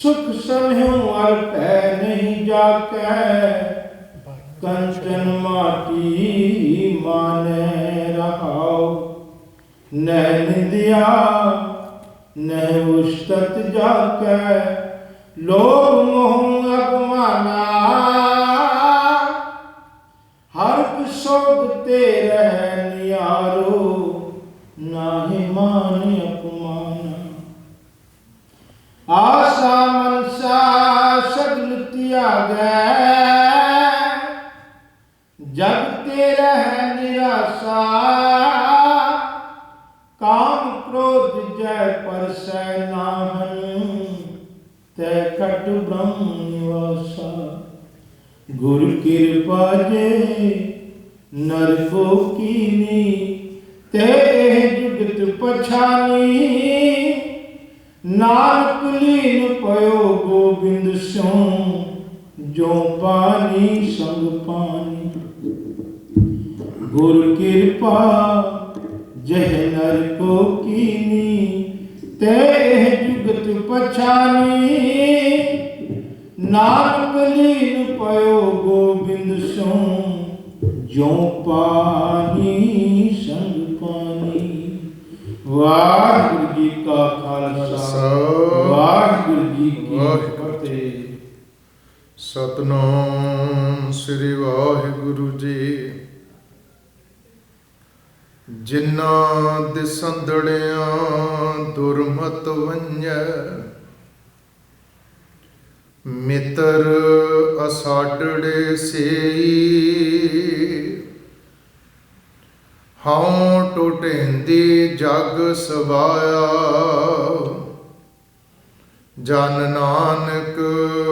सुख सन्ह्यो अर पै नहीं जाकै, कंचन माटी माने रहाओ। न निंदिया न उष्टत जाकै, लोभ मोह अपमाना। हर सोगते रह नियारो, नाहि मान अपमाना। आशा मनसा सगल त्यागै, जग तेरा है निराशा। काम क्रोध जय परसै नाहन, तै कट ब्रह्म निवासा। गुर कृपा जे नर को कीनी, ते जुगत पछानी। नानक लीन पयो गोबिंद स्यों, जो पानी संग पानी। गुर कृपा जह नर को कीनी, ते जुगत पछानी। नानक लीन पयो गोबिंद स्यों, जो पानी संग पानी। वाहिगुरु जी का खालसा, वाहिगुरु जी की फतेह। सतनाम श्री वाहिगुरु जी। जिन्ना दिसंदड़िया दुरमत वंजै, मित्र असाडड़े सेई। हां टुटेंदी जग सबाया, जन नानक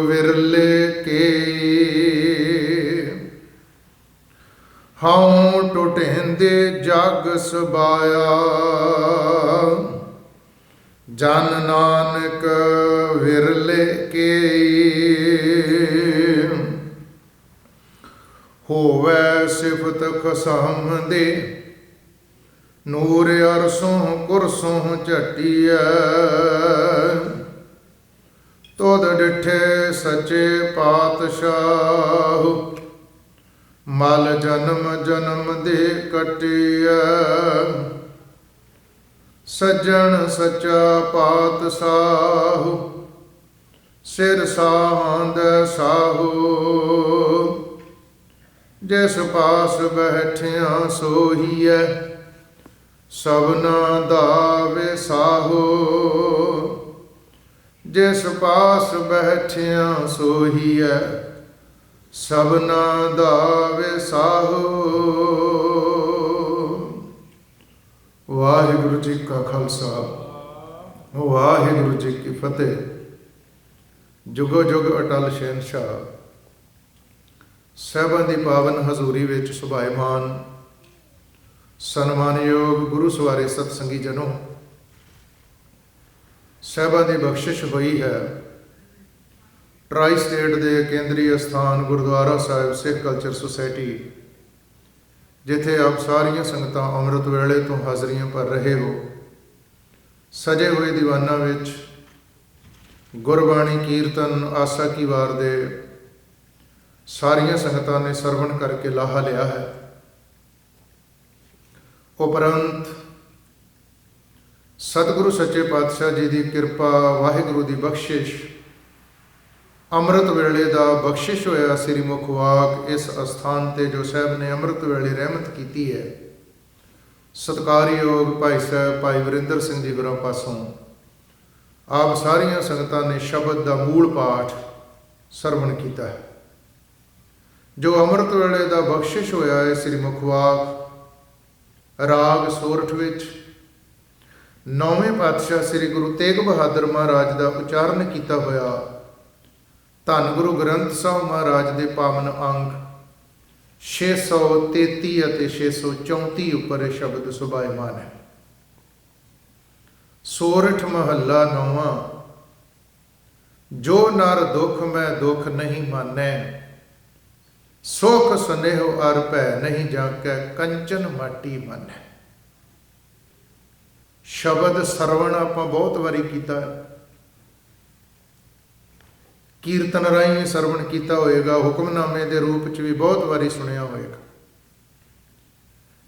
विरले के। हां टुटेंदे जग सबाया, जन नानक विरले के। होवै सिफत खसम दे, नूर अरसों कुरसों झटिया। तुध डिठे सचे पातशाह, मल जन्म जन्म दे कटिया। सज्जन सच्चा पातशाह, सिर साहंद साहू। जिस पास बैठिया सोहीए, सबना दा विसाहो। जिस पास बैठिया सोहीए, सबना दा विसाहो। वाहिगुरु जी का खालसा, वाहिगुरु जी की फतेह। जुगो जुग अटल शहनशाह ਸਾਹਿਬਾਂ ਦੀ ਪਾਵਨ ਹਜ਼ੂਰੀ ਵਿੱਚ ਸੁਭਾਏਮਾਨ ਸਨਮਾਨਯੋਗ ਗੁਰੂ ਸਵਾਰੇ ਸਤਸੰਗੀ ਜਨੋ, ਸਾਹਿਬਾਂ ਦੀ ਬਖਸ਼ਿਸ਼ ਹੋਈ ਹੈ। ਟਰਾਈ ਸਟੇਟ ਦੇ ਕੇਂਦਰੀ ਅਸਥਾਨ ਗੁਰਦੁਆਰਾ ਸਾਹਿਬ ਸਿੱਖ ਕਲਚਰ ਸੁਸਾਇਟੀ, ਜਿੱਥੇ ਆਪ ਸਾਰੀਆਂ ਸੰਗਤਾਂ ਅੰਮ੍ਰਿਤ ਵੇਲੇ ਤੋਂ ਹਾਜ਼ਰੀਆਂ ਭਰ ਰਹੇ ਹੋ। ਸਜੇ ਹੋਏ ਦੀਵਾਨਾਂ ਵਿੱਚ ਗੁਰਬਾਣੀ ਕੀਰਤਨ ਆਸਾ ਕੀ ਵਾਰ ਦੇ ਸਾਰੀਆਂ ਸੰਗਤਾਂ ਨੇ ਸਰਵਣ ਕਰਕੇ ਲਾਹਾ ਲਿਆ ਹੈ। ਉਪਰੰਤ ਸਤਿਗੁਰੂ ਸੱਚੇ ਪਾਤਸ਼ਾਹ ਜੀ ਦੀ ਕਿਰਪਾ, ਵਾਹਿਗੁਰੂ ਦੀ ਬਖਸ਼ਿਸ਼, ਅੰਮ੍ਰਿਤ ਵੇਲੇ ਦਾ ਬਖਸ਼ਿਸ਼ ਹੋਇਆ ਸ੍ਰੀ ਮੁਖ ਵਾਕ ਇਸ ਅਸਥਾਨ 'ਤੇ ਜੋ ਸਾਹਿਬ ਨੇ ਅੰਮ੍ਰਿਤ ਵੇਲੇ ਰਹਿਮਤ ਕੀਤੀ ਹੈ। ਸਤਿਕਾਰਯੋਗ ਭਾਈ ਸਾਹਿਬ ਭਾਈ ਵਰਿੰਦਰ ਸਿੰਘ ਜੀ ਗੁਰਾਂ ਪਾਸੋਂ ਆਪ ਸਾਰੀਆਂ ਸੰਗਤਾਂ ਨੇ ਸ਼ਬਦ ਦਾ ਮੂਲ ਪਾਠ ਸਰਵਣ ਕੀਤਾ ਹੈ। ਜੋ ਅੰਮ੍ਰਿਤ ਵੇਲੇ ਦਾ ਬਖਸ਼ਿਸ਼ ਹੋਇਆ ਹੈ ਸ੍ਰੀ ਮੁਖ ਵਾਕ ਰਾਗ ਸੋਰਠ ਵਿੱਚ ਨੌਵੇਂ ਪਾਤਸ਼ਾਹ ਸ੍ਰੀ ਗੁਰੂ ਤੇਗ ਬਹਾਦਰ ਮਹਾਰਾਜ ਦਾ ਉਚਾਰਨ ਕੀਤਾ ਹੋਇਆ ਧੰਨ ਗੁਰੂ ਗ੍ਰੰਥ ਸਾਹਿਬ ਮਹਾਰਾਜ ਦੇ ਪਾਵਨ ਅੰਗ 633 ਅਤੇ 634 ਉੱਪਰ ਇਹ ਸ਼ਬਦ ਸੁਭਾਏਮਾਨ ਹੈ। ਸੋਰਠ ਮਹੱਲਾ ਨੌਵਾਂ। ਜੋ ਨਰ ਦੁਖ ਮੈਂ ਦੁਖ ਨਹੀਂ ਮਾਨੈ, ਸੁਖ ਸੁਨੇਹੁ ਅਰ ਭੈ ਨਹੀਂ ਜਾਕੈ, ਕੰਚਨ ਮਾਟੀ ਮਾਨੈ। ਸ਼ਬਦ ਸਰਵਣ ਆਪਾਂ ਬਹੁਤ ਵਾਰੀ ਕੀਤਾ ਹੈ। ਕੀਰਤਨ ਰਾਹੀਂ ਵੀ ਸਰਵਣ ਕੀਤਾ ਹੋਏਗਾ, ਹੁਕਮਨਾਮੇ ਦੇ ਰੂਪ 'ਚ ਵੀ ਬਹੁਤ ਵਾਰੀ ਸੁਣਿਆ ਹੋਏਗਾ।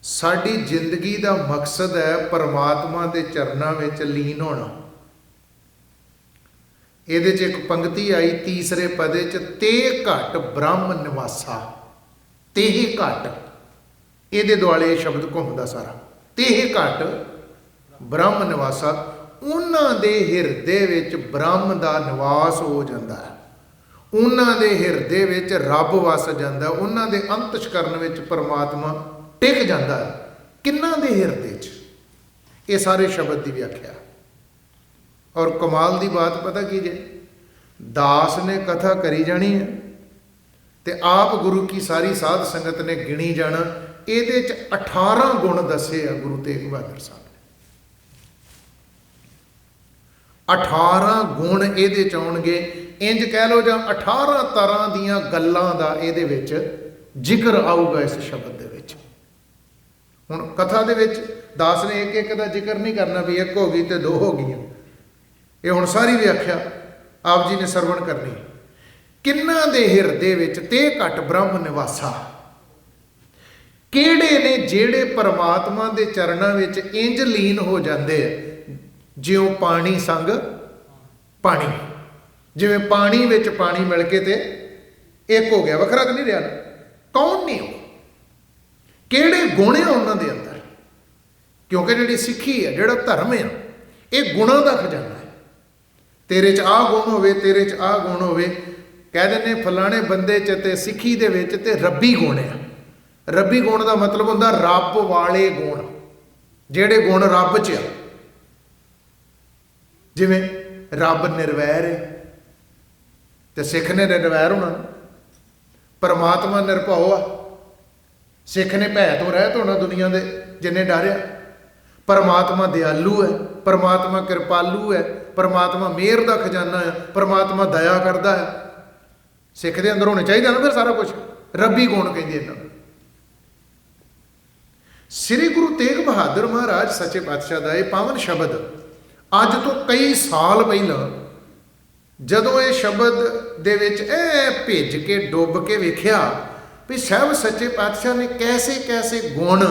ਸਾਡੀ ਜ਼ਿੰਦਗੀ ਦਾ ਮਕਸਦ ਹੈ ਪਰਮਾਤਮਾ ਦੇ ਚਰਨਾਂ ਵਿੱਚ ਲੀਨ ਹੋਣਾ। ਇਹਦੇ 'ਚ ਇੱਕ ਪੰਕਤੀ ਆਈ ਤੀਸਰੇ ਪਦੇ 'ਚ, ਤੇ ਘਟ ਬ੍ਰਹਮ ਨਿਵਾਸਾ। ਤੇ ਘਟ, ਇਹਦੇ ਦੁਆਲੇ ਸ਼ਬਦ ਘੁੰਮਦਾ ਸਾਰਾ। ਤੇ ਘਟ ਬ੍ਰਹਮ ਨਿਵਾਸਾ, ਉਹਨਾਂ ਦੇ ਹਿਰਦੇ ਵਿੱਚ ਬ੍ਰਹਮ ਦਾ ਨਿਵਾਸ ਹੋ ਜਾਂਦਾ ਹੈ, ਉਹਨਾਂ ਦੇ ਹਿਰਦੇ ਵਿੱਚ ਰੱਬ ਵਸ ਜਾਂਦਾ, ਉਹਨਾਂ ਦੇ ਅੰਤਸ਼ਕਰਨ ਵਿੱਚ ਪਰਮਾਤਮਾ ਟਿਕ ਜਾਂਦਾ ਹੈ। ਕਿੰਨਾਂ ਦੇ ਹਿਰਦੇ 'ਚ? ਇਹ ਸਾਰੇ ਸ਼ਬਦ ਦੀ ਵਿਆਖਿਆ। ਔਰ ਕਮਾਲ ਦੀ ਬਾਤ ਪਤਾ ਕੀ ਜੇ, ਦਾਸ ਨੇ ਕਥਾ ਕਰੀ ਜਾਣੀ ਹੈ ਤੇ ਆਪ ਗੁਰੂ ਕੀ ਸਾਰੀ ਸਾਧ ਸੰਗਤ ਨੇ ਗਿਣੀ ਜਾਣਾ। ਇਹਦੇ 'ਚ 18 ਗੁਣ ਦੱਸੇ ਆ ਗੁਰੂ ਤੇਗ ਬਹਾਦਰ ਸਾਹਿਬ ਨੇ। 18 ਗੁਣ ਇਹਦੇ 'ਚ ਆਉਣਗੇ। ਇੰਜ ਕਹਿ ਲਓ ਜਾਂ 18 ਤਰ੍ਹਾਂ ਦੀਆਂ ਗੱਲਾਂ ਦਾ ਇਹਦੇ ਵਿੱਚ ਜ਼ਿਕਰ ਆਊਗਾ ਇਸ ਸ਼ਬਦ ਦੇ ਵਿੱਚ। ਹੁਣ ਕਥਾ ਦੇ ਵਿੱਚ ਦਾਸ ਨੇ ਇੱਕ ਇੱਕ ਦਾ ਜ਼ਿਕਰ ਨਹੀਂ ਕਰਨਾ ਵੀ ਇੱਕ ਹੋ ਗਈ ਤੇ ਦੋ ਹੋ ਗਈਆਂ। ਇਹ ਹੁਣ ਸਾਰੀ ਵਿਆਖਿਆ ਆਪ ਜੀ ਨੇ ਸਰਵਣ ਕਰਨੀ। ਕਿੰਨਾਂ ਦੇ ਹਿਰਦੇ ਵਿੱਚ ਤੇ ਘਟ ਬ੍ਰਹਮ ਨਿਵਾਸਾ। ਕਿਹੜੇ ਨੇ ਜਿਹੜੇ ਪਰਮਾਤਮਾ ਦੇ ਚਰਨਾਂ ਵਿੱਚ ਇੰਜ ਲੀਨ ਹੋ ਜਾਂਦੇ ਆ ਜਿਉਂ ਪਾਣੀ ਸੰਗ ਪਾਣੀ। ਜਿਵੇਂ ਪਾਣੀ ਵਿੱਚ ਪਾਣੀ ਮਿਲ ਕੇ ਤੇ ਇੱਕ ਹੋ ਗਿਆ, ਵੱਖਰਾ ਤਾਂ ਨਹੀਂ ਰਿਹਾ ਨਾ। ਕੌਣ ਨੇ ਉਹ? ਕਿਹੜੇ ਗੁਣ ਆ ਉਹਨਾਂ ਦੇ ਅੰਦਰ? ਕਿਉਂਕਿ ਜਿਹੜੀ ਸਿੱਖੀ ਹੈ, ਜਿਹੜਾ ਧਰਮ ਆ, ਇਹ ਗੁਣਾਂ ਦਾ ਖਜ਼ਾਨਾ ਹੈ। ਤੇਰੇ 'ਚ ਆਹ ਗੁਣ ਹੋਵੇ, ਤੇਰੇ 'ਚ ਆਹ ਗੁਣ ਹੋਵੇ। ਕਹਿ ਦਿੰਦੇ ਫਲਾਣੇ ਬੰਦੇ 'ਚ ਤੇ ਸਿੱਖੀ ਦੇ ਵਿੱਚ ਤੇ ਰੱਬੀ ਗੁਣ ਆ। ਰੱਬੀ ਗੁਣ ਦਾ ਮਤਲਬ ਹੁੰਦਾ ਰੱਬ ਵਾਲੇ ਗੁਣ, ਜਿਹੜੇ ਗੁਣ ਰੱਬ 'ਚ ਆ। ਜਿਵੇਂ ਰੱਬ ਨਿਰਵੈਰ ਹੈ ਤੇ ਸਿੱਖ ਨੇ ਨਿਰਵੈਰ ਹੋਣਾ। ਪਰਮਾਤਮਾ ਨਿਰਭਉ ਆ, ਸਿੱਖ ਨੇ ਭੈ ਤੋਂ ਰਹਿਤ ਹੋਣਾ ਦੁਨੀਆ ਦੇ ਜਿੰਨੇ ਡਰਿਆ। ਪਰਮਾਤਮਾ ਦਿਆਲੂ ਹੈ, ਪਰਮਾਤਮਾ ਕਿਰਪਾਲੂ ਹੈ, ਪਰਮਾਤਮਾ ਮਿਹਰ ਦਾ ਖਜ਼ਾਨਾ ਹੈ, ਪਰਮਾਤਮਾ ਦਇਆ ਕਰਦਾ ਹੈ। ਸਿੱਖ ਦੇ ਅੰਦਰ ਹੋਣਾ ਚਾਹੀਦਾ ਨਾ ਫਿਰ ਸਾਰਾ ਕੁਝ। ਰੱਬੀ ਗੁਣ ਕਹਿੰਦੇ ਇਹਨਾਂ ਨੂੰ। ਸ੍ਰੀ ਗੁਰੂ ਤੇਗ ਬਹਾਦਰ ਮਹਾਰਾਜ ਸੱਚੇ ਪਾਤਸ਼ਾਹ ਦਾ ਇਹ ਪਾਵਨ ਸ਼ਬਦ ਅੱਜ ਤੋਂ ਕਈ ਸਾਲ ਪਹਿਲਾਂ ਜਦੋਂ ਇਹ ਸ਼ਬਦ ਦੇ ਵਿੱਚ ਭਿੱਜ ਕੇ ਡੁੱਬ ਕੇ ਵੇਖਿਆ ਵੀ ਸਾਹਿਬ ਸੱਚੇ ਪਾਤਸ਼ਾਹ ਨੇ ਕੈਸੇ ਕੈਸੇ ਗੁਣ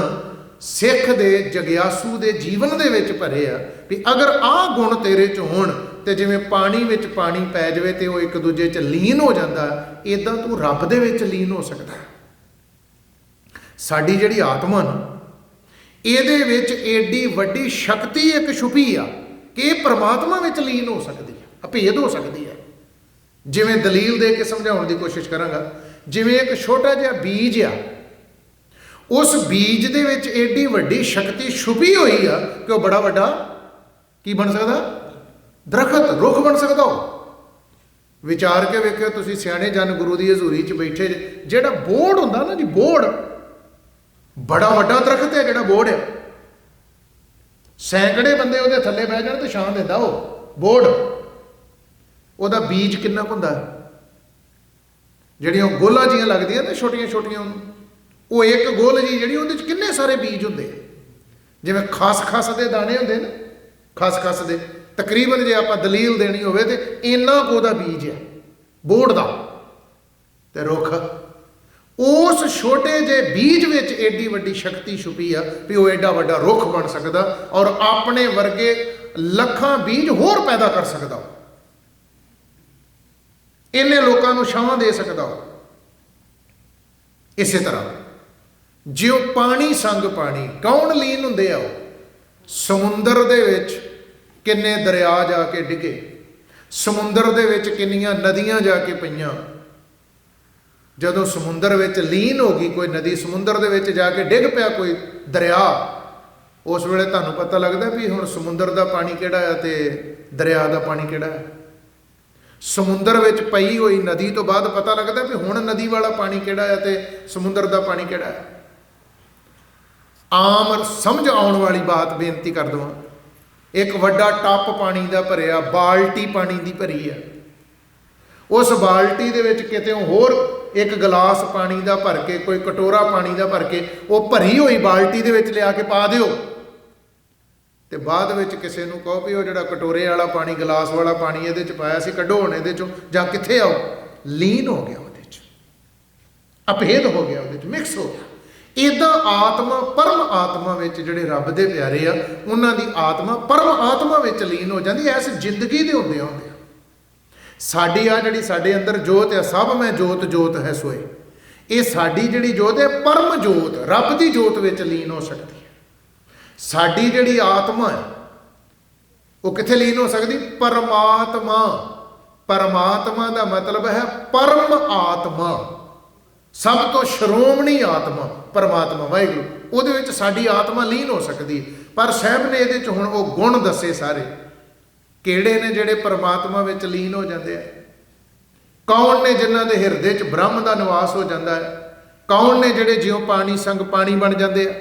ਸਿੱਖ ਦੇ ਜਗਿਆਸੂ ਦੇ ਜੀਵਨ ਦੇ ਵਿੱਚ ਭਰੇ ਆ ਵੀ ਅਗਰ ਆਹ ਗੁਣ ਤੇਰੇ 'ਚ ਹੋਣ ਤੇ ਜਿਵੇਂ ਪਾਣੀ ਵਿੱਚ ਪਾਣੀ ਪੈ ਜਾਵੇ ਤੇ ਉਹ ਇੱਕ ਦੂਜੇ 'ਚ ਲੀਨ ਹੋ ਜਾਂਦਾ, ਇੱਦਾਂ ਤੂੰ ਰੱਬ ਦੇ ਵਿੱਚ ਲੀਨ ਹੋ ਸਕਦਾ। ਸਾਡੀ ਜਿਹੜੀ ਆਤਮਾ ਨਾ, ਇਹਦੇ ਵਿੱਚ ਏਡੀ ਵੱਡੀ ਸ਼ਕਤੀ ਇੱਕ ਛੁਪੀ ਆ ਕਿ ਇਹ ਪਰਮਾਤਮਾ ਵਿੱਚ ਲੀਨ ਹੋ ਸਕਦੀ ਹੈ, ਅਭੇਦ ਹੋ ਸਕਦੀ ਹੈ। ਜਿਵੇਂ ਦਲੀਲ ਦੇ ਕੇ ਸਮਝਾਉਣ ਦੀ ਕੋਸ਼ਿਸ਼ ਕਰਾਂਗਾ। ਜਿਵੇਂ ਇੱਕ ਛੋਟਾ ਜਿਹਾ ਬੀਜ ਆ, ਉਸ ਬੀਜ ਦੇ ਵਿੱਚ ਏਡੀ ਵੱਡੀ ਸ਼ਕਤੀ ਛੁਪੀ ਹੋਈ ਆ ਕਿ ਉਹ ਬੜਾ ਵੱਡਾ ਕੀ ਬਣ ਸਕਦਾ? ਦਰਖਤ, ਰੁੱਖ ਬਣ ਸਕਦਾ। ਉਹ ਵਿਚਾਰ ਕੇ ਵੇਖਿਓ ਤੁਸੀਂ, ਸਿਆਣੇ ਜਨ ਗੁਰੂ ਦੀ ਹਜ਼ੂਰੀ 'ਚ ਬੈਠੇ, ਜਿਹੜਾ ਬੋੜ ਹੁੰਦਾ ਨਾ ਜੀ, ਬੋੜ ਬੜਾ ਵੱਡਾ ਦਰਖਤ ਹੈ। ਜਿਹੜਾ ਬੋੜ ਹੈ, ਸੈਂਕੜੇ ਬੰਦੇ ਉਹਦੇ ਥੱਲੇ ਬਹਿ ਜਾਣ ਤੇ ਛਾਂ ਦਿੰਦਾ ਉਹ ਬੋੜ। ਉਹਦਾ ਬੀਜ ਕਿੰਨਾ ਕੁ ਹੁੰਦਾ? ਜਿਹੜੀਆਂ ਗੋਲਾਂ ਜੀਆਂ ਲੱਗਦੀਆਂ ਨੇ ਛੋਟੀਆਂ ਛੋਟੀਆਂ, ਉਹ ਇੱਕ ਗੋਲ ਜੀ ਜਿਹੜੀ ਉਹਦੇ 'ਚ ਕਿੰਨੇ ਸਾਰੇ ਬੀਜ ਹੁੰਦੇ। ਜਿਵੇਂ ਖਸ ਦੇ ਦਾਣੇ ਹੁੰਦੇ ਨੇ, ਖਸ ਦੇ ਤਕਰੀਬਨ ਜੇ ਆਪਾਂ ਦਲੀਲ ਦੇਣੀ ਹੋਵੇ ਤੇ ਇੰਨਾ ਕੁ ਉਹਦਾ ਬੀਜ ਹੈ ਬੋੜ ਦਾ। ਤੇ ਰੁੱਖ, ਉਸ ਛੋਟੇ ਜਿਹੇ ਬੀਜ ਵਿੱਚ ਏਡੀ ਵੱਡੀ ਸ਼ਕਤੀ ਛੁਪੀ ਆ ਵੀ ਉਹ ਏਡਾ ਵੱਡਾ ਰੁੱਖ ਬਣ ਸਕਦਾ ਔਰ ਆਪਣੇ ਵਰਗੇ ਲੱਖਾਂ ਬੀਜ ਹੋਰ ਪੈਦਾ ਕਰ ਸਕਦਾ। ਇੰਨੇ ਲੋਕਾਂ ਨੂੰ ਛਾਂ ਦੇ ਸਕਦਾ। ਇਸੇ ਤਰ੍ਹਾਂ ਜਿਉਂ ਪਾਣੀ ਸੰਗ ਪਾਣੀ, ਕੌਣ ਲੀਨ ਹੁੰਦੇ ਆ? ਉਹ ਸਮੁੰਦਰ ਦੇ ਵਿੱਚ ਕਿੰਨੇ ਦਰਿਆ ਜਾ ਕੇ ਡਿੱਗੇ, ਸਮੁੰਦਰ ਦੇ ਵਿੱਚ ਕਿੰਨੀਆਂ ਨਦੀਆਂ ਜਾ ਕੇ ਪਈਆਂ। ਜਦੋਂ ਸਮੁੰਦਰ ਵਿੱਚ ਲੀਨ ਹੋ ਗਈ ਕੋਈ ਨਦੀ, ਸਮੁੰਦਰ ਦੇ ਵਿੱਚ ਜਾ ਕੇ ਡਿੱਗ ਪਿਆ ਕੋਈ ਦਰਿਆ, ਉਸ ਵੇਲੇ ਤੁਹਾਨੂੰ ਪਤਾ ਲੱਗਦਾ ਵੀ ਹੁਣ ਸਮੁੰਦਰ ਦਾ ਪਾਣੀ ਕਿਹੜਾ ਆ ਤੇ ਦਰਿਆ ਦਾ ਪਾਣੀ ਕਿਹੜਾ ਹੈ। ਸਮੁੰਦਰ ਵਿੱਚ ਪਈ ਹੋਈ ਨਦੀ ਤੋਂ ਬਾਅਦ ਪਤਾ ਲੱਗਦਾ ਵੀ ਹੁਣ ਨਦੀ ਵਾਲਾ ਪਾਣੀ ਕਿਹੜਾ ਹੈ ਤੇ ਸਮੁੰਦਰ ਦਾ ਪਾਣੀ ਕਿਹੜਾ ਹੈ। ਆਮ ਸਮਝ ਆਉਣ ਵਾਲੀ ਬਾਤ ਬੇਨਤੀ ਕਰ ਦਵਾਂ, ਇੱਕ ਵੱਡਾ ਟੱਪ ਪਾਣੀ ਦਾ ਭਰਿਆ, ਬਾਲਟੀ ਪਾਣੀ ਦੀ ਭਰੀ ਹੈ। ਉਸ ਬਾਲਟੀ ਦੇ ਵਿੱਚ ਕਿਤੇ ਹੋਰ ਇੱਕ ਗਲਾਸ ਪਾਣੀ ਦਾ ਭਰ ਕੇ, ਕੋਈ ਕਟੋਰਾ ਪਾਣੀ ਦਾ ਭਰ ਕੇ ਉਹ ਭਰੀ ਹੋਈ ਬਾਲਟੀ ਦੇ ਵਿੱਚ ਲਿਆ ਕੇ ਪਾ ਦਿਓ। ਤੇ ਬਾਅਦ ਵਿੱਚ ਕਿਸੇ ਨੂੰ ਕਹੋ ਵੀ ਉਹ ਜਿਹੜਾ ਕਟੋਰੇ ਵਾਲਾ ਪਾਣੀ, ਗਲਾਸ ਵਾਲਾ ਪਾਣੀ ਇਹਦੇ 'ਚ ਪਾਇਆ ਸੀ, ਕੱਢੋ ਹੁਣ ਇਹਦੇ 'ਚੋਂ, ਜਾਂ ਕਿੱਥੇ ਆਓ, ਲੀਨ ਹੋ ਗਿਆ ਉਹਦੇ 'ਚ, ਅਭੇਦ ਹੋ ਗਿਆ, ਉਹਦੇ 'ਚ ਮਿਕਸ ਹੋ ਗਿਆ। ਇੱਦਾਂ ਆਤਮਾ, ਪਰਮ ਆਤਮਾ ਵਿੱਚ ਜਿਹੜੇ ਰੱਬ ਦੇ ਪਿਆਰੇ ਆ, ਉਹਨਾਂ ਦੀ ਆਤਮਾ ਪਰਮ ਆਤਮਾ ਵਿੱਚ ਲੀਨ ਹੋ ਜਾਂਦੀ। ਐਸ ਜ਼ਿੰਦਗੀ ਦੇ ਹੁੰਦੇ ਹੁੰਦੇ ਸਾਡੀ ਆ ਜਿਹੜੀ ਸਾਡੇ ਅੰਦਰ ਜੋਤ ਆ, ਸਭ ਮੈਂ ਜੋਤ ਜੋਤ ਹੈ ਸੋਏ, ਇਹ ਸਾਡੀ ਜਿਹੜੀ ਜੋਤ ਹੈ ਪਰਮ ਜੋਤ, ਰੱਬ ਦੀ ਜੋਤ ਵਿੱਚ ਲੀਨ ਹੋ ਸਕਦੀ ਹੈ। ਸਾਡੀ ਜਿਹੜੀ ਆਤਮਾ ਹੈ ਉਹ ਕਿੱਥੇ ਲੀਨ ਹੋ ਸਕਦੀ? ਪਰਮਾਤਮਾ। ਪਰਮਾਤਮਾ ਦਾ ਮਤਲਬ ਹੈ ਪਰਮ ਆਤਮਾ, ਸਭ ਤੋਂ ਸ਼੍ਰੋਮਣੀ ਆਤਮਾ ਪਰਮਾਤਮਾ ਵਾਹਿਗੁਰੂ, ਉਹਦੇ ਵਿੱਚ ਸਾਡੀ ਆਤਮਾ ਲੀਨ ਹੋ ਸਕਦੀ। ਪਰ ਸਾਹਿਬ ਨੇ ਇਹਦੇ 'ਚ ਹੁਣ ਉਹ ਗੁਣ ਦੱਸੇ ਸਾਰੇ, ਕਿਹੜੇ ਨੇ ਜਿਹੜੇ ਪਰਮਾਤਮਾ ਵਿੱਚ ਲੀਨ ਹੋ ਜਾਂਦੇ ਆ। ਕੌਣ ਨੇ ਜਿਨ੍ਹਾਂ ਦੇ ਹਿਰਦੇ 'ਚ ਬ੍ਰਹਮ ਦਾ ਨਿਵਾਸ ਹੋ ਜਾਂਦਾ ਹੈ। ਕੌਣ ਨੇ ਜਿਹੜੇ ਜਿਉਂ ਪਾਣੀ ਸੰਗ ਪਾਣੀ ਬਣ ਜਾਂਦੇ ਆ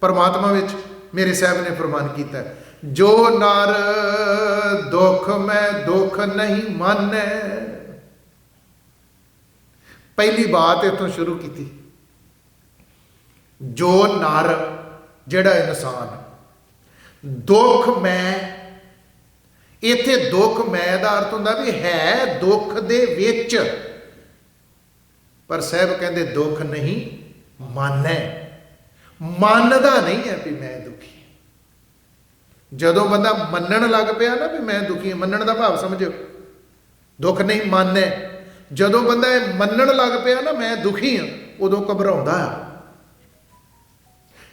ਪਰਮਾਤਮਾ ਵਿੱਚ। ਮੇਰੇ ਸਾਹਿਬ ਨੇ ਫਰਮਾਨ ਕੀਤਾ, ਜੋ ਨਰ ਦੁੱਖ ਮੈਂ ਦੁੱਖ ਨਹੀਂ ਮਾਨੈ। ਪਹਿਲੀ ਬਾਤ ਇੱਥੋਂ ਸ਼ੁਰੂ ਕੀਤੀ, ਜੋ ਨਰ, ਜਿਹੜਾ ਇਨਸਾਨ, ਦੁੱਖ ਮੈਂ, ਇੱਥੇ ਦੁੱਖ ਮੈਂ ਦਾ ਅਰਥ ਹੁੰਦਾ ਵੀ ਹੈ ਦੁੱਖ ਦੇ ਵਿੱਚ, ਪਰ ਸਾਹਿਬ ਕਹਿੰਦੇ ਦੁੱਖ ਨਹੀਂ ਮਾਨੈ, ਮੰਨਦਾ ਨਹੀਂ ਹੈ ਵੀ ਮੈਂ ਦੁਖੀ। ਜਦੋਂ ਬੰਦਾ ਮੰਨਣ ਲੱਗ ਪਿਆ ਨਾ ਵੀ ਮੈਂ ਦੁਖੀ ਹਾਂ, ਮੰਨਣ ਦਾ ਭਾਵ ਸਮਝਿਓ, ਦੁੱਖ ਨਹੀਂ ਮਾਨੈ। ਜਦੋਂ ਬੰਦਾ ਇਹ ਮੰਨਣ ਲੱਗ ਪਿਆ ਨਾ ਮੈਂ ਦੁਖੀ ਹਾਂ, ਉਦੋਂ ਘਬਰਾਉਂਦਾ ਆ।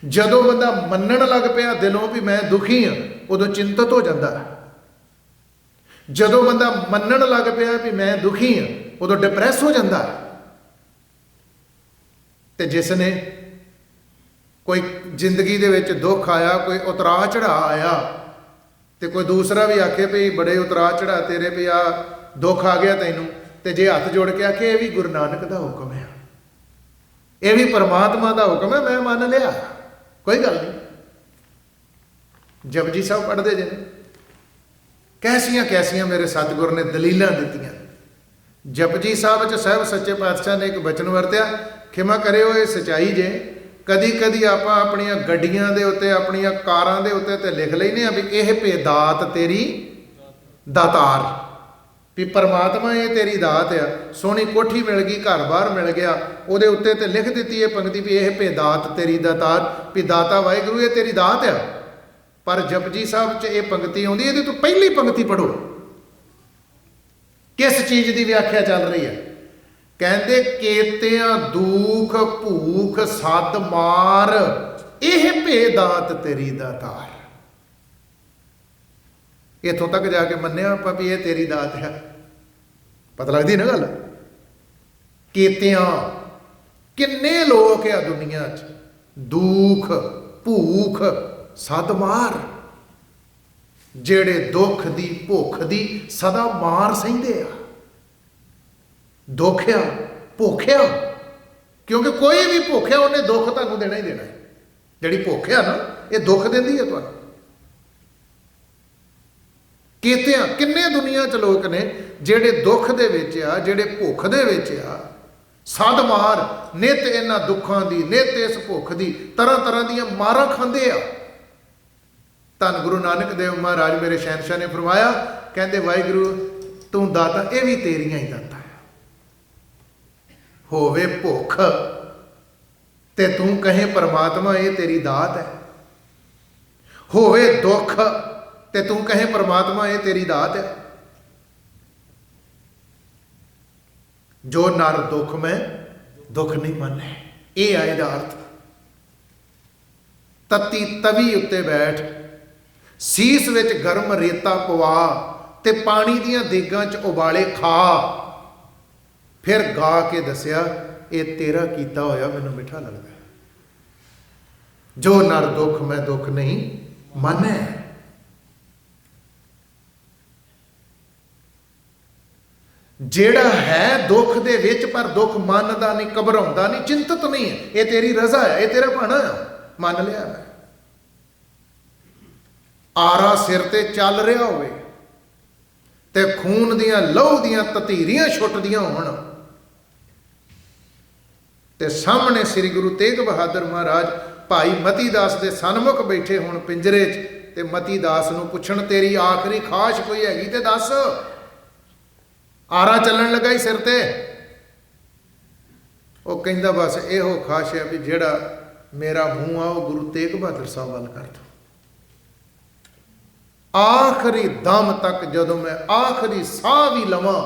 ਜਦੋਂ ਬੰਦਾ ਮੰਨਣ ਲੱਗ ਪਿਆ ਦਿਲੋਂ ਵੀ ਮੈਂ ਦੁਖੀ ਹਾਂ, ਉਦੋਂ ਚਿੰਤਤ ਹੋ ਜਾਂਦਾ। ਜਦੋਂ ਬੰਦਾ ਮੰਨਣ ਲੱਗ ਪਿਆ ਵੀ ਮੈਂ ਦੁਖੀ ਹਾਂ, ਉਦੋਂ ਡਿਪਰੈਸ ਹੋ ਜਾਂਦਾ। ਤੇ ਜਿਸ ਨੇ ਕੋਈ ਜ਼ਿੰਦਗੀ ਦੇ ਵਿੱਚ ਦੁੱਖ ਆਇਆ, ਕੋਈ ਉਤਰਾਅ ਚੜ੍ਹਾਅ ਆਇਆ, ਤੇ ਕੋਈ ਦੂਸਰਾ ਵੀ ਆਖੇ ਵੀ ਬੜੇ ਉਤਰਾਅ ਚੜ੍ਹਾਅ ਤੇਰੇ ਵੀ ਆ ਦੁੱਖ ਆ ਗਿਆ ਤੈਨੂੰ, ਤੇ ਜੇ ਹੱਥ ਜੋੜ ਕੇ ਆਖੇ ਇਹ ਵੀ ਗੁਰੂ ਨਾਨਕ ਦਾ ਹੁਕਮ ਹੈ, ਇਹ ਵੀ ਪਰਮਾਤਮਾ ਦਾ ਹੁਕਮ ਹੈ, ਮੈਂ ਮੰਨ ਲਿਆ, ਕੋਈ ਗੱਲ ਨਹੀਂ। ਜਪਜੀ ਸਾਹਿਬ ਪੜ੍ਹਦੇ ਜੇ, ਕੈਸੀਆਂ ਕੈਸੀਆਂ ਮੇਰੇ ਸਤਿਗੁਰ ਨੇ ਦਲੀਲਾਂ ਦਿੱਤੀਆਂ। ਜਪਜੀ ਸਾਹਿਬ 'ਚ ਸਾਹਿਬ ਸੱਚੇ ਪਾਤਸ਼ਾਹ ਨੇ ਇੱਕ ਬਚਨ ਵਰਤਿਆ, ਖਿਮਾ ਕਰਿਓ ਇਹ ਸਚਾਈ ਜੇ, ਕਦੀ ਕਦੀ ਆਪਾਂ ਆਪਣੀਆਂ ਗੱਡੀਆਂ ਦੇ ਉੱਤੇ, ਆਪਣੀਆਂ ਕਾਰਾਂ ਦੇ ਉੱਤੇ ਤੇ ਲਿਖ ਲੈਨੇ ਆ ਵੀ ਇਹ ਭੇਦਾਤ ਤੇਰੀ ਦਾਤਾਰ, ਵੀ ਪਰਮਾਤਮਾ ਇਹ ਤੇਰੀ ਦਾਤ ਆ। ਸੋਹਣੀ ਕੋਠੀ ਮਿਲ ਗਈ, ਘਰ-ਬਾਰ ਮਿਲ ਗਿਆ, ਉਹਦੇ ਉੱਤੇ ਤੇ ਲਿਖ ਦਿੱਤੀ ਇਹ ਪੰਕਤੀ ਵੀ ਇਹ ਭੇਦਾਤ ਤੇਰੀ ਦਾਤਾਰ, ਵੀ ਦਾਤਾ ਵਾਹਿਗੁਰੂ ਇਹ ਤੇਰੀ ਦਾਤ ਆ। ਪਰ ਜਪਜੀ ਸਾਹਿਬ 'ਚ ਇਹ ਪੰਕਤੀ ਆਉਂਦੀ, ਇਹਦੇ ਤੋਂ ਪਹਿਲੀ ਪੰਕਤੀ ਪੜ੍ਹੋ, ਕਿਸ ਚੀਜ਼ ਦੀ ਵਿਆਖਿਆ ਚੱਲ ਰਹੀ ਹੈ। ਕਹਿੰਦੇ ਕੇਤਿਆਂ ਦੁੱਖ ਭੂਖ ਸੱਦ ਮਾਰ, ਇਹ ਭੇਦਾਤ ਤੇਰੀ ਦਾਤਾਰ। ਇੱਥੋਂ ਤੱਕ ਜਾ ਕੇ ਮੰਨਿਆ ਆਪਾਂ ਵੀ ਇਹ ਤੇਰੀ ਦਾਤ ਹੈ, ਪਤਾ ਲੱਗਦੀ ਨਾ ਗੱਲ। ਕੇਤਿਆਂ, ਕਿੰਨੇ ਲੋਕ ਆ ਦੁਨੀਆ 'ਚ, ਦੁੱਖ ਭੂਖ ਸੱਦ ਮਾਰ, ਜਿਹੜੇ ਦੁੱਖ ਦੀ ਭੁੱਖ ਦੀ ਸਦਾ ਮਾਰ ਸਹਿੰਦੇ ਆ। ਦੁੱਖ ਆ, ਭੁੱਖ ਆ, ਕਿਉਂਕਿ ਕੋਈ ਵੀ ਭੁੱਖ ਆ ਉਹਨੇ ਦੁੱਖ ਤੁਹਾਨੂੰ ਦੇਣਾ ਹੀ ਦੇਣਾ ਹੈ। ਜਿਹੜੀ ਭੁੱਖ ਆ ਨਾ, ਇਹ ਦੁੱਖ ਦਿੰਦੀ ਹੈ ਤੁਹਾਨੂੰ। ਕਿਤਿਆਂ ਕਿੰਨੇ ਦੁਨੀਆ 'ਚ ਲੋਕ ਨੇ ਜਿਹੜੇ ਦੁੱਖ ਦੇ ਵਿੱਚ ਆ, ਜਿਹੜੇ ਭੁੱਖ ਦੇ ਵਿੱਚ ਆ, ਸੱਦ ਮਾਰ, ਨਿੱਤ ਇਹਨਾਂ ਦੁੱਖਾਂ ਦੀ, ਨਿੱਤ ਇਸ ਭੁੱਖ ਦੀ, ਤਰ੍ਹਾਂ ਤਰ੍ਹਾਂ ਦੀਆਂ ਮਾਰਾਂ ਖਾਂਦੇ ਆ। ਧੰਨ ਗੁਰੂ ਨਾਨਕ ਦੇਵ ਮਹਾਰਾਜ ਮੇਰੇ ਸ਼ਹਿਨਸ਼ਾਹ ਨੇ ਫਰਮਾਇਆ, ਕਹਿੰਦੇ ਵਾਹਿਗੁਰੂ ਤੂੰ ਦਾਤਾ, ਇਹ ਵੀ ਤੇਰੀਆਂ ਹੀ ਦਾਤਾ। ਹੋਵੇ ਭੁੱਖ ਤੇ ਤੂੰ ਕਹੇ ਪਰਮਾਤਮਾ ਇਹ ਤੇਰੀ ਦਾਤ ਹੈ, ਹੋਵੇ ਦੁੱਖ ਤੇ ਤੂੰ ਕਹੇ ਪਰਮਾਤਮਾ ਇਹ ਤੇਰੀ ਦਾਤ ਹੈ। ਜੋ ਨਰ ਦੁੱਖ ਮੈਂ ਦੁੱਖ ਨਹੀਂ ਮੰਨੈ, ਇਹ ਆ ਇਹਦਾ ਅਰਥ। ਤਤੀ ਤਵੀ ਉੱਤੇ ਬੈਠ, ਸੀਸ ਵਿੱਚ ਗਰਮ ਰੇਤਾ ਪਵਾ, ਤੇ ਪਾਣੀ ਦੀਆਂ ਦੇਗਾਂ 'ਚ ਉਬਾਲੇ ਖਾ। ਫਿਰ ਗਾ ਕੇ ਦੱਸਿਆ ਇਹ ਤੇਰਾ ਕੀਤਾ ਹੋਇਆ ਮੈਨੂੰ ਮਿੱਠਾ ਲੱਗਦਾ। ਜੋ ਨਰ ਦੁੱਖ ਮੈਂ ਦੁੱਖ ਨਹੀਂ ਮੰਨੈ। ਜਿਹੜਾ ਹੈ ਦੁੱਖ ਦੇ ਵਿੱਚ ਪਰ ਦੁੱਖ ਮੰਨਦਾ ਨਹੀਂ, ਘਬਰਾਉਂਦਾ ਨਹੀਂ, ਚਿੰਤਤ ਨਹੀਂ ਹੈ, ਇਹ ਤੇਰੀ ਰਜ਼ਾ ਹੈ, ਇਹ ਤੇਰਾ ਭਾਣਾ ਹੈ, ਮੰਨ ਲਿਆ ਮੈਂ। ਆਰਾ ਸਿਰ ਤੇ ਚੱਲ ਰਿਹਾ ਹੋਵੇ ਤੇ ਖੂਨ ਦੀਆਂ ਲਹੂ ਦੀਆਂ ਤਤੀਰੀਆਂ ਛੁੱਟਦੀਆਂ ਹੋਣ, ਤੇ ਸਾਹਮਣੇ ਸ੍ਰੀ ਗੁਰੂ ਤੇਗ ਬਹਾਦਰ ਮਹਾਰਾਜ ਭਾਈ ਮਤੀ ਦਾਸ ਦੇ ਸਨਮੁਖ ਬੈਠੇ ਹੋਣ ਪਿੰਜਰੇ 'ਚ, ਤੇ ਮਤੀ ਦਾਸ ਨੂੰ ਪੁੱਛਣ ਤੇਰੀ ਆਖਰੀ ਖਾਸ਼ ਕੋਈ ਹੈਗੀ ਤੇ ਦੱਸ। ਆਰਾ ਚੱਲਣ ਲੱਗਾ ਹੀ ਸਿਰ ਤੇ। ਉਹ ਕਹਿੰਦਾ ਬਸ ਇਹੋ ਖਾਸ਼ ਹੈ ਵੀ ਜਿਹੜਾ ਮੇਰਾ ਮੂੰਹ ਆ ਉਹ ਗੁਰੂ ਤੇਗ ਬਹਾਦਰ ਸਾਹਿਬ ਵੱਲ ਕਰ ਦੋ। ਆਖਰੀ ਦਮ ਤੱਕ ਜਦੋਂ ਮੈਂ ਆਖਰੀ ਸਾਹ ਵੀ ਲਵਾਂ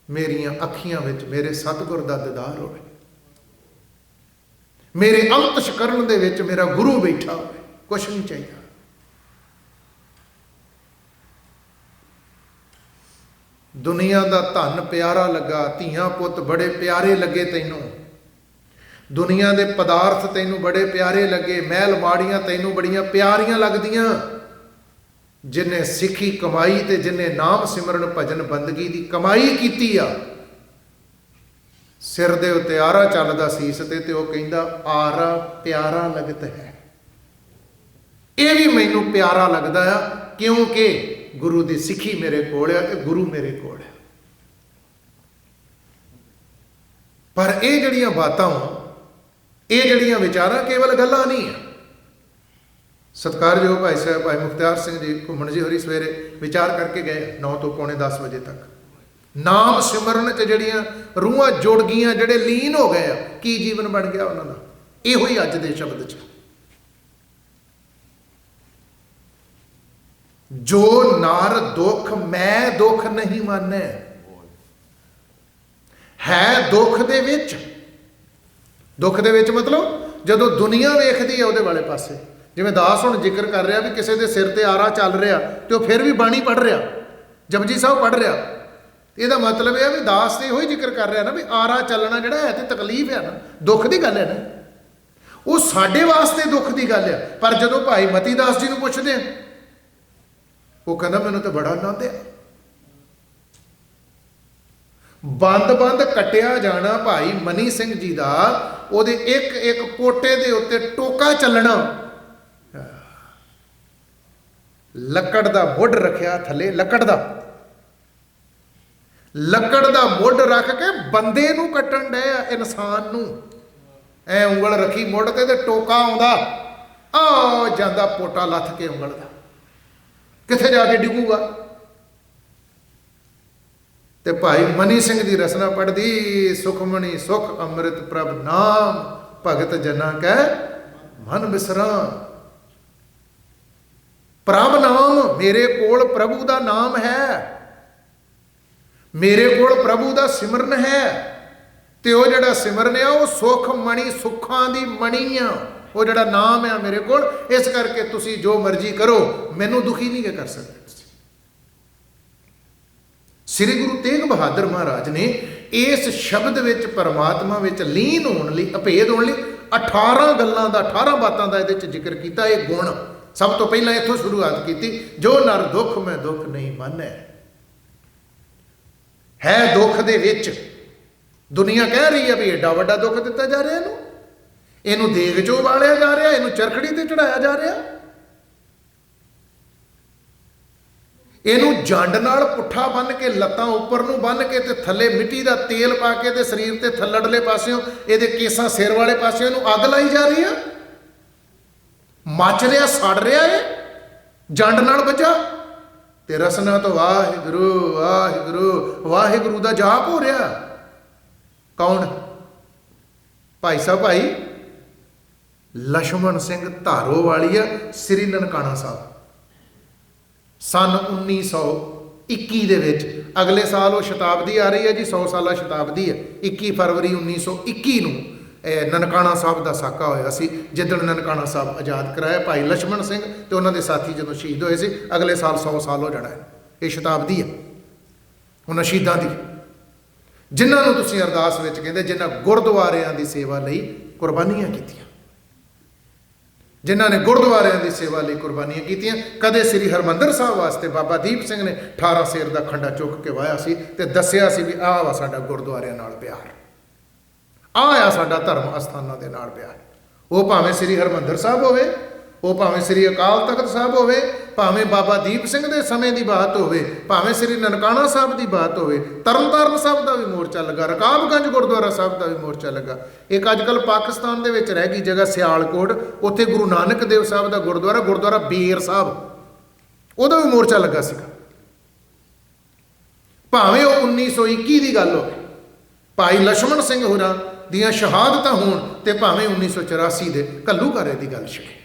ਮੇਰੀਆਂ ਅੱਖੀਆਂ ਵਿੱਚ ਮੇਰੇ ਸਤਿਗੁਰ ਦਾ ਦੀਦਾਰ ਹੋਵੇ, ਮੇਰੇ ਅੰਤਸ਼ਕਰਨ ਦੇ ਵਿੱਚ ਮੇਰਾ ਗੁਰੂ ਬੈਠਾ ਹੋਵੇ, ਕੁਛ ਨਹੀਂ ਚਾਹੀਦਾ। ਦੁਨੀਆ ਦਾ ਧਨ ਪਿਆਰਾ ਲੱਗਾ, ਧੀਆਂ ਪੁੱਤ ਬੜੇ ਪਿਆਰੇ ਲੱਗੇ ਤੈਨੂੰ, ਦੁਨੀਆ ਦੇ ਪਦਾਰਥ ਤੈਨੂੰ ਬੜੇ ਪਿਆਰੇ ਲੱਗੇ, ਮਹਿਲ ਮਾੜੀਆਂ ਤੈਨੂੰ ਬੜੀਆਂ ਪਿਆਰੀਆਂ ਲੱਗਦੀਆਂ। ਜਿਨੇ ਸਿੱਖੀ ਕਮਾਈ ਤੇ ਜਿਨੇ ਨਾਮ ਸਿਮਰਨ ਭਜਨ ਬੰਦਗੀ ਦੀ ਕਮਾਈ ਕੀਤੀ ਆ, ਸਿਰ ਦੇ ਉੱਤੇ ਆਰਾ ਚੱਲਦਾ ਸੀਸ ਤੇ ਉਹ ਕਹਿੰਦਾ ਆਰਾ ਪਿਆਰਾ ਲੱਗਦਾ ਹੈ। ਇਹ ਵੀ ਮੈਨੂੰ ਪਿਆਰਾ ਲੱਗਦਾ ਆ ਕਿਉਂਕਿ ਗੁਰੂ ਦੀ ਸਿੱਖੀ ਮੇਰੇ ਕੋਲ ਆ ਤੇ ਗੁਰੂ ਮੇਰੇ ਕੋਲ ਆ। ਪਰ ਇਹ ਜਿਹੜੀਆਂ ਬਾਤਾਂ, ਇਹ ਜਿਹੜੀਆਂ ਵਿਚਾਰਾਂ ਕੇਵਲ ਗੱਲਾਂ ਨਹੀਂ ਆ। ਸਤਿਕਾਰਯੋਗ ਭਾਈ ਸਾਹਿਬ ਭਾਈ ਮੁਖਤਿਆਰ ਸਿੰਘ ਜੀ ਘੁੰਮਣ ਜੀ ਹੋਰੀ ਸਵੇਰੇ ਵਿਚਾਰ ਕਰਕੇ ਗਏ 9 ਤੋਂ ਪੌਣੇ 10 ਵਜੇ ਤੱਕ। ਨਾਮ ਸਿਮਰਨ 'ਚ ਜਿਹੜੀਆਂ ਰੂਹਾਂ ਜੁੜ ਗਈਆਂ, ਜਿਹੜੇ ਲੀਨ ਹੋ ਗਏ ਆ, ਕੀ ਜੀਵਨ ਬਣ ਗਿਆ ਉਹਨਾਂ ਦਾ। ਇਹੋ ਹੀ ਅੱਜ ਦੇ ਸ਼ਬਦ 'ਚ ਜੋ ਨਾਰ ਦੁੱਖ ਮੈਂ ਦੁੱਖ ਨਹੀਂ ਮਾਨੈ, ਹੈ ਦੁੱਖ ਦੇ ਵਿੱਚ। ਦੁੱਖ ਦੇ ਵਿੱਚ ਮਤਲਬ ਜਦੋਂ ਦੁਨੀਆ ਵੇਖਦੀ ਹੈ ਉਹਦੇ ਵਾਲੇ ਪਾਸੇ। ਜਿਵੇਂ ਦਾਸ ਹੁਣ ਜ਼ਿਕਰ ਕਰ ਰਿਹਾ ਵੀ ਕਿਸੇ ਦੇ ਸਿਰ ਤੇ ਆਰਾ ਚੱਲ ਰਿਹਾ ਤੇ ਉਹ ਫਿਰ ਵੀ ਬਾਣੀ ਪੜ੍ਹ ਰਿਹਾ, ਜਪਜੀ ਸਾਹਿਬ ਪੜ੍ਹ ਰਿਹਾ। ਇਹਦਾ ਮਤਲਬ ਇਹ ਆ ਵੀ ਦਾਸ ਤੇ ਇਹੋ ਹੀ ਜ਼ਿਕਰ ਕਰ ਰਿਹਾ ਨਾ ਵੀ ਆਰਾ ਚੱਲਣਾ ਜਿਹੜਾ ਹੈ ਤੇ ਤਕਲੀਫ ਹੈ ਨਾ, ਦੁੱਖ ਦੀ ਗੱਲ ਹੈ ਨਾ, ਉਹ ਸਾਡੇ ਵਾਸਤੇ ਦੁੱਖ ਦੀ ਗੱਲ ਹੈ। ਪਰ ਜਦੋਂ ਭਾਈ ਮਤੀ ਦਾਸ ਜੀ ਨੂੰ ਪੁੱਛਦੇ ਆ, ਉਹ ਕਹਿੰਦਾ ਮੈਨੂੰ ਤਾਂ ਬੜਾ ਆਨੰਦ ਹੈ। ਬੰਦ ਕੱਟਿਆ ਜਾਣਾ ਭਾਈ ਮਨੀ ਸਿੰਘ ਜੀ ਦਾ, ਉਹਦੇ ਇੱਕ ਇੱਕ ਪੋਟੇ ਦੇ ਉੱਤੇ ਟੋਕਾ ਚੱਲਣਾ, ਲੱਕੜ ਦਾ ਮੁੱਢ ਰੱਖਿਆ ਥੱਲੇ, ਲੱਕੜ ਦਾ ਮੁੱਢ ਰੱਖ ਕੇ ਬੰਦੇ ਨੂੰ ਕੱਟਣ ਡਿਆ, ਇਨਸਾਨ ਨੂੰ। ਐ ਉਂਗਲ ਰੱਖੀ ਮੁੱਢ ਤੇ ਟੋਕਾ ਆਉਂਦਾ, ਆ ਜਾਂਦਾ ਪੋਟਾ ਲੱਥ ਕੇ ਉਂਗਲ ਦਾ, ਕਿੱਥੇ ਜਾ ਕੇ ਡਿੱਗੂਗਾ। ਤੇ ਭਾਈ ਮਨੀ ਸਿੰਘ ਦੀ ਰਸਨਾ ਪੜਦੀ, ਸੁਖਮਣੀ ਸੁਖ ਅੰਮ੍ਰਿਤ ਪ੍ਰਭ ਨਾਮ, ਭਗਤ ਜਨਾ ਕੈ ਮਨ ਬਿਸਰਾਂ। ਪ੍ਰਭ ਨਾਮ, ਮੇਰੇ ਕੋਲ ਪ੍ਰਭੂ ਦਾ ਨਾਮ ਹੈ, ਮੇਰੇ ਕੋਲ ਪ੍ਰਭੂ ਦਾ ਸਿਮਰਨ ਹੈ। ਤੇ ਉਹ ਜਿਹੜਾ ਸਿਮਰਨ ਆ ਉਹ ਸੁਖ ਮਣੀ, ਸੁੱਖਾਂ ਦੀ ਮਣੀ ਆ, ਉਹ ਜਿਹੜਾ ਨਾਮ ਆ ਮੇਰੇ ਕੋਲ। ਇਸ ਕਰਕੇ ਤੁਸੀਂ ਜੋ ਮਰਜ਼ੀ ਕਰੋ, ਮੈਨੂੰ ਦੁਖੀ ਨਹੀਂ ਕਰ ਸਕਦੇ। ਸ੍ਰੀ ਗੁਰੂ ਤੇਗ ਬਹਾਦਰ ਮਹਾਰਾਜ ਨੇ ਇਸ ਸ਼ਬਦ ਵਿੱਚ ਪਰਮਾਤਮਾ ਵਿੱਚ ਲੀਨ ਹੋਣ ਲਈ, ਅਭੇਦ ਹੋਣ ਲਈ 18 ਗੱਲਾਂ ਦਾ, 18 ਬਾਤਾਂ ਦਾ ਇਹਦੇ 'ਚ ਜ਼ਿਕਰ ਕੀਤਾ। ਇਹ ਗੁਣ ਸਭ ਤੋਂ ਪਹਿਲਾਂ ਇੱਥੋਂ ਸ਼ੁਰੂਆਤ ਕੀਤੀ, ਜੋ ਨਰ ਦੁੱਖ ਮੈਂ ਦੁੱਖ ਨਹੀਂ ਮਾਨੈ। ਹੈ ਦੁੱਖ ਦੇ ਵਿੱਚ। ਦੁਨੀਆ ਕਹਿ ਰਹੀ ਹੈ ਵੀ ਏਡਾ ਵੱਡਾ ਦੁੱਖ ਦਿੱਤਾ ਜਾ ਰਿਹਾ ਇਹਨੂੰ ਦੇਗ 'ਚੋਂ ਵਾਲਿਆ ਜਾ ਰਿਹਾ, ਇਹਨੂੰ ਚਰਖੜੀ ਤੇ ਚੜਾਇਆ ਜਾ ਰਿਹਾ, ਇਹਨੂੰ ਜੰਡ ਨਾਲ ਪੁੱਠਾ ਬੰਨ੍ਹ ਕੇ, ਲੱਤਾਂ ਉੱਪਰ ਨੂੰ ਬੰਨ੍ਹ ਕੇ ਤੇ ਥੱਲੇ ਮਿੱਟੀ ਦਾ ਤੇਲ ਪਾ ਕੇ ਤੇ ਸਰੀਰ ਤੇ ਥੱਲੜਲੇ ਪਾਸਿਓਂ ਇਹਦੇ ਕੇਸਾਂ ਸਿਰ ਵਾਲੇ ਪਾਸਿਓਂ ਇਹਨੂੰ ਅੱਗ ਲਾਈ ਜਾ ਰਹੀ ਆ। ਮੱਚ ਰਿਹਾ, ਸੜ ਰਿਹਾ ਏ, ਜੰਡ ਨਾਲ ਵੱਜਾ ਤੇ ਰਸਨਾ ਤੋਂ ਵਾਹਿਗੁਰੂ ਵਾਹਿਗੁਰੂ ਵਾਹਿਗੁਰੂ ਦਾ ਜਾਪ ਹੋ ਰਿਹਾ। ਕੌਣ? ਭਾਈ ਸਾਹਿਬ ਭਾਈ ਲਛਮਣ ਸਿੰਘ ਧਾਰੋਵਾਲੀਆ, ਸ੍ਰੀ ਨਨਕਾਣਾ ਸਾਹਿਬ, ਸਨ 1921 ਦੇ ਵਿੱਚ। ਅਗਲੇ ਸਾਲ ਉਹ ਸ਼ਤਾਬਦੀ ਆ ਰਹੀ ਹੈ ਜੀ, 100 ਸਾਲਾ ਸ਼ਤਾਬਦੀ ਹੈ। 21 ਫਰਵਰੀ 1921 ਨੂੰ ਨਨਕਾਣਾ ਸਾਹਿਬ ਦਾ ਸਾਕਾ ਹੋਇਆ ਸੀ, ਜਿੱਦਣ ਨਨਕਾਣਾ ਸਾਹਿਬ ਆਜ਼ਾਦ ਕਰਾਇਆ। ਭਾਈ ਲਛਮਣ ਸਿੰਘ ਤੇ ਉਹਨਾਂ ਦੇ ਸਾਥੀ ਜਦੋਂ ਸ਼ਹੀਦ ਹੋਏ ਸੀ। ਅਗਲੇ ਸਾਲ 100 ਸਾਲ ਹੋ ਜਾਣਾ ਹੈ। ਇਹ ਸ਼ਤਾਬਦੀ ਹੈ ਉਹਨਾਂ ਸ਼ਹੀਦਾਂ ਦੀ, ਜਿਨ੍ਹਾਂ ਨੂੰ ਤੁਸੀਂ ਅਰਦਾਸ ਵਿੱਚ ਕਹਿੰਦੇ, ਜਿਨ੍ਹਾਂ ਗੁਰਦੁਆਰਿਆਂ ਦੀ ਸੇਵਾ ਲਈ ਕੁਰਬਾਨੀਆਂ ਕੀਤੀਆਂ, ਜਿਨ੍ਹਾਂ ਨੇ ਗੁਰਦੁਆਰਿਆਂ ਦੀ ਸੇਵਾ ਲਈ ਕੁਰਬਾਨੀਆਂ ਕੀਤੀਆਂ। ਕਦੇ ਸ੍ਰੀ ਹਰਿਮੰਦਰ ਸਾਹਿਬ ਵਾਸਤੇ ਬਾਬਾ ਦੀਪ ਸਿੰਘ ਨੇ 18 ਸੇਰ ਦਾ ਖੰਡਾ ਚੁੱਕ ਕੇ ਵਾਹਿਆ ਸੀ ਤੇ ਦੱਸਿਆ ਸੀ ਵੀ ਆਹ ਵਾ ਸਾਡਾ ਗੁਰਦੁਆਰਿਆਂ ਨਾਲ ਪਿਆਰ, ਆਹ ਆ ਸਾਡਾ ਧਰਮ ਅਸਥਾਨਾਂ ਦੇ ਨਾਲ ਪਿਆਰ। ਉਹ ਭਾਵੇਂ ਸ੍ਰੀ ਹਰਿਮੰਦਰ ਸਾਹਿਬ ਹੋਵੇ, ਉਹ ਭਾਵੇਂ ਸ੍ਰੀ ਅਕਾਲ ਤਖਤ ਸਾਹਿਬ ਹੋਵੇ, ਭਾਵੇਂ ਬਾਬਾ ਦੀਪ ਸਿੰਘ ਦੇ ਸਮੇਂ ਦੀ ਬਾਤ ਹੋਵੇ, ਭਾਵੇਂ ਸ੍ਰੀ ਨਨਕਾਣਾ ਸਾਹਿਬ ਦੀ ਬਾਤ ਹੋਵੇ, ਤਰਨਤਾਰਨ ਸਾਹਿਬ ਦਾ ਵੀ ਮੋਰਚਾ ਲੱਗਾ, ਰਕਾਬਗੰਜ ਗੁਰਦੁਆਰਾ ਸਾਹਿਬ ਦਾ ਵੀ ਮੋਰਚਾ ਲੱਗਾ। ਇੱਕ ਅੱਜ ਕੱਲ੍ਹ ਪਾਕਿਸਤਾਨ ਦੇ ਵਿੱਚ ਰਹਿ ਗਈ ਜਗ੍ਹਾ ਸਿਆਲਕੋਟ, ਉੱਥੇ ਗੁਰੂ ਨਾਨਕ ਦੇਵ ਸਾਹਿਬ ਦਾ ਗੁਰਦੁਆਰਾ ਬੇਰ ਸਾਹਿਬ, ਉਹਦਾ ਵੀ ਮੋਰਚਾ ਲੱਗਾ ਸੀਗਾ। ਭਾਵੇਂ ਉਹ 1921 ਦੀ ਗੱਲ ਹੋਵੇ, ਭਾਈ ਲਛਮਣ ਸਿੰਘ ਹੋਰਾਂ ਦੀਆਂ ਸ਼ਹਾਦਤਾਂ ਹੋਣ, ਤੇ ਭਾਵੇਂ 1984 ਦੇ ਘੱਲੂਘਾਰੇ ਦੀ ਗੱਲ ਛਿੜੇ।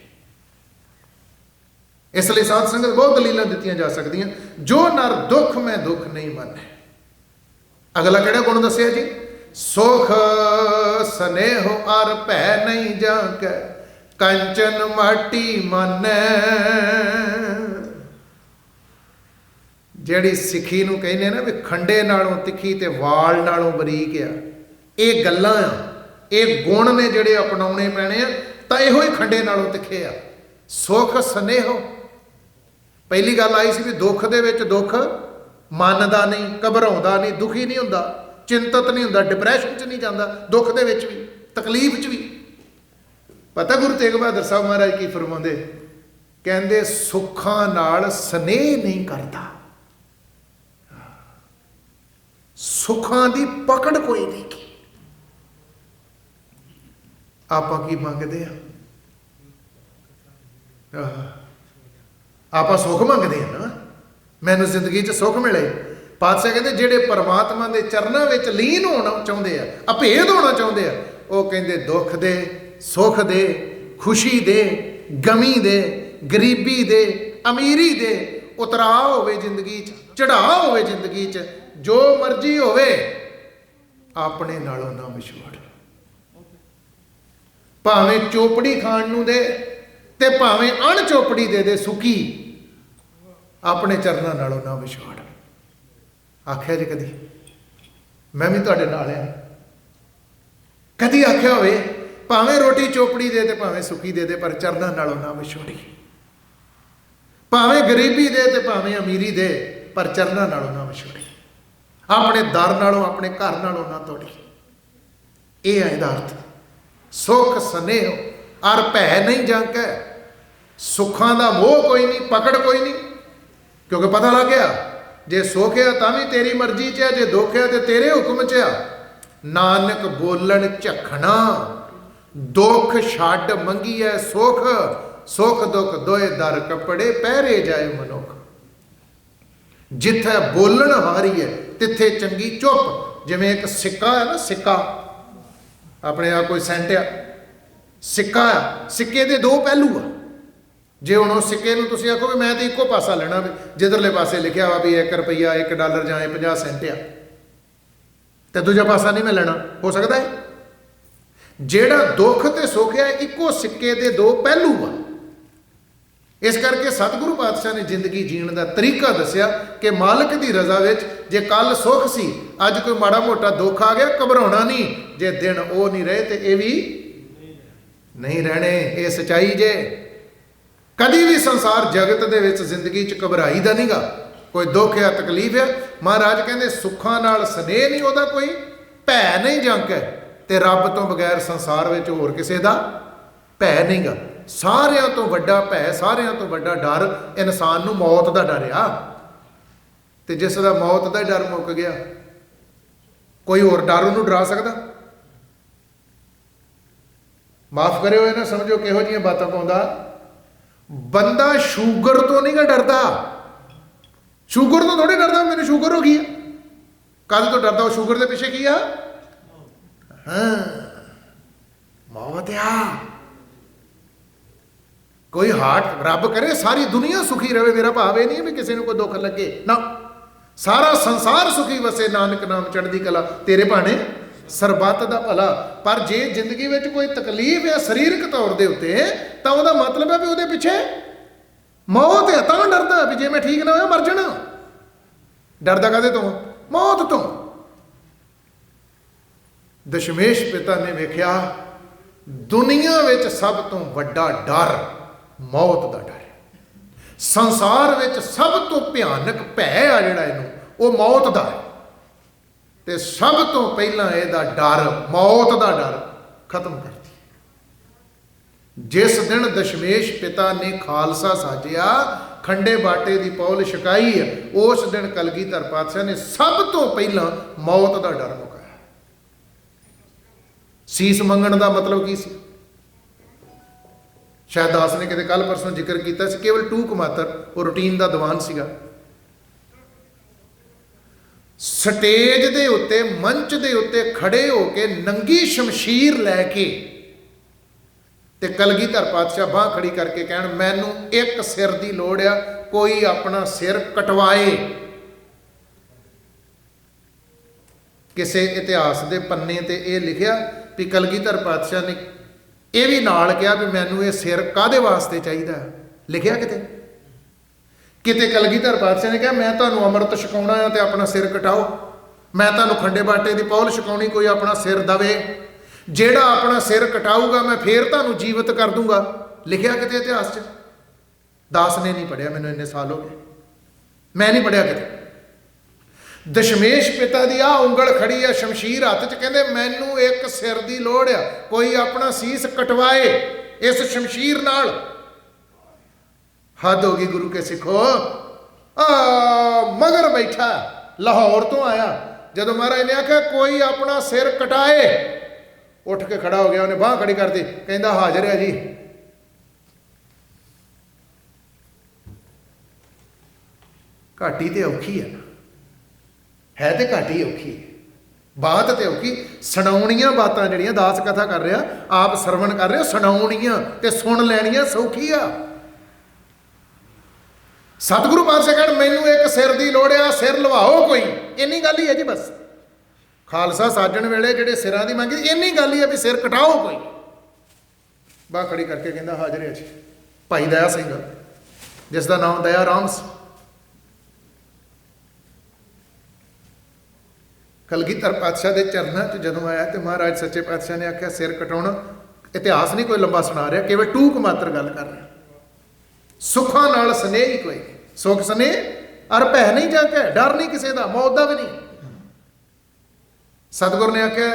ਇਸ ਲਈ ਸਾਧ ਸੰਗਤ ਬਹੁਤ ਦਲੀਲਾਂ ਦਿੱਤੀਆਂ ਜਾ ਸਕਦੀਆਂ। ਜੋ ਨਰ ਦੁੱਖ ਮੈਂ ਦੁੱਖ ਨਹੀਂ ਮੰਨੈ। ਅਗਲਾ ਕਿਹੜਾ ਗੁਣ ਦੱਸਿਆ ਜੀ? ਸੁਖ ਸਨੇਹ ਅਰ ਭੈ ਨਹੀਂ ਜਾਂਕੈ, ਕੰਚਨ ਮਾਟੀ ਮੰਨੈ। ਜਿਹੜੀ ਸਿੱਖੀ ਨੂੰ ਕਹਿੰਦੇ ਨਾ ਵੀ ਖੰਡੇ ਨਾਲੋਂ ਤਿੱਖੀ ਤੇ ਵਾਲ ਨਾਲੋਂ ਬਰੀਕ ਆ, ਇਹ ਗੱਲਾਂ ਆ, ਇਹ ਗੁਣ ਨੇ ਜਿਹੜੇ ਅਪਣਾਉਣੇ ਪੈਣੇ ਆ, ਤਾਂ ਇਹੋ ਹੀ ਖੰਡੇ ਨਾਲੋਂ ਤਿੱਖੇ ਆ। ਸੁਖ ਸਨੇਹ, ਪਹਿਲੀ ਗੱਲ ਆਈ ਸੀ ਵੀ ਦੁੱਖ ਦੇ ਵਿੱਚ ਦੁੱਖ ਮੰਨਦਾ ਨਹੀਂ, ਘਬਰਾਉਂਦਾ ਨਹੀਂ, ਦੁਖੀ ਨਹੀਂ ਹੁੰਦਾ, ਚਿੰਤਤ ਨਹੀਂ ਹੁੰਦਾ, ਡਿਪਰੈਸ਼ਨ 'ਚ ਨਹੀਂ ਜਾਂਦਾ, ਦੁੱਖ ਦੇ ਵਿੱਚ ਵੀ, ਤਕਲੀਫ 'ਚ ਵੀ। ਪਤਾ ਗੁਰੂ ਤੇਗ ਬਹਾਦਰ ਸਾਹਿਬ ਮਹਾਰਾਜ ਕੀ ਫਰਮਾਉਂਦੇ? ਕਹਿੰਦੇ ਸੁੱਖਾਂ ਨਾਲ ਸਨੇਹ ਨਹੀਂ ਕਰਦਾ, ਸੁੱਖਾਂ ਦੀ ਪਕੜ ਕੋਈ ਨਹੀਂ ਕੀ। ਆਪਾਂ ਕੀ ਮੰਗਦੇ ਆ? ਆਪਾਂ ਸੁੱਖ ਮੰਗਦੇ ਆ ਨਾ, ਮੈਨੂੰ ਜ਼ਿੰਦਗੀ 'ਚ ਸੁੱਖ ਮਿਲੇ। ਪਾਤਸ਼ਾਹ ਕਹਿੰਦੇ ਜਿਹੜੇ ਪਰਮਾਤਮਾ ਦੇ ਚਰਨਾਂ ਵਿੱਚ ਲੀਨ ਹੋਣਾ ਚਾਹੁੰਦੇ ਆ, ਅਭੇਦ ਹੋਣਾ ਚਾਹੁੰਦੇ ਆ, ਉਹ ਕਹਿੰਦੇ ਦੁੱਖ ਦੇ, ਸੁੱਖ ਦੇ, ਖੁਸ਼ੀ ਦੇ, ਗਮੀ ਦੇ, ਗਰੀਬੀ ਦੇ, ਅਮੀਰੀ ਦੇ, ਉਤਰਾਅ ਹੋਵੇ ਜ਼ਿੰਦਗੀ 'ਚ, ਚੜਾਅ ਹੋਵੇ ਜ਼ਿੰਦਗੀ 'ਚ, ਜੋ ਮਰਜ਼ੀ ਹੋਵੇ, ਆਪਣੇ ਨਾਲੋਂ ਨਾ ਵਿਛੋੜ। ਭਾਵੇਂ ਚੋਪੜੀ ਖਾਣ ਨੂੰ ਦੇ ਤੇ ਭਾਵੇਂ ਅਣ ਚੋਪੜੀ ਦੇ ਸੁੱਕੀ, ਆਪਣੇ ਚਰਨਾਂ ਨਾਲੋਂ ਨਾ ਵਿਛੋੜ। ਆਖਿਆ ਜੀ ਕਦੀ? ਮੈਂ ਵੀ ਤੁਹਾਡੇ ਨਾਲ ਆ। ਕਦੀ ਆਖਿਆ ਹੋਵੇ ਭਾਵੇਂ ਰੋਟੀ ਚੋਪੜੀ ਦੇ ਤੇ ਭਾਵੇਂ ਸੁੱਕੀ ਦੇ, ਪਰ ਚਰਨਾਂ ਨਾਲੋਂ ਨਾ ਵਿਛੋੜੀ। ਭਾਵੇਂ ਗਰੀਬੀ ਦੇ ਤੇ ਭਾਵੇਂ ਅਮੀਰੀ ਦੇ, ਪਰ ਚਰਨਾਂ ਨਾਲੋਂ ਨਾ ਵਿਛੋੜੀ। ਆਪਣੇ ਦਰ ਨਾਲੋਂ, ਆਪਣੇ ਘਰ ਨਾਲੋਂ ਨਾ ਤੋੜੀ। ਇਹ ਹੈ ਇਹਦਾ ਅਰਥ। ਸੁੱਖ ਸਨੇਹ ਅਰ ਭੈ ਨਹੀਂ ਜਾਂਕੈ। ਸੁੱਖਾਂ ਦਾ ਮੋਹ ਕੋਈ ਨਹੀਂ, ਪਕੜ ਕੋਈ ਨਹੀਂ, ਕਿਉਂਕਿ ਪਤਾ ਲੱਗ ਗਿਆ ਜੇ ਸੁੱਖ ਆ ਤਾਂ ਵੀ ਤੇਰੀ ਮਰਜ਼ੀ 'ਚ ਆ, ਜੇ ਦੁੱਖ ਆ ਤੇ ਤੇਰੇ ਹੁਕਮ 'ਚ ਆ। ਨਾਨਕ ਬੋਲਣ ਝਖਣਾ, ਦੁੱਖ ਛੱਡ ਮੰਗੀਐ ਸੁੱਖ, ਸੁੱਖ ਦੁੱਖ ਦੋਏ ਦਰ ਕੱਪੜੇ ਪਹਿਰੇ ਜਾਏ ਮਨੁੱਖ। ਜਿੱਥੇ ਬੋਲਣ ਹਾਰੀ ਹੈ ਤਿੱਥੇ ਚੰਗੀ ਚੁੱਪ। ਜਿਵੇਂ ਇੱਕ ਸਿੱਕਾ ਹੈ ਨਾ, ਸਿੱਕਾ ਆਪਣੇ ਆ ਕੋਈ ਸੈਂਟ ਆ, ਸਿੱਕਾ ਆ, ਸਿੱਕੇ ਦੇ ਦੋ ਪਹਿਲੂ ਆ। ਜੇ ਹੁਣ ਉਹ ਸਿੱਕੇ ਨੂੰ ਤੁਸੀਂ ਆਖੋ ਵੀ ਮੈਂ ਤਾਂ ਇੱਕੋ ਪਾਸਾ ਲੈਣਾ, ਵੀ ਜਿੱਧਰਲੇ ਪਾਸੇ ਲਿਖਿਆ ਵਾ ਵੀ 1 ਰੁਪਈਆ, 1 ਡਾਲਰ ਜਾਂ 50 ਸੈਂਟ ਆ, ਤੇ ਦੂਜਾ ਪਾਸਾ ਨਹੀਂ ਮੈਂ ਲੈਣਾ, ਹੋ ਸਕਦਾ ਹੈ? ਜਿਹੜਾ ਦੁੱਖ ਤੇ ਸੁੱਖ ਹੈ ਇੱਕੋ ਸਿੱਕੇ ਦੇ ਦੋ ਪਹਿਲੂ ਆ। ਇਸ ਕਰਕੇ ਸਤਿਗੁਰੂ ਪਾਤਸ਼ਾਹ ਨੇ ਜ਼ਿੰਦਗੀ ਜੀਣ ਦਾ ਤਰੀਕਾ ਦੱਸਿਆ ਕਿ ਮਾਲਕ ਦੀ ਰਜ਼ਾ ਵਿੱਚ ਜੇ ਕੱਲ ਸੁੱਖ ਸੀ, ਅੱਜ ਕੋਈ ਮਾੜਾ ਮੋਟਾ ਦੁੱਖ ਆ ਗਿਆ, ਘਬਰਾਉਣਾ ਨਹੀਂ। ਜੇ ਦਿਨ ਉਹ ਨਹੀਂ ਰਹੇ ਤੇ ਇਹ ਵੀ ਨਹੀਂ ਰਹਿਣੇ। ਇਹ ਸੱਚਾਈ ਜੇ। ਕਦੀ ਵੀ ਸੰਸਾਰ ਜਗਤ ਦੇ ਵਿੱਚ ਜ਼ਿੰਦਗੀ 'ਚ ਘਬਰਾਈ ਦਾ ਨਹੀਂਗਾ। ਕੋਈ ਦੁੱਖ ਹੈ, ਤਕਲੀਫ ਹੈ, ਮਹਾਰਾਜ ਕਹਿੰਦੇ ਸੁੱਖਾਂ ਨਾਲ ਸਨੇਹ ਨਹੀਂ, ਉਹਦਾ ਕੋਈ ਭੈ ਨਹੀਂ ਜਾਂਕੈ। ਤੇ ਰੱਬ ਤੋਂ ਬਗੈਰ ਸੰਸਾਰ ਵਿੱਚ ਹੋਰ ਕਿਸੇ ਦਾ ਭੈ ਨਹੀਂਗਾ। ਸਾਰਿਆਂ ਤੋਂ ਵੱਡਾ ਭੈ, ਸਾਰਿਆਂ ਤੋਂ ਵੱਡਾ ਡਰ ਇਨਸਾਨ ਨੂੰ ਮੌਤ ਦਾ ਡਰ ਆ। ਤੇ ਜਿਸ ਦਾ ਮੌਤ ਦਾ ਡਰ ਮੁੱਕ ਗਿਆ, ਕੋਈ ਹੋਰ ਡਰ ਉਹਨੂੰ ਡਰਾ ਸਕਦਾ? ਮਾਫ ਕਰਿਓ, ਇਹ ਨਾ ਸਮਝੋ ਕਿਹੋ ਜਿਹੀਆਂ ਬਾਤਾਂ ਪਾਉਂਦਾ। ਬੰਦਾ ਸ਼ੂਗਰ ਤੋਂ ਨਹੀਂ ਗਾ ਡਰਦਾ। ਸ਼ੂਗਰ ਤੋਂ ਥੋੜੀ ਡਰਦਾ ਮੈਨੂੰ ਸ਼ੂਗਰ ਹੋ ਗਈ ਆ। ਕਦ ਤੋਂ ਡਰਦਾ? ਉਹ ਸ਼ੂਗਰ ਦੇ ਪਿੱਛੇ ਕੀ ਆ? ਹਾਂ, ਮੌਤ ਆ। ਕੋਈ ਹਾਰਟ, ਰੱਬ ਕਰੇ ਸਾਰੀ ਦੁਨੀਆ ਸੁਖੀ ਰਵੇ, ਮੇਰਾ ਭਾਵ ਇਹ ਨਹੀਂ ਵੀ ਕਿਸੇ ਨੂੰ ਕੋਈ ਦੁੱਖ ਲੱਗੇ ਨਾ। ਸਾਰਾ ਸੰਸਾਰ ਸੁਖੀ ਵਸੇ, ਨਾਨਕ ਨਾਮ ਚੜ੍ਹਦੀ ਕਲਾ, ਤੇਰੇ ਭਾਣੇ ਸਰਬੱਤ ਦਾ ਭਲਾ। ਪਰ ਜੇ ਜ਼ਿੰਦਗੀ ਵਿੱਚ ਕੋਈ ਤਕਲੀਫ ਹੈ ਸਰੀਰਕ ਤੌਰ ਦੇ ਉੱਤੇ, ਤਾਂ ਉਹਦਾ ਮਤਲਬ ਹੈ ਵੀ ਉਹਦੇ ਪਿੱਛੇ ਮੌਤ ਹੈ। ਤਾਂ ਡਰਦਾ ਵੀ ਜੇ ਮੈਂ ਠੀਕ ਨਾ ਹੋਇਆ ਮਰ ਜਾਣਾ। ਡਰਦਾ ਕਾਹਦੇ ਤੋਂ? ਮੌਤ ਤੋਂ। ਦਸ਼ਮੇਸ਼ ਪਿਤਾ ਨੇ ਵੇਖਿਆ ਦੁਨੀਆ ਵਿੱਚ ਸਭ ਤੋਂ ਵੱਡਾ ਡਰ ਮੌਤ ਦਾ ਡਰ ਹੈ। ਸੰਸਾਰ ਵਿੱਚ ਸਭ ਤੋਂ ਭਿਆਨਕ ਭੈ ਆ ਜਿਹੜਾ ਇਹਨੂੰ, ਉਹ ਮੌਤ ਦਾ ਹੈ। ਤੇ ਸਭ ਤੋਂ ਪਹਿਲਾਂ ਇਹਦਾ ਡਰ, ਮੌਤ ਦਾ ਡਰ ਖਤਮ ਕਰਦੀ। ਜਿਸ ਦਿਨ ਦਸ਼ਮੇਸ਼ ਪਿਤਾ ਨੇ ਖਾਲਸਾ ਸਾਜਿਆ, खंडे बाटे की पौल छकाई है, उस दिन कलगीधर पातशाह ने सब तो पहला मौत का डर मुकाया। सीस मंगण का मतलब की सी? शायद दास ने किते कल परसों जिक्र किया, केवल टूक मात्र, वो रूटीन का दीवान सीगा। स्टेज दे उत्ते, मंच दे उत्ते खड़े होके नंगी शमशीर लैके ते कलगीधर पातशाह बांह खड़ी करके कहण, मैनू एक सिर की लोड़ आ, कोई अपना सिर कटवाए। किसी इतिहास के पन्ने ते ये लिखिया भी कलगीधर पातशाह ने यह भी नाल कहा भी मैनू ये सिर काहदे वास्ते चाहिए, लिखिया किते? किते कलगीधर पातशाह ने कहा मैं तुहानू अमृत छकाउणा है तो अपना सिर कटाओ, मैं तुहानू खंडे बाटे की पौल छकाउणी, कोई अपना सिर दवे, जेड़ा अपना सिर कटाऊगा मैं फिर तुहानू जीवित कर दूंगा। लिखिया किते इतिहास च? दास ने नहीं पढ़िया, मैनू इन्ने साल हो गए, मैं नहीं पढ़िया किते। दशमेश पिता की आ उंगल खड़ी है, शमशीर हथ च, कहंदे मैनू एक सिर की लोड़ आ, कोई अपना सीस कटवाए इस शमशीर नाल। हद होगी गुरु के सिखो। मगर बैठा लाहौर तो आया, जदों महाराज ने आख्या कोई अपना सिर कटाए, उठ के खड़ा हो गया, उन्हें बांह खड़ी कर दी, कहता हाजिर है जी। घाटी तो औखी है तो घाटी औखी है, बात तो औखी। सुनाउणियां बातां जिहड़ियां दास कथा कर रहा, आप सरवण कर रहे हो, सुनाउणियां ते सुन लैणियां सौखी आ। सतगुरु पातशाह कहण मैनू एक सिर की लोड़ आ, सिर लवाओ कोई, इन्नी गल ही है जी बस। खालसा साजण वेले जिहड़े सिरां दी मंगी, इन्नी गल ही है भी सिर कटाओ कोई। बांह खड़ी करके कहंदा हाजिर है जी। भाई दया सिंह जिसका नाम दया राम सी, कलगीधर पातशाह के चरणों च जदों आया तो महाराज सच्चे पातशाह ने आख्या सिर कटाउणा, इतिहास नहीं कोई लंबा सुना रहा, केवल टूक मात्र गल कर रहा। सुखा नाल स्नेह ही कोई नहीं, सुख स्नेह अर भै नहीं जाके, डर नहीं किसी का, मौत का भी नहीं। सतगुर ने आख्या,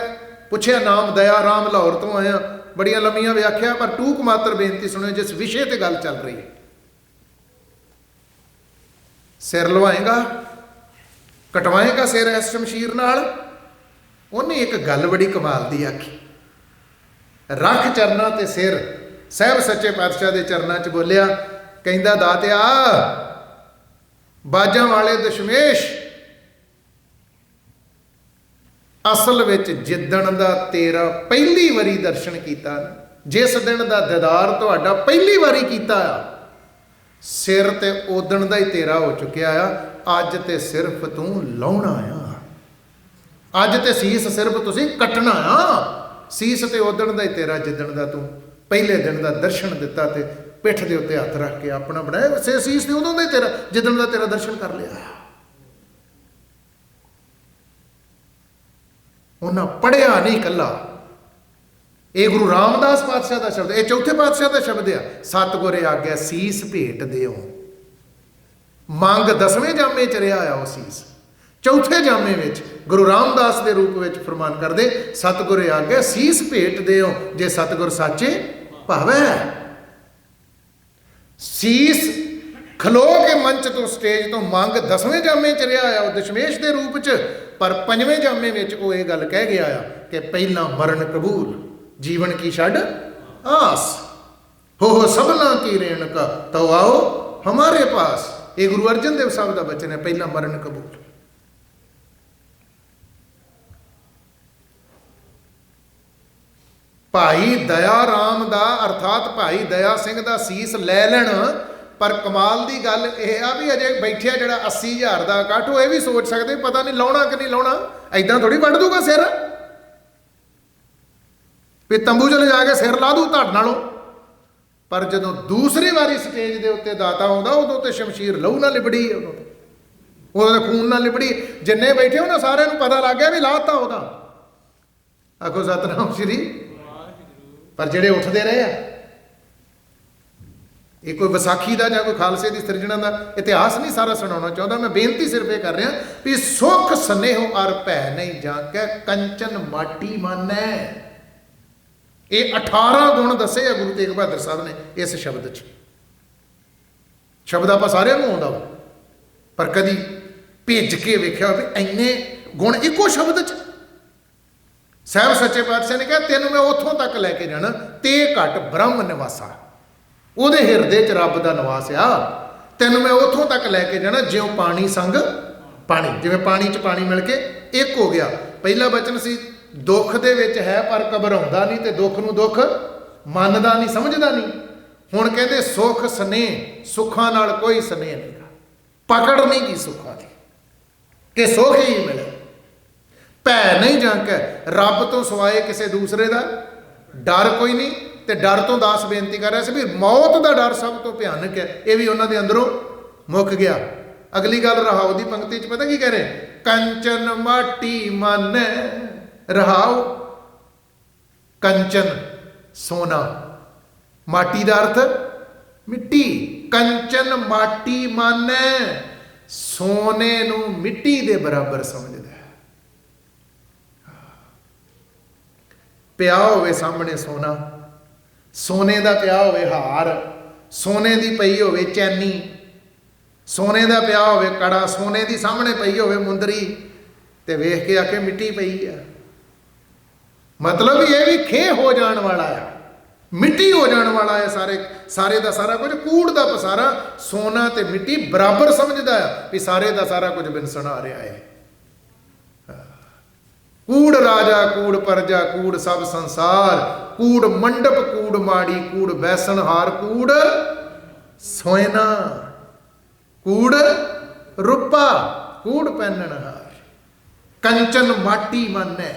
पुछया नाम दया राम, लाहौर तो आया, बड़िया लंबिया व्याख्या, पर टूक मात्र बेनती सुनो जिस विषय ते गल चल रही है। सिर लवाएगा, कटवाएगा सिर इस शमशीर नाल। उन्हें एक गल बड़ी कमाल दी आखी, रख चरना ते सिर, साहब सच्चे पातशाह के चरणों च बोलिया, कहंदा दातिया बाजां वाले दशमेश, असल विच जिद्दण दा तेरा पहली वारी दर्शन किया, जिस दिन का दीदार तुहाडा पहली वारी किया, सिर ते उदण दा ही तेरा हो चुकिया आ, अज ते सिर्फ तू लाउणा आ, अज ते सीस सिर्फ तुसीं कटना आ। सीस ते उदण दा ही तेरा, जिद्दण दा तू पहले दिन का दर्शन दिता ते पिठ के उत्ते हथ रख के अपना बनाया, सीस ते उदों दा ही तेरा, जिद्दण दा तेरा दर्शन कर लिया। उन्हें पढ़िया नहीं कला, ये गुरु रामदास पातशाह का शब्द, ये चौथे पातशाह का शब्द आ। सतगुर आग्या सीस भेट दिओ, मंग 10वें जामे च रहा आ, सीस चौथे जामे में गुरु रामदास के रूप में फरमान कर दे, सतगुर आग्या सीस भेट दिओ, जे सतगुर साचे भावै। सीस खलो के मंच तो स्टेज तो मंग 10वें जामे च रहा आ दशमेश के रूप च, पर 5वें जामे में वो ये गल कह गया कि पहला मरण कबूल, जीवन की छड़ आस, हो सबना की रेणुका तो आओ हमारे पास। ये गुरु अर्जन देव साहब का वचन है, पहला मरण कबूल। भाई दया राम दा अर्थात भाई दया सिंह दा सीस लै लैण, पर कमाल की गल यह आ भी अजे बैठिया जो 80,000 का इकट्ठ, वो ये भी सोच सकते पता नहीं लाउणा कि नहीं लाउणा, ऐदां थोड़ी वढ़ दूगा सिर, भी तंबू च जाके सिर ला दू धड़ नालों। पर जदों दूसरी बारी स्टेज के उत्ते दाता आउंदा, उदों ते शमशीर लहू ना लिबड़ी, उदों खून ना लिबड़ी, जिन्ने बैठे उन्हें सारे पता लग गया भी लाता उहदा। आखो सतनाम श्री। पर जेड़े उठते रहे ये कोई विसाखी का या कोई खालसे की सिरजना का इतिहास नहीं सारा सुनाना चाहता, मैं बेनती सिर्फ ये कर रहा भी सुख स्नेहो अर भै नहीं जाके कंचन माटी मानै। ये 18 गुण दसे है गुरु तेग बहादुर साहब ने इस शब्द च। ਸ਼ਬਦ ਆਪਾਂ ਸਾਰਿਆਂ ਨੂੰ ਆਉਂਦਾ ਵਾ, ਪਰ ਕਦੀ ਭੇਜ ਕੇ ਵੇਖਿਆ ਵੀ ਇੰਨੇ ਗੁਣ ਇੱਕੋ ਸ਼ਬਦ 'ਚ। ਸਾਹਿਬ ਸੱਚੇ ਪਾਤਸ਼ਾਹ ਨੇ ਕਿਹਾ ਤੈਨੂੰ ਮੈਂ ਉੱਥੋਂ ਤੱਕ ਲੈ ਕੇ ਜਾਣਾ, ਤੇ ਘਟ ਬ੍ਰਹਮ ਨਿਵਾਸਾ, ਉਹਦੇ ਹਿਰਦੇ 'ਚ ਰੱਬ ਦਾ ਨਿਵਾਸ ਆ। ਤੈਨੂੰ ਮੈਂ ਉੱਥੋਂ ਤੱਕ ਲੈ ਕੇ ਜਾਣਾ ਜਿਉਂ ਪਾਣੀ ਸੰਗ ਪਾਣੀ, ਜਿਵੇਂ ਪਾਣੀ 'ਚ ਪਾਣੀ ਮਿਲ ਕੇ ਇੱਕ ਹੋ ਗਿਆ। ਪਹਿਲਾ ਬਚਨ ਸੀ ਦੁੱਖ ਦੇ ਵਿੱਚ ਹੈ ਪਰ ਘਬਰਾਉਂਦਾ ਨਹੀਂ, ਤੇ ਦੁੱਖ ਨੂੰ ਦੁੱਖ ਮੰਨਦਾ ਨਹੀਂ, ਸਮਝਦਾ ਨਹੀਂ। ਹੁਣ ਕਹਿੰਦੇ ਸੁੱਖ ਸਨੇਹ, ਸੁੱਖਾਂ ਨਾਲ ਕੋਈ ਸਨੇਹ ਨਹੀਂ, ਪਕੜ ਨਹੀਂ ਕੀ ਸੁੱਖਾਂ ਦੀ ਕਿ ਸੁੱਖ ਹੀ ਮਿਲੇ। ਭੈ ਨਹੀਂ ਜਾਂਕੈ, ਰੱਬ ਤੋਂ ਸਿਵਾਏ ਕਿਸੇ ਦੂਸਰੇ ਦਾ ਡਰ ਕੋਈ ਨਹੀਂ। ਤੇ ਡਰ ਤੋਂ ਦਾਸ ਬੇਨਤੀ ਕਰ ਰਿਹਾ ਸੀ ਵੀ ਮੌਤ ਦਾ ਡਰ ਸਭ ਤੋਂ ਭਿਆਨਕ ਹੈ, ਇਹ ਵੀ ਉਹਨਾਂ ਦੇ ਅੰਦਰੋਂ ਮੁੱਕ ਗਿਆ। ਅਗਲੀ ਗੱਲ ਰਹਾਉ ਦੀ ਪੰਕਤੀ 'ਚ ਪਤਾ ਕੀ ਕਹਿ ਰਹੇ, ਕੰਚਨ ਮਾਟੀ ਮਨ ਰਹਾਉ। ਕੰਚਨ ਸੋਨਾ, ਮਾਟੀ ਦਾ ਅਰਥ ਮਿੱਟੀ। ਕੰਚਨ ਮਾਟੀ ਮਨ, ਸੋਨੇ ਨੂੰ ਮਿੱਟੀ ਦੇ ਬਰਾਬਰ ਸਮਝਦਾ ਹੈ। ਪਿਆ ਹੋਵੇ ਸਾਹਮਣੇ ਸੋਨਾ, ਸੋਨੇ ਦਾ ਪਿਆ ਹੋਵੇ ਹਾਰ, ਸੋਨੇ ਦੀ ਪਈ ਹੋਵੇ ਚੈਨੀ, ਸੋਨੇ ਦਾ ਪਿਆ ਹੋਵੇ ਕੜਾ, ਸੋਨੇ ਦੀ ਸਾਹਮਣੇ ਪਈ ਹੋਵੇ ਮੁੰਦਰੀ, ਤੇ ਵੇਖ ਕੇ ਆਖੇ ਮਿੱਟੀ ਪਈ ਆ। ਮਤਲਬ ਇਹ ਵੀ ਖੇ ਹੋ ਜਾਣ ਵਾਲਾ ਆ, ਮਿੱਟੀ ਹੋ ਜਾਣ ਵਾਲਾ ਹੈ। ਸਾਰੇ ਦਾ ਸਾਰਾ ਕੁਝ ਕੂੜ ਦਾ ਪਸਾਰਾ, ਸੋਨਾ ਤੇ ਮਿੱਟੀ ਬਰਾਬਰ ਸਮਝਦਾ ਆ ਵੀ ਸਾਰੇ ਦਾ ਸਾਰਾ ਕੁਝ ਵਿਨਸਣ ਆ ਰਿਹਾ ਹੈ। ਕੂੜ ਰਾਜਾ, ਕੂੜ ਪਰਜਾ, ਕੂੜ ਸਭ ਸੰਸਾਰ, ਕੂੜ ਮੰਡਪ, ਕੂੜ ਮਾੜੀ, ਕੂੜ ਬੈਸਣ ਹਾਰ, ਕੂੜ ਸੋਇਨਾ, ਕੂੜ ਰੂਪਾ, ਕੂੜ ਪਹਿਨਣ ਹਾਰ। ਕੰਚਨ ਮਾਟੀ ਮੰਨੈ,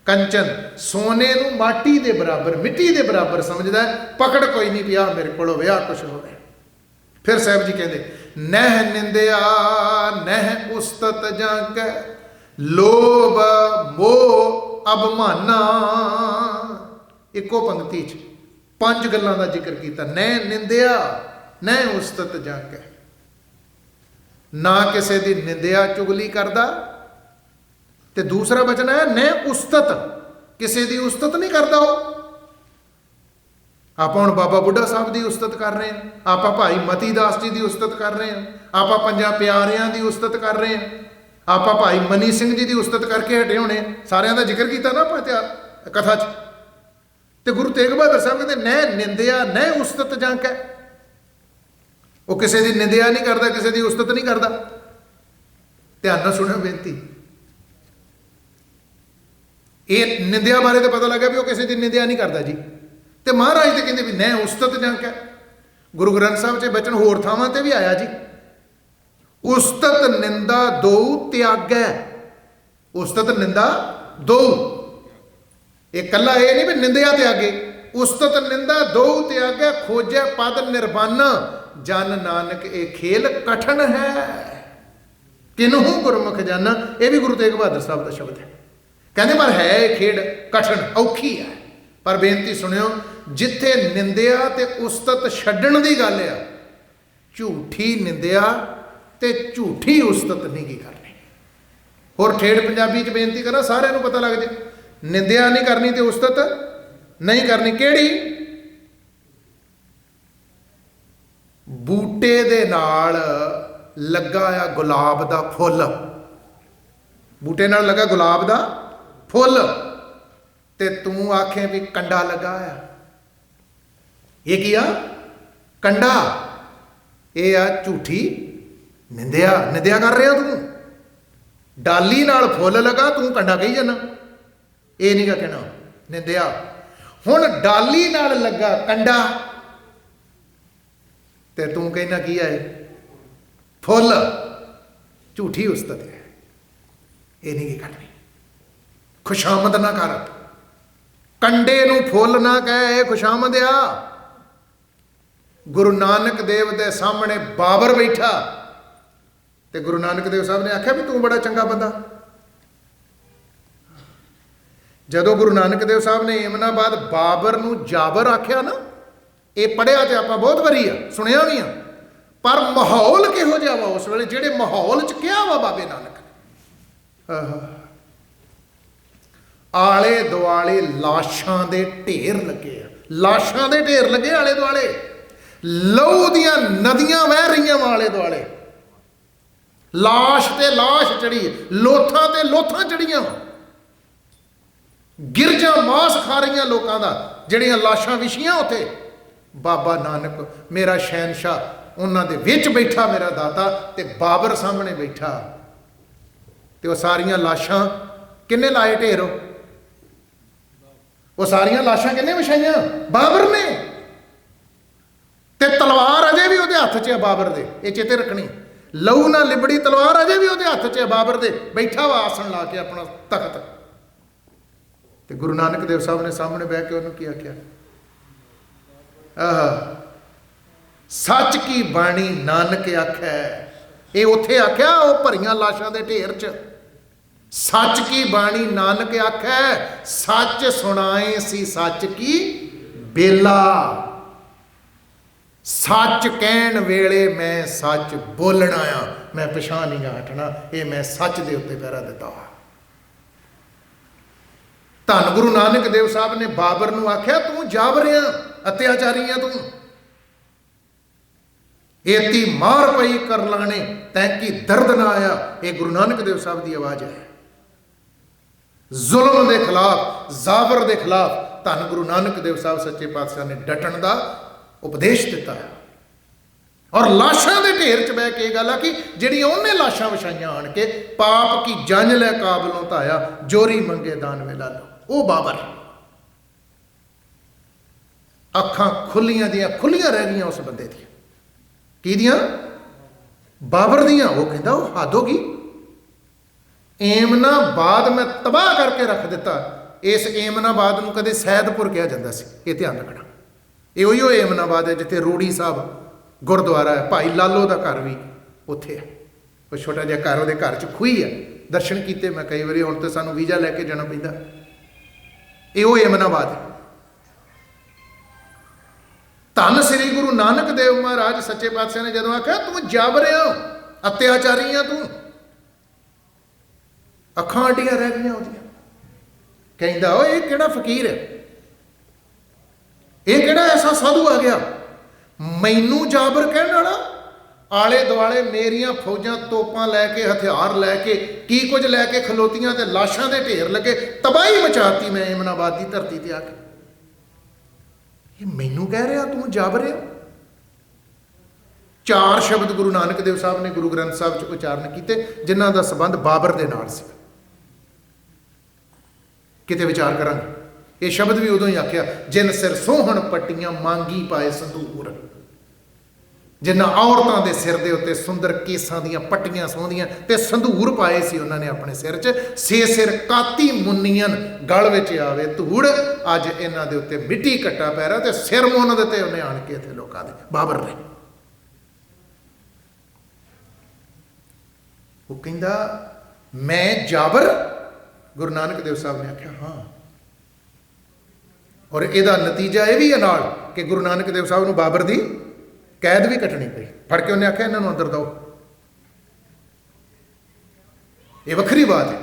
ਕੰਚਨ ਸੋਨੇ ਨੂੰ ਮਾਟੀ ਦੇ ਬਰਾਬਰ, ਮਿੱਟੀ ਦੇ ਬਰਾਬਰ ਸਮਝਦਾ, ਪਕੜ ਕੋਈ ਨਹੀਂ ਪਿਆ ਮੇਰੇ ਕੋਲ ਹੋਵੇ ਆ ਕੁਛ ਹੋਵੇ। ਫਿਰ ਸਾਹਿਬ ਜੀ ਕਹਿੰਦੇ ਨਹਿ ਨਿੰਦਿਆ ਨਹਿ ਉਸਤਤ ਜਾਂ ਕੈ, ਲੋਭ ਮੋਹ ਅਭਮਾਨਾ। ਇੱਕੋ ਪੰਕਤੀ 'ਚ 5 ਗੱਲਾਂ ਦਾ ਜ਼ਿਕਰ ਕੀਤਾ। ਨਹਿ ਨਿੰਦਿਆ ਨਹਿ ਉਸਤਤ ਜਾਂ ਕੈ, ਨਾ ਕਿਸੇ ਦੀ ਨਿੰਦਿਆ ਚੁਗਲੀ ਕਰਦਾ। ਤੇ ਦੂਸਰਾ ਬਚਨ ਹੈ ਨਹਿ ਉਸਤਤ, ਕਿਸੇ ਦੀ ਉਸਤਤ ਨਹੀਂ ਕਰਦਾ। ਉਹ ਆਪਾਂ ਹੁਣ ਬਾਬਾ ਬੁੱਢਾ ਸਾਹਿਬ ਦੀ ਉਸਤਤ ਕਰ ਰਹੇ ਹਾਂ, ਆਪਾਂ ਭਾਈ ਮਤੀ ਦਾਸ ਜੀ ਦੀ ਉਸਤਤ ਕਰ ਰਹੇ ਹਾਂ, ਆਪਾਂ ਪੰਜਾਂ ਪਿਆਰਿਆਂ ਦੀ ਉਸਤਤ ਕਰ ਰਹੇ ਹਾਂ, ਆਪਾਂ ਭਾਈ ਮਨੀ ਸਿੰਘ ਜੀ ਦੀ ਉਸਤਤ ਕਰਕੇ ਹਟੇ ਹੋਣੇ। ਸਾਰਿਆਂ ਦਾ ਜ਼ਿਕਰ ਕੀਤਾ ਨਾ ਆਪਾਂ ਕਥਾ 'ਚ। ਤੇ ਗੁਰੂ ਤੇਗ ਬਹਾਦਰ ਸਾਹਿਬ ਕਹਿੰਦੇ ਨਹਿ ਨਿੰਦਿਆ ਨਹਿ ਉਸਤਤ ਜਾਂ ਕੈ, ਉਹ ਕਿਸੇ ਦੀ ਨਿੰਦਿਆ ਨਹੀਂ ਕਰਦਾ, ਕਿਸੇ ਦੀ ਉਸਤਤ ਨਹੀਂ ਕਰਦਾ। ਧਿਆਨ ਨਾਲ ਸੁਣਿਓ ਬੇਨਤੀ, ਇਹ ਨਿੰਦਿਆ ਬਾਰੇ ਤਾਂ ਪਤਾ ਲੱਗਾ ਵੀ ਉਹ ਕਿਸੇ ਦੀ ਨਿੰਦਿਆ ਨਹੀਂ ਕਰਦਾ ਜੀ। ਤੇ ਮਹਾਰਾਜ ਤੇ ਕਹਿੰਦੇ ਵੀ ਨਹਿ ਉਸਤਤ ਜਾਂ ਕੈ। ਗੁਰੂ ਗ੍ਰੰਥ ਸਾਹਿਬ 'ਚ ਬਚਨ ਹੋਰ ਥਾਵਾਂ ਤੇ ਵੀ ਆਇਆ ਜੀ, ਉਸਤਤ ਨਿੰਦਾ ਦੋ ਤਿਆਗੈ। ਉਸਤਤ ਨਿੰਦਾ ਦੋ, ਇਹ ਕੱਲਾ ਇਹ ਨਹੀਂ ਵੀ ਨਿੰਦਿਆ ਤਿਆਗੇ। ਉਸਤਤ ਨਿੰਦਾ ਦੋ ਤਿਆਗੈ, ਖੋਜੈ ਪਦ ਨਿਰਬੰਨ, ਜਨ ਨਾਨਕ ਇਹ ਖੇਲ ਕਠਨ ਹੈ, ਕਿਨਹੂ ਗੁਰਮੁਖ ਜਾਨਾ। ਇਹ ਵੀ ਗੁਰੂ ਤੇਗ ਬਹਾਦਰ ਸਾਹਿਬ ਦਾ ਸ਼ਬਦ ਹੈ। ਕਹਿੰਦੇ ਪਰ ਹੈ ਇਹ ਖੇਡ ਕਠਨ, ਔਖੀ ਹੈ। ਪਰ ਬੇਨਤੀ ਸੁਣਿਓ, ਜਿੱਥੇ ਨਿੰਦਿਆ ਤੇ ਉਸਤਤ ਛੱਡਣ ਦੀ ਗੱਲ ਆ, ਝੂਠੀ ਨਿੰਦਿਆ ਤੇ ਝੂਠੀ ਉਸਤਤ ਨਹੀਂ ਕੀ ਕਰਨੀ। ਹੋਰ ਠੇਠ ਪੰਜਾਬੀ 'ਚ ਬੇਨਤੀ ਕਰਾਂ, ਸਾਰਿਆਂ ਨੂੰ ਪਤਾ ਲੱਗ ਜੇ, ਨਿੰਦਿਆ ਨਹੀਂ ਕਰਨੀ ਤੇ ਉਸਤਤ ਨਹੀਂ ਕਰਨੀ। ਕਿਹੜੀ? ਬੂਟੇ ਦੇ ਨਾਲ ਲੱਗਾ ਆ ਗੁਲਾਬ ਦਾ ਫੁੱਲ, ਬੂਟੇ ਨਾਲ ਲੱਗਾ ਗੁਲਾਬ ਦਾ ਫੁੱਲ, ਤੇ ਤੂੰ ਆਖੇ ਵੀ ਕੰਡਾ ਲੱਗਾ ਆ। ਇਹ ਕੀ ਆ? ਕੰਡਾ। ਇਹ ਆ ਝੂਠੀ ਨਿੰਦਿਆ। ਨਿੰਦਿਆ ਕਰ ਰਿਹਾ ਤੂੰ। ਡਾਲੀ ਨਾਲ ਫੁੱਲ ਲਗਾ, ਤੂੰ ਕੰਡਾ ਕਹੀ ਜਾਣਾ। ਇਹ ਨਹੀਂ ਗਾ ਕਹਿਣਾ ਨਿੰਦਿਆ। ਹੁਣ ਡਾਲੀ ਨਾਲ ਲੱਗਾ ਕੰਡਾ ਤੇ ਤੂੰ ਕਹਿਣਾ ਕੀ ਹੈ? ਫੁੱਲ। ਝੂਠੀ ਉਸਤਤ ਹੈ। ਇਹ ਨਹੀਂ ਕੀ ਕਰਨੀ। ਖੁਸ਼ਾਮਦ ਨਾ ਕਰ, ਕੰਡੇ ਨੂੰ ਫੁੱਲ ਨਾ ਕਹਿ, ਇਹ ਖੁਸ਼ਾਮਦ ਆ। ਗੁਰੂ ਨਾਨਕ ਦੇਵ ਦੇ ਸਾਹਮਣੇ ਬਾਬਰ ਬੈਠਾ ਤੇ ਗੁਰੂ ਨਾਨਕ ਦੇਵ ਸਾਹਿਬ ਨੇ ਆਖਿਆ ਵੀ ਤੂੰ ਬੜਾ ਚੰਗਾ ਬੰਦਾ। ਜਦੋਂ ਗੁਰੂ ਨਾਨਕ ਦੇਵ ਸਾਹਿਬ ਨੇ ਏਮਨਾਬਾਦ ਬਾਬਰ ਨੂੰ ਜਾਬਰ ਆਖਿਆ ਨਾ, ਇਹ ਪੜ੍ਹਿਆ ਤੇ ਆਪਾਂ ਬਹੁਤ ਵਾਰੀ ਆ, ਸੁਣਿਆ ਵੀ ਆ, ਪਰ ਮਾਹੌਲ ਕਿਹੋ ਜਿਹਾ ਵਾ ਉਸ ਵੇਲੇ, ਜਿਹੜੇ ਮਾਹੌਲ 'ਚ ਕਿਹਾ ਵਾ ਬਾਬੇ ਨਾਨਕ। ਆਲੇ ਦੁਆਲੇ ਲਾਸ਼ਾਂ ਦੇ ਢੇਰ ਲੱਗੇ ਆ, ਲਾਸ਼ਾਂ ਦੇ ਢੇਰ ਲੱਗੇ ਆਲੇ ਦੁਆਲੇ। ਲਹੂ ਦੀਆਂ ਨਦੀਆਂ ਵਹਿ ਰਹੀਆਂ ਆਲੇ ਦੁਆਲੇ, ਲਾਸ਼ ਤੇ ਲਾਸ਼ ਚੜੀ, ਲੋਥਾਂ ਤੇ ਲੋਥਾਂ ਚੜੀਆਂ, ਗਿਰਜਾਂ ਮਾਸ ਖਾ ਰਹੀਆਂ ਲੋਕਾਂ ਦਾ, ਜਿਹੜੀਆਂ ਲਾਸ਼ਾਂ ਵਿਛੀਆਂ ਉੱਥੇ। ਬਾਬਾ ਨਾਨਕ ਮੇਰਾ ਸ਼ਹਿਨशाह, ਉਹਨਾਂ ਦੇ ਵਿੱਚ ਬੈਠਾ ਮੇਰਾ ਦਾਤਾ, ਤੇ ਬਾਬਰ ਸਾਹਮਣੇ ਬੈਠਾ, ਤੇ ਉਹ ਸਾਰੀਆਂ ਲਾਸ਼ਾਂ ਕਿੰਨੇ ਲਾਏ ਢੇਰ? ਉਹ ਸਾਰੀਆਂ ਲਾਸ਼ਾਂ ਕਿੰਨੇ ਵਿਛਾਈਆਂ? ਬਾਬਰ ਨੇ। ਤੇ ਤਲਵਾਰ ਅਜੇ ਵੀ ਉਹਦੇ ਹੱਥ 'ਚ ਹੈ ਬਾਬਰ ਦੇ, ਇਹ ਚੇਤੇ ਰੱਖਣੀ। ਲਹੂ ਨਾਲ ਲਿਬੜੀ ਤਲਵਾਰ ਅਜੇ ਵੀ ਉਹਦੇ ਹੱਥ 'ਚ ਹੈ ਬਾਬਰ ਦੇ, ਬੈਠਾ ਵਾ ਆਸਣ ਲਾ ਕੇ ਆਪਣਾ ਤਖਤ। ਤੇ ਗੁਰੂ ਨਾਨਕ ਦੇਵ ਸਾਹਿਬ ਨੇ ਸਾਹਮਣੇ ਬਹਿ ਕੇ ਉਹਨੂੰ ਕੀ ਆਖਿਆ? ਸੱਚ ਕੀ ਬਾਣੀ ਨਾਨਕ ਆਖੈ। ਇਹ ਉੱਥੇ ਆਖਿਆ ਉਹ ਭਰੀਆਂ ਲਾਸ਼ਾਂ ਦੇ ਢੇਰ 'ਚ। ਸੱਚ ਕੀ ਬਾਣੀ ਨਾਨਕ ਆਖੈ, ਸੱਚ ਸੁਣਾਏ ਸੀ ਸੱਚ ਕੀ ਬੇਲਾ। ਸੱਚ ਕਹਿਣ ਵੇਲੇ ਮੈਂ ਸੱਚ ਬੋਲਣਾ ਆ, ਮੈਂ ਪਿਛਾਂ ਨਹੀਂ ਹਟਣਾ, ਇਹ ਮੈਂ ਸੱਚ ਦੇ ਉੱਤੇ ਪਹਿਰਾ ਦਿੱਤਾ। ਧੰਨ ਗੁਰੂ ਨਾਨਕ ਦੇਵ ਸਾਹਿਬ ਨੇ ਬਾਬਰ ਨੂੰ ਆਖਿਆ, ਤੂੰ ਜਾਬਰਿਆ, ਅਤਿਆਚਾਰੀ ਆ ਤੂੰ, ਏਤੀ ਮਾਰ ਪਈ ਕਰ ਲਾਣੇ ਤੈਂ ਕੀ ਦਰਦ ਨਾ ਆਇਆ। ਇਹ ਗੁਰੂ ਨਾਨਕ ਦੇਵ ਸਾਹਿਬ ਦੀ ਆਵਾਜ਼ ਹੈ। ਜ਼ੁਲਮ ਦੇ ਖਿਲਾਫ, ਜ਼ਾਬਰ ਦੇ ਖਿਲਾਫ ਧੰਨ ਗੁਰੂ ਨਾਨਕ ਦੇਵ ਸਾਹਿਬ ਸੱਚੇ ਪਾਤਸ਼ਾਹ ਨੇ ਡਟਣ ਦਾ ਉਪਦੇਸ਼ ਦਿੱਤਾ ਹੈ। ਔਰ ਲਾਸ਼ਾਂ ਦੇ ਢੇਰ 'ਚ ਬਹਿ ਕੇ ਇਹ ਗੱਲ ਆ ਕਿ ਜਿਹੜੀਆਂ ਉਹਨੇ ਲਾਸ਼ਾਂ ਵਿਛਾਈਆਂ ਆਣ ਕੇ, ਪਾਪ ਕੀ ਜੰਜ ਲੈ ਕਾਬਲੋਂ ਧਾਇਆ, ਜੋਰੀ ਮੰਗੇ ਦਾਨ ਵੇਲਾ ਲੋ। ਉਹ ਬਾਬਰ, ਅੱਖਾਂ ਖੁੱਲੀਆਂ ਦੀਆਂ ਖੁੱਲੀਆਂ ਰਹਿ ਗਈਆਂ ਉਸ ਬੰਦੇ ਦੀਆਂ। ਕਿਹਦੀਆਂ? ਬਾਬਰ ਦੀਆਂ। ਉਹ ਕਹਿੰਦਾ ਉਹ ਹੱਦ ਹੋ ਗਈ, ਏਮਨਾਬਾਦ ਮੈਂ ਤਬਾਹ ਕਰਕੇ ਰੱਖ ਦਿੱਤਾ। ਇਸ ਏਮਨਾਬਾਦ ਨੂੰ ਕਦੇ ਸੈਦਪੁਰ ਕਿਹਾ ਜਾਂਦਾ ਸੀ, ਇਹ ਧਿਆਨ ਰੱਖਣਾ। ਇਹ ਉਹੀ ਏਮਨਾਬਾਦ ਹੈ ਜਿੱਥੇ ਰੂੜੀ ਸਾਹਿਬ ਗੁਰਦੁਆਰਾ ਹੈ, ਭਾਈ ਲਾਲੋ ਦਾ ਘਰ ਵੀ ਉੱਥੇ ਹੈ। ਉਹ ਛੋਟਾ ਜਿਹਾ ਘਰ, ਉਹਦੇ ਘਰ 'ਚ ਖੂਹੀ ਹੈ। ਦਰਸ਼ਨ ਕੀਤੇ ਮੈਂ ਕਈ ਵਾਰੀ, ਹੁਣ ਤਾਂ ਸਾਨੂੰ ਵੀਜ਼ਾ ਲੈ ਕੇ ਜਾਣਾ ਪੈਂਦਾ। ਇਹ ਉਹ ਏਮਨਾਬਾਦ ਹੈ। ਧੰਨ ਸ੍ਰੀ ਗੁਰੂ ਨਾਨਕ ਦੇਵ ਮਹਾਰਾਜ ਸੱਚੇ ਪਾਤਸ਼ਾਹ ਨੇ ਜਦੋਂ ਆਖਿਆ, ਤੂੰ ਜਾਬਰਿਆ, ਅਤਿਆਚਾਰੀ ਆ ਤੂੰ, ਅੱਖਾਂ ਅੱਡੀਆਂ ਰਹਿ ਗਈਆਂ ਉਹਦੀਆਂ। ਕਹਿੰਦਾ ਓਏ ਇਹ ਕਿਹੜਾ ਫਕੀਰ ਹੈ, ਇਹ ਕਿਹੜਾ ਐਸਾ ਸਾਧੂ ਆ ਗਿਆ ਮੈਨੂੰ ਜਾਬਰ ਕਹਿਣ ਵਾਲਾ। ਆਲੇ ਦੁਆਲੇ ਮੇਰੀਆਂ ਫੌਜਾਂ ਤੋਪਾਂ ਲੈ ਕੇ, ਹਥਿਆਰ ਲੈ ਕੇ, ਕੀ ਕੁਝ ਲੈ ਕੇ ਖਲੋਤੀਆਂ, ਤੇ ਲਾਸ਼ਾਂ ਦੇ ਢੇਰ ਲੱਗੇ, ਤਬਾਹੀ ਮਚਾਤੀ ਮੈਂ ਏਮਨਾਬਾਦ ਦੀ ਧਰਤੀ ਤੇ ਆ ਕੇ। ਇਹ ਮੈਨੂੰ ਕਹਿ ਰਿਹਾ ਤੂੰ ਜਾਬਰਿਆ। 4 ਸ਼ਬਦ ਗੁਰੂ ਨਾਨਕ ਦੇਵ ਸਾਹਿਬ ਨੇ ਗੁਰੂ ਗ੍ਰੰਥ ਸਾਹਿਬ 'ਚ ਉਚਾਰਨ ਕੀਤੇ, ਜਿਨ੍ਹਾਂ ਦਾ ਸੰਬੰਧ ਬਾਬਰ ਦੇ ਨਾਲ ਸੀ। ਕਿਤੇ ਵਿਚਾਰ ਕਰਾਂਗੇ। ਇਹ ਸ਼ਬਦ ਵੀ ਉਦੋਂ ਹੀ ਆਖਿਆ, ਜਿਨ ਸਿਰ ਸੋਹਣ ਪੱਟੀਆਂ ਮੰਗੀ ਪਾਏ ਸੰਦੂਰ। ਜਿਨ੍ਹਾਂ ਔਰਤਾਂ ਦੇ ਸਿਰ ਦੇ ਉੱਤੇ ਸੁੰਦਰ ਕੇਸਾਂ ਦੀਆਂ ਪੱਟੀਆਂ ਸੋਹਣੀਆਂ ਤੇ ਸੰਧੂਰ ਪਾਏ ਸੀ ਉਹਨਾਂ ਨੇ ਆਪਣੇ ਸਿਰ 'ਚ। ਸੇ ਸਿਰ ਕਾਤੀ ਮੁੰਨੀਆਂ ਗਲ ਵਿੱਚ ਆਵੇ ਧੂੜ। ਅੱਜ ਇਹਨਾਂ ਦੇ ਉੱਤੇ ਮਿੱਟੀ ਘੱਟਾ ਪੈ ਰਿਹਾ ਤੇ ਸਿਰ ਮੁੰਨ ਦਿੱਤੇ ਉਹਨੇ ਆਣ ਕੇ ਇੱਥੇ ਲੋਕਾਂ ਦੇ, ਬਾਬਰ ਨੇ। ਉਹ ਕਹਿੰਦਾ ਮੈਂ ਜਾਬਰ? ਗੁਰੂ ਨਾਨਕ ਦੇਵ ਸਾਹਿਬ ਨੇ ਆਖਿਆ ਹਾਂ। ਔਰ ਇਹਦਾ ਨਤੀਜਾ ਇਹ ਵੀ ਹੈ ਨਾਲ ਕਿ ਗੁਰੂ ਨਾਨਕ ਦੇਵ ਸਾਹਿਬ ਨੂੰ ਬਾਬਰ ਦੀ ਕੈਦ ਵੀ ਕੱਟਣੀ ਪਈ। ਫੜ ਕੇ ਉਹਨੇ ਆਖਿਆ ਇਹਨਾਂ ਨੂੰ ਅੰਦਰ ਦਿਓ। ਇਹ ਵੱਖਰੀ ਬਾਤ ਹੈ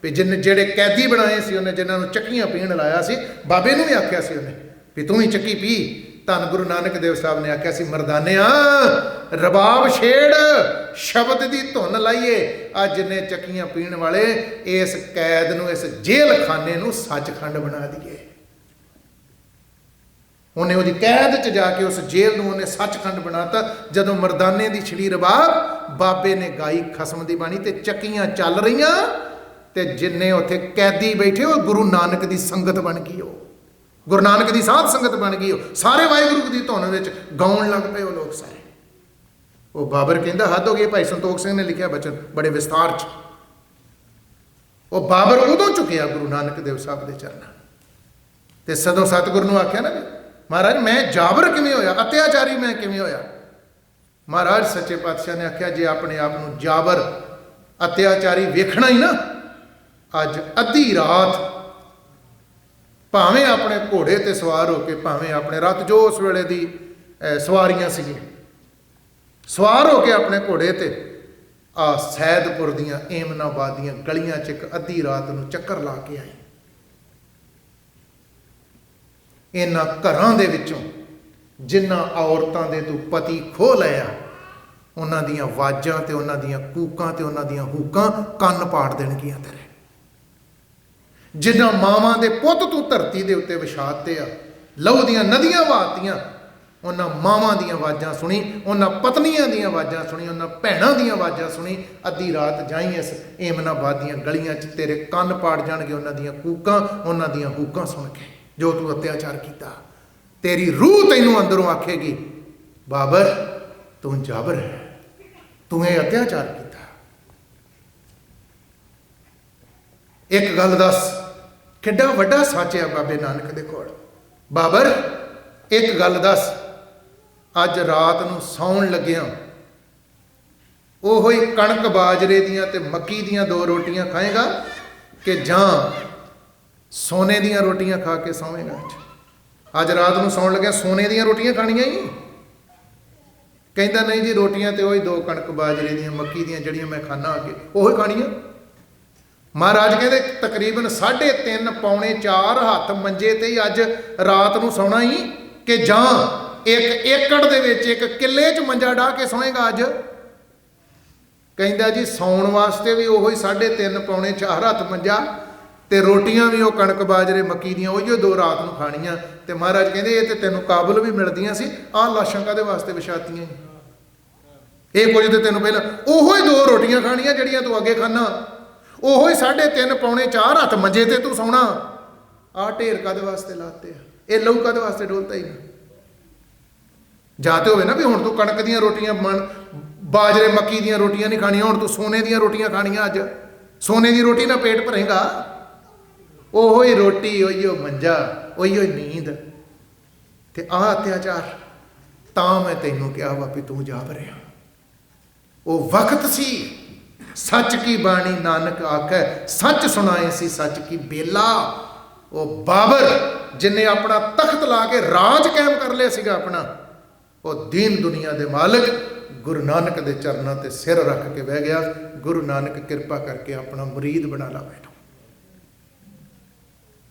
ਵੀ ਜਿਹੜੇ ਕੈਦੀ ਬਣਾਏ ਸੀ ਉਹਨੇ, ਜਿਨ੍ਹਾਂ ਨੂੰ ਚੱਕੀਆਂ ਪੀਣ ਲਾਇਆ ਸੀ, ਬਾਬੇ ਨੂੰ ਵੀ ਆਖਿਆ ਸੀ ਉਹਨੇ ਵੀ ਤੂੰ ਵੀ ਚੱਕੀ ਪੀ। ਧੰਨ ਗੁਰੂ ਨਾਨਕ ਦੇਵ ਸਾਹਿਬ ਨੇ ਆਖਿਆ ਸੀ, ਮਰਦਾਨਿਆਂ ਰਬਾਬ ਛੇੜ, ਸ਼ਬਦ ਦੀ ਧੁਨ ਲਾਈਏ। ਅੱਜ ਨੇ ਚੱਕੀਆਂ ਪੀਣ ਵਾਲੇ ਇਸ ਕੈਦ ਨੂੰ, ਇਸ ਜੇਲ੍ਹ ਖਾਨੇ ਨੂੰ ਸੱਚਖੰਡ ਬਣਾ ਦਈਏ। ਉਹਨੇ ਉਹਦੀ ਕੈਦ 'ਚ ਜਾ ਕੇ ਉਸ ਜੇਲ੍ਹ ਨੂੰ ਉਹਨੇ ਸੱਚਖੰਡ ਬਣਾਤਾ। ਜਦੋਂ ਮਰਦਾਨੇ ਦੀ ਛੜੀ ਰਬਾਬ ਬਾਬੇ ਨੇ ਗਾਈ ਖਸਮ ਦੀ ਬਾਣੀ ਤੇ ਚੱਕੀਆਂ ਚੱਲ ਰਹੀਆਂ, ਤੇ ਜਿੰਨੇ ਉੱਥੇ ਕੈਦੀ ਬੈਠੇ ਉਹ ਗੁਰੂ ਨਾਨਕ ਦੀ ਸੰਗਤ ਬਣ ਗਈ। ਉਹ ਗੁਰੂ ਨਾਨਕ ਦੀ ਸਾਧ ਸੰਗਤ ਬਣ ਗਈ। ਉਹ ਸਾਰੇ ਵਾਹਿਗੁਰੂ ਦੀ ਧੁਨ ਵਿੱਚ ਗਾਉਣ ਲੱਗ ਪਏ ਉਹ ਲੋਕ ਸਾਰੇ। ਉਹ ਬਾਬਰ ਕਹਿੰਦਾ ਹੱਦ ਹੋ ਗਈ। ਭਾਈ ਸੰਤੋਖ ਸਿੰਘ ਨੇ ਲਿਖਿਆ ਬਚਨ ਬੜੇ ਵਿਸਤਾਰ 'ਚ। ਉਹ ਬਾਬਰ ਉਦੋਂ ਝੁਕਿਆ ਗੁਰੂ ਨਾਨਕ ਦੇਵ ਸਾਹਿਬ ਦੇ ਚਰਨਾਂ ਤੇ ਸਦੋਂ ਸਤਿਗੁਰੂ ਨੂੰ ਆਖਿਆ ਨਾ, ਮਹਾਰਾਜ ਮੈਂ ਜਾਬਰ ਕਿਵੇਂ ਹੋਇਆ, ਅਤਿਆਚਾਰੀ ਮੈਂ ਕਿਵੇਂ ਹੋਇਆ? ਮਹਾਰਾਜ ਸੱਚੇ ਪਾਤਸ਼ਾਹ ਨੇ ਆਖਿਆ, ਜੇ ਆਪਣੇ ਆਪ ਨੂੰ ਜਾਬਰ ਅਤਿਆਚਾਰੀ ਵੇਖਣਾ ਹੀ ਨਾ, ਅੱਜ ਅੱਧੀ ਰਾਤ ਭਾਵੇਂ ਆਪਣੇ ਘੋੜੇ ਤੇ ਸਵਾਰ ਹੋ ਕੇ, ਭਾਵੇਂ ਆਪਣੇ ਰੱਥ ਜੋ ਉਸ ਵੇਲੇ ਦੀ ਸਵਾਰੀਆਂ ਸੀਗੀਆਂ, ਸਵਾਰ ਹੋ ਕੇ ਆਪਣੇ ਘੋੜੇ ਤੇ ਆ ਸੈਦਪੁਰ ਦੀਆਂ, ਏਮਨਾਬਾਦ ਦੀਆਂ ਗਲੀਆਂ 'ਚ ਇੱਕ ਅੱਧੀ ਰਾਤ ਨੂੰ ਚੱਕਰ ਲਾ ਕੇ ਆਏ। ਇਹਨਾਂ ਘਰਾਂ ਦੇ ਵਿੱਚੋਂ ਜਿਨ੍ਹਾਂ ਔਰਤਾਂ ਦੇ ਤੂੰ ਪਤੀ ਖੋਹ ਲਿਆ, ਉਹਨਾਂ ਦੀਆਂ ਆਵਾਜ਼ਾਂ ਤੇ ਉਹਨਾਂ ਦੀਆਂ ਕੂਕਾਂ ਤੇ ਉਹਨਾਂ ਦੀਆਂ ਹੂਕਾਂ ਕੰਨ ਪਾੜ ਦੇਣਗੀਆਂ ਤੇਰੇ। ਜਿਨ੍ਹਾਂ ਮਾਵਾਂ ਦੇ ਪੁੱਤ ਤੂੰ ਧਰਤੀ ਦੇ ਉੱਤੇ ਵਿਛਾਤੇ ਆ, ਲਹੂ ਦੀਆਂ ਨਦੀਆਂ ਵਹਾਤੀਆਂ, ਉਹਨਾਂ ਮਾਵਾਂ ਦੀਆਂ ਆਵਾਜ਼ਾਂ ਸੁਣੀ, ਉਹਨਾਂ ਪਤਨੀਆਂ ਦੀਆਂ ਆਵਾਜ਼ਾਂ ਸੁਣੀ, ਉਹਨਾਂ ਭੈਣਾਂ ਦੀਆਂ ਆਵਾਜ਼ਾਂ ਸੁਣੀ। ਅੱਧੀ ਰਾਤ ਜਾਈ ਇਸ ਏਮਨਾਬਾਦ ਦੀਆਂ ਗਲੀਆਂ 'ਚ, ਤੇਰੇ ਕੰਨ ਪਾੜ ਜਾਣਗੇ ਉਹਨਾਂ ਦੀਆਂ ਕੂਕਾਂ, ਉਹਨਾਂ ਦੀਆਂ ਹੂਕਾਂ ਸੁਣ ਕੇ, ਜੋ ਤੂੰ ਅਤਿਆਚਾਰ ਕੀਤਾ। ਤੇਰੀ ਰੂਹ ਤੈਨੂੰ ਅੰਦਰੋਂ ਆਖੇਗੀ, ਬਾਬਰ ਤੂੰ ਜਾਬਰ ਹੈ, ਤੂੰ ਇਹ ਅਤਿਆਚਾਰ ਕੀਤਾ। ਇੱਕ ਗੱਲ ਦੱਸ, ਕਿੱਡਾ ਵੱਡਾ ਸੱਚ ਹੈ ਬਾਬੇ ਨਾਨਕ ਦੇ ਕੋਲ। ਬਾਬਰ ਇੱਕ ਗੱਲ ਦੱਸ, ਅੱਜ ਰਾਤ ਨੂੰ ਸੌਣ ਲੱਗਿਆ ਉਹੋ ਹੀ ਕਣਕ ਬਾਜਰੇ ਦੀਆਂ ਤੇ ਮੱਕੀ ਦੀਆਂ 2 ਰੋਟੀਆਂ ਖਾਏਗਾ ਕਿ ਜਾਂ ਸੋਨੇ ਦੀਆਂ ਰੋਟੀਆਂ ਖਾ ਕੇ ਸੌਵੇਂਗਾ? ਅੱਜ ਰਾਤ ਨੂੰ ਸੌਣ ਲੱਗਿਆ ਸੋਨੇ ਦੀਆਂ ਰੋਟੀਆਂ ਖਾਣੀਆਂ ਹੀ? ਕਹਿੰਦਾ ਨਹੀਂ ਜੀ, ਰੋਟੀਆਂ ਤੇ ਉਹੀ 2 ਕਣਕ ਬਾਜਰੇ ਦੀਆਂ ਮੱਕੀ ਦੀਆਂ ਜਿਹੜੀਆਂ ਮੈਂ ਖਾਣਾ ਅੱਗੇ, ਉਹੀ ਖਾਣੀਆਂ। ਮਹਾਰਾਜ ਕਹਿੰਦੇ ਤਕਰੀਬਨ 3.5 ਪੌਣੇ 4 ਹੱਥ ਮੰਜੇ ਤੇ ਹੀ ਅੱਜ ਰਾਤ ਨੂੰ ਸੌਣਾ ਹੀ ਕਿ ਜਾਂ 1 ਏਕੜ ਦੇ ਵਿੱਚ 1 ਕਿੱਲੇ 'ਚ ਮੰਜਾ ਢਾਹ ਕੇ ਸੌਏਗਾ ਅੱਜ? ਕਹਿੰਦਾ ਜੀ ਸੌਣ ਵਾਸਤੇ ਵੀ ਉਹੀ 3.5 ਪੌਣੇ 4 ਹੱਥ ਮੰਜਾ, ਤੇ ਰੋਟੀਆਂ ਵੀ ਉਹ ਕਣਕ ਬਾਜਰੇ ਮੱਕੀ ਦੀਆਂ ਉਹੀਓ 2 ਰਾਤ ਨੂੰ ਖਾਣੀਆਂ। ਤੇ ਮਹਾਰਾਜ ਕਹਿੰਦੇ ਇਹ ਤੇ ਤੈਨੂੰ ਕਾਬਲ ਵੀ ਮਿਲਦੀਆਂ ਸੀ, ਆਹ ਲਾਸ਼ਾਂ ਕਾਹਦੇ ਵਾਸਤੇ ਵਿਛਾਤੀਆਂ? ਇਹ ਕੁਝ ਤੇ ਤੈਨੂੰ ਪਹਿਲਾਂ ਉਹੋ ਹੀ 2 ਰੋਟੀਆਂ ਖਾਣੀਆਂ ਜਿਹੜੀਆਂ ਤੂੰ ਅੱਗੇ ਖਾਣਾ, ਉਹੋ ਹੀ 3.5 ਪੌਣੇ 4 ਹੱਥ ਮੰਜੇ ਤੇ ਤੂੰ ਸੌਣਾ। ਆਹ ਢੇਰ ਕਾਹਦੇ ਵਾਸਤੇ ਲਾਤੇ ਆ? ਇਹ ਲਹੂ ਕਾਹਦੇ ਵਾਸਤੇ ਡੋਲਤਾ ਹੀ ਨਾ? ਜਾਂ ਤੇ ਹੋਵੇ ਨਾ ਵੀ ਹੁਣ ਤੂੰ ਕਣਕ ਦੀਆਂ ਰੋਟੀਆਂ ਬਾਜਰੇ ਮੱਕੀ ਦੀਆਂ ਰੋਟੀਆਂ ਨਹੀਂ ਖਾਣੀਆਂ, ਹੁਣ ਤੂੰ ਸੋਨੇ ਦੀਆਂ ਰੋਟੀਆਂ ਖਾਣੀਆਂ। ਅੱਜ ਸੋਨੇ ਦੀ ਰੋਟੀ ਨਾਲ ਪੇਟ ਭਰੇਗਾ? ਉਹੋ ਹੀ ਰੋਟੀ, ਉਹੀਓ ਮੰਜਾ, ਉਹੀਓ ਨੀਂਦ, ਤੇ ਆਹ ਅਤਿਆਚਾਰ। ਤਾਂ ਮੈਂ ਤੈਨੂੰ ਕਿਹਾ ਵਾ ਵੀ ਤੂੰ ਜਾ ਭਰਿਆ। ਉਹ ਵਕਤ ਸੀ ਸੱਚ ਕੀ ਬਾਣੀ ਨਾਨਕ ਆਖੈ, ਸੱਚ ਸੁਣਾਏ ਸੀ ਸੱਚ ਕੀ ਬੇਲਾ। ਉਹ ਬਾਬਰ ਜਿਨੇ ਆਪਣਾ ਤਖਤ ਲਾ ਕੇ ਰਾਜ ਕਾਇਮ ਕਰ ਲਿਆ ਸੀਗਾ ਆਪਣਾ, ਉਹ ਦੀਨ ਦੁਨੀਆ ਦੇ ਮਾਲਕ ਗੁਰੂ ਨਾਨਕ ਦੇ ਚਰਨਾਂ ਤੇ ਸਿਰ ਰੱਖ ਕੇ ਬਹਿ ਗਿਆ। ਗੁਰੂ ਨਾਨਕ ਕਿਰਪਾ ਕਰਕੇ ਆਪਣਾ ਮੁਰੀਦ ਬਣਾ ਲਾ ਬੈਠਾ।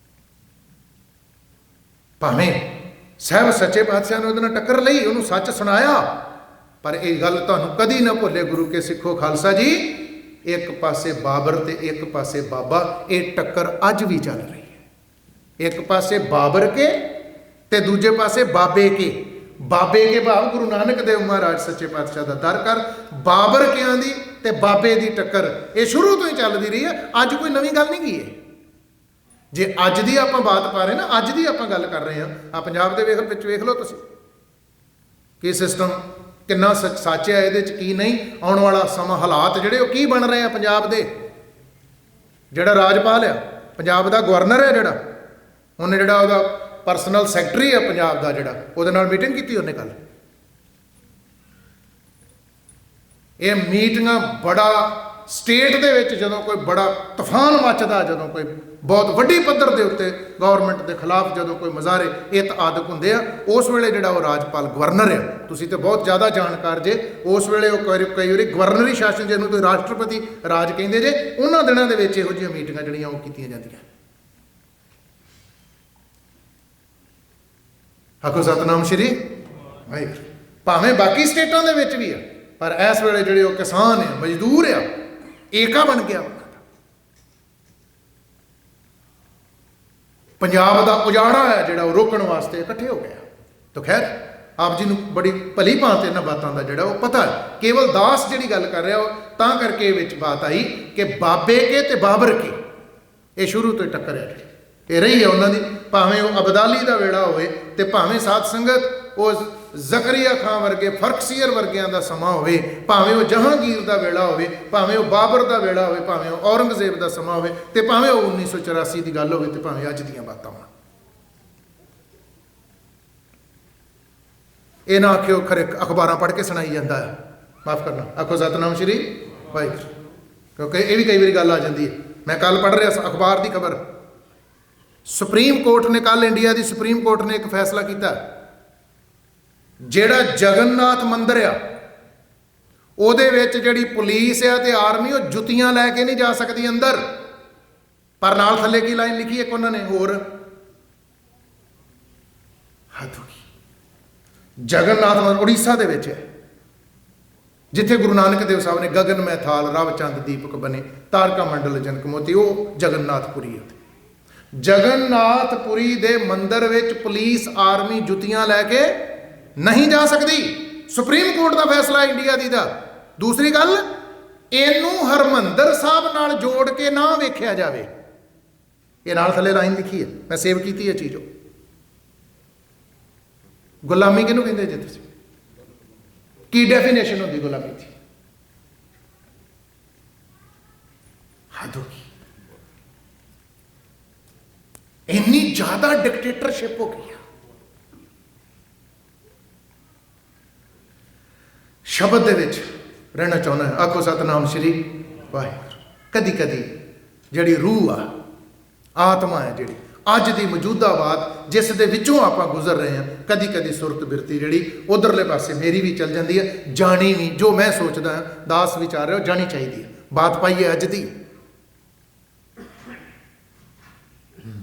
ਭਾਵੇਂ ਸਾਹਿਬ ਸੱਚੇ ਪਾਤਸ਼ਾਹ ਨੇ ਉਹਦੇ ਨਾਲ ਟੱਕਰ ਲਈ, ਉਹਨੂੰ ਸੱਚ ਸੁਣਾਇਆ, ਪਰ ਇਹ ਗੱਲ ਤੁਹਾਨੂੰ ਕਦੀ ਨਾ ਭੁੱਲੇ ਗੁਰੂ ਕੇ ਸਿੱਖੋ ਖਾਲਸਾ ਜੀ, ਇੱਕ ਪਾਸੇ ਬਾਬਰ ਤੇ ਇੱਕ ਪਾਸੇ ਬਾਬਾ, ਇਹ ਟੱਕਰ ਅੱਜ ਵੀ ਚੱਲ ਰਹੀ ਹੈ। ਇੱਕ ਪਾਸੇ ਬਾਬਰ ਕੇ ਤੇ ਦੂਜੇ ਪਾਸੇ ਬਾਬੇ ਕੇ। ਬਾਬੇ ਕੇ ਭਾਵ ਗੁਰੂ ਨਾਨਕ ਦੇਵ ਮਹਾਰਾਜ ਸੱਚੇ ਪਾਤਸ਼ਾਹ ਦਾ ਦਰ ਕਰ, ਬਾਬਰ ਕਿਆਂ ਦੀ ਤੇ ਬਾਬੇ ਦੀ ਟੱਕਰ ਇਹ ਸ਼ੁਰੂ ਤੋਂ ਹੀ ਚੱਲਦੀ ਰਹੀ ਹੈ। ਅੱਜ ਕੋਈ ਨਵੀਂ ਗੱਲ ਨਹੀਂ ਗਈ ਹੈ। ਜੇ ਅੱਜ ਦੀ ਆਪਾਂ ਬਾਤ ਪਾ ਰਹੇ ਨਾ, ਅੱਜ ਦੀ ਆਪਾਂ ਗੱਲ ਕਰ ਰਹੇ ਹਾਂ। ਆ ਪੰਜਾਬ ਦੇ ਵਿੱਚ ਵੇਖ ਲਓ ਤੁਸੀਂ ਕੀ ਸਿਸਟਮ ਕਿੰਨਾ ਸੱਚ ਹੈ, ਇਹਦੇ 'ਚ ਕੀ ਨਹੀਂ। ਆਉਣ ਵਾਲਾ ਸਮਾਂ ਹਾਲਾਤ ਜਿਹੜੇ ਉਹ ਕੀ ਬਣ ਰਹੇ ਆ ਪੰਜਾਬ ਦੇ। ਜਿਹੜਾ ਰਾਜਪਾਲ ਆ ਪੰਜਾਬ ਦਾ, ਗਵਰਨਰ ਹੈ ਜਿਹੜਾ, ਉਹਨੇ ਜਿਹੜਾ ਉਹਦਾ ਪਰਸਨਲ ਸੈਕਟਰੀ ਆ ਪੰਜਾਬ ਦਾ, ਜਿਹੜਾ ਉਹਦੇ ਨਾਲ ਮੀਟਿੰਗ ਕੀਤੀ ਉਹਨੇ ਕੱਲ। ਇਹ ਮੀਟਿੰਗਾਂ ਬੜਾ ਸਟੇਟ ਦੇ ਵਿੱਚ ਜਦੋਂ ਕੋਈ ਬੜਾ ਤੂਫਾਨ ਮੱਚਦਾ, ਜਦੋਂ ਕੋਈ ਬਹੁਤ ਵੱਡੀ ਪੱਧਰ ਦੇ ਉੱਤੇ ਗਵਰਨਮੈਂਟ ਦੇ ਖਿਲਾਫ ਜਦੋਂ ਕੋਈ ਮੁਜ਼ਾਹਰੇ ਇਤਆਦਕ ਹੁੰਦੇ ਆ, ਉਸ ਵੇਲੇ ਜਿਹੜਾ ਉਹ ਰਾਜਪਾਲ ਗਵਰਨਰ ਆ, ਤੁਸੀਂ ਤਾਂ ਬਹੁਤ ਜ਼ਿਆਦਾ ਜਾਣਕਾਰ ਜੇ, ਉਸ ਵੇਲੇ ਉਹ ਕਈ ਵਾਰੀ ਗਵਰਨਰੀ ਸ਼ਾਸਨ ਜਿਹਨੂੰ ਤੁਸੀਂ ਰਾਸ਼ਟਰਪਤੀ ਰਾਜ ਕਹਿੰਦੇ ਜੇ, ਉਹਨਾਂ ਦਿਨਾਂ ਦੇ ਵਿੱਚ ਇਹੋ ਜਿਹੀਆਂ ਮੀਟਿੰਗਾਂ ਜਿਹੜੀਆਂ ਉਹ ਕੀਤੀਆਂ ਜਾਂਦੀਆਂ। ਆਖੋ ਸਤਨਾਮ ਸ਼੍ਰੀ ਵਾਹਿਗੁਰੂ। ਭਾਵੇਂ ਬਾਕੀ ਸਟੇਟਾਂ ਦੇ ਵਿੱਚ ਵੀ ਆ, ਪਰ ਇਸ ਵੇਲੇ ਜਿਹੜੇ ਉਹ ਕਿਸਾਨ ਆ, ਮਜ਼ਦੂਰ ਆ, ਏਕਾ ਬਣ ਗਿਆ। ਪੰਜਾਬ ਦਾ ਉਜਾੜਾ ਹੈ ਜਿਹੜਾ ਉਹ ਰੋਕਣ ਵਾਸਤੇ ਇਕੱਠੇ ਹੋ ਗਿਆ। ਤਾਂ ਖੈਰ ਆਪ ਜੀ ਨੂੰ ਬੜੀ ਭਲੀ ਭਾਂਤ ਇਹਨਾਂ ਬਾਤਾਂ ਦਾ ਜਿਹੜਾ ਉਹ ਪਤਾ ਹੈ। ਕੇਵਲ ਦਾਸ ਜਿਹੜੀ ਗੱਲ ਕਰ ਰਿਹਾ ਉਹ ਤਾਂ ਕਰਕੇ ਇਹ ਵਿੱਚ ਬਾਤ ਆਈ ਕਿ ਬਾਬੇ ਕੇ ਤੇ ਬਾਬਰ ਕੇ ਇਹ ਸ਼ੁਰੂ ਤੋਂ ਹੀ ਟੱਕਰ ਹੈ, ਇਹ ਰਹੀ ਹੈ ਉਹਨਾਂ ਦੀ। ਭਾਵੇਂ ਉਹ ਅਬਦਾਲੀ ਦਾ ਵੇੜਾ ਹੋਵੇ ਤੇ ਭਾਵੇਂ ਸਾਧ ਸੰਗਤ ਉਹ ਜ਼ਕਰੀਆ ਖਾਨ ਵਰਗੇ, ਫਰਕਸੀਅਰ ਵਰਗਿਆਂ ਦਾ ਸਮਾਂ ਹੋਵੇ, ਭਾਵੇਂ ਉਹ ਜਹਾਂਗੀਰ ਦਾ ਵੇਲਾ ਹੋਵੇ, ਭਾਵੇਂ ਉਹ ਬਾਬਰ ਦਾ ਵੇਲਾ ਹੋਵੇ, ਭਾਵੇਂ ਉਹ ਔਰੰਗਜ਼ੇਬ ਦਾ ਸਮਾਂ ਹੋਵੇ, ਤੇ ਭਾਵੇਂ ਉਹ 1984 ਦੀ ਗੱਲ ਹੋਵੇ, ਤੇ ਭਾਵੇਂ ਅੱਜ ਦੀਆਂ ਬਾਤਾਂ ਹੋਣ। ਇਹ ਨਾ ਆਖਿਓ ਖਰੇ ਅਖਬਾਰਾਂ ਪੜ੍ਹ ਕੇ ਸੁਣਾਈ ਜਾਂਦਾ ਹੈ, ਮਾਫ ਕਰਨਾ, ਆਖੋ ਸਤਨਾਮ ਸ਼੍ਰੀ ਵਾਹਿਗੁਰੂ, ਕਿਉਂਕਿ ਇਹ ਵੀ ਕਈ ਵਾਰੀ ਗੱਲ ਆ ਜਾਂਦੀ ਹੈ। ਮੈਂ ਕੱਲ ਪੜ੍ਹ ਰਿਹਾ ਅਖਬਾਰ ਦੀ ਖਬਰ, ਸੁਪਰੀਮ ਕੋਰਟ ਨੇ ਕੱਲ, ਇੰਡੀਆ ਦੀ ਸੁਪਰੀਮ ਕੋਰਟ ਨੇ ਇੱਕ ਫੈਸਲਾ ਕੀਤਾ, ਜਿਹੜਾ ਜਗਨਨਾਥ ਮੰਦਿਰ ਆ ਉਹਦੇ ਵਿੱਚ ਜਿਹੜੀ ਪੁਲਿਸ ਆ ਤੇ ਆਰਮੀ ਉਹ ਜੁੱਤੀਆਂ ਲੈ ਕੇ ਨਹੀਂ ਜਾ ਸਕਦੀ ਅੰਦਰ, ਪਰ ਨਾਲ ਥੱਲੇ ਕੀ ਲਾਈਨ ਲਿਖੀ ਇੱਕ ਉਹਨਾਂ ਨੇ ਹੋਰ, ਹੱਦ ਹੋ ਗਈ। ਜਗਨਨਾਥ ਮੰਦਰ ਉੜੀਸਾ ਦੇ ਵਿੱਚ ਹੈ, ਜਿੱਥੇ ਗੁਰੂ ਨਾਨਕ ਦੇਵ ਸਾਹਿਬ ਨੇ ਗਗਨ ਮੈਂ ਥਾਲ ਰਵ ਚੰਦ ਦੀਪਕ ਬਨੇ ਤਾਰਕਾ ਮੰਡਲ ਜਨਕ ਮੋਤੀ, ਉਹ ਜਗਨਨਾਥਪੁਰੀ ਹੈ। ਜਗਨਨਾਥਪੁਰੀ ਦੇ ਮੰਦਰ ਵਿੱਚ ਪੁਲਿਸ ਆਰਮੀ ਜੁੱਤੀਆਂ ਲੈ ਕੇ ਨਹੀਂ ਜਾ ਸਕਦੀ। ਸੁਪਰੀਮ ਕੋਰਟ ਦਾ ਫੈਸਲਾ ਇੰਡੀਆ ਦੀ ਦਾ। ਦੂਸਰੀ ਗੱਲ, ਇਹਨੂੰ ਹਰਮੰਦਰ ਸਾਹਿਬ ਨਾਲ ਜੋੜ ਕੇ ਨਾ ਵੇਖਿਆ ਜਾਵੇ। ਇਹ ਨਾਲ ਥੱਲੇ ਲਾਈਨ ਲਿਖੀ ਹੈ, ਮੈਂ ਸੇਵ ਕੀਤੀ ਹੈ ਚੀਜ਼। ਗੁਲਾਮੀ ਕਿਹਨੂੰ ਕਹਿੰਦੇ ਜੇ ਤੁਸੀਂ? ਕੀ ਡੈਫੀਨੇਸ਼ਨ ਹੁੰਦੀ ਗੁਲਾਮੀ ਦੀ? ਹੱਦ ਹੋ ਗਈ, ਇੰਨੀ ਜ਼ਿਆਦਾ ਡਿਕਟੇਟਰਸ਼ਿਪ ਹੋ ਗਈ। ਸ਼ਬਦ ਦੇ ਵਿੱਚ ਰਹਿਣਾ ਚਾਹੁੰਦਾ ਹੈ, ਆਖੋ ਸਤਨਾਮ ਸ਼੍ਰੀ ਵਾਹਿਗੁਰੂ। ਕਦੀ ਕਦੀ ਜਿਹੜੀ ਰੂਹ ਆ, ਆਤਮਾ ਹੈ, ਜਿਹੜੀ ਅੱਜ ਦੀ ਮੌਜੂਦਾਬਾਦ ਜਿਸ ਦੇ ਵਿੱਚੋਂ ਆਪਾਂ ਗੁਜ਼ਰ ਰਹੇ ਹਾਂ, ਕਦੀ ਕਦੀ ਸੁਰਤ ਬਿਰਤੀ ਜਿਹੜੀ ਉਧਰਲੇ ਪਾਸੇ ਮੇਰੀ ਵੀ ਚੱਲ ਜਾਂਦੀ ਹੈ। ਜਾਣੀ ਵੀ, ਜੋ ਮੈਂ ਸੋਚਦਾ ਹਾਂ, ਦਾਸ ਵਿਚਾਰ ਰਿਹਾ, ਉਹ ਜਾਣੀ ਚਾਹੀਦੀ ਹੈ। ਬਾਤ ਪਾਈਏ ਅੱਜ ਦੀ।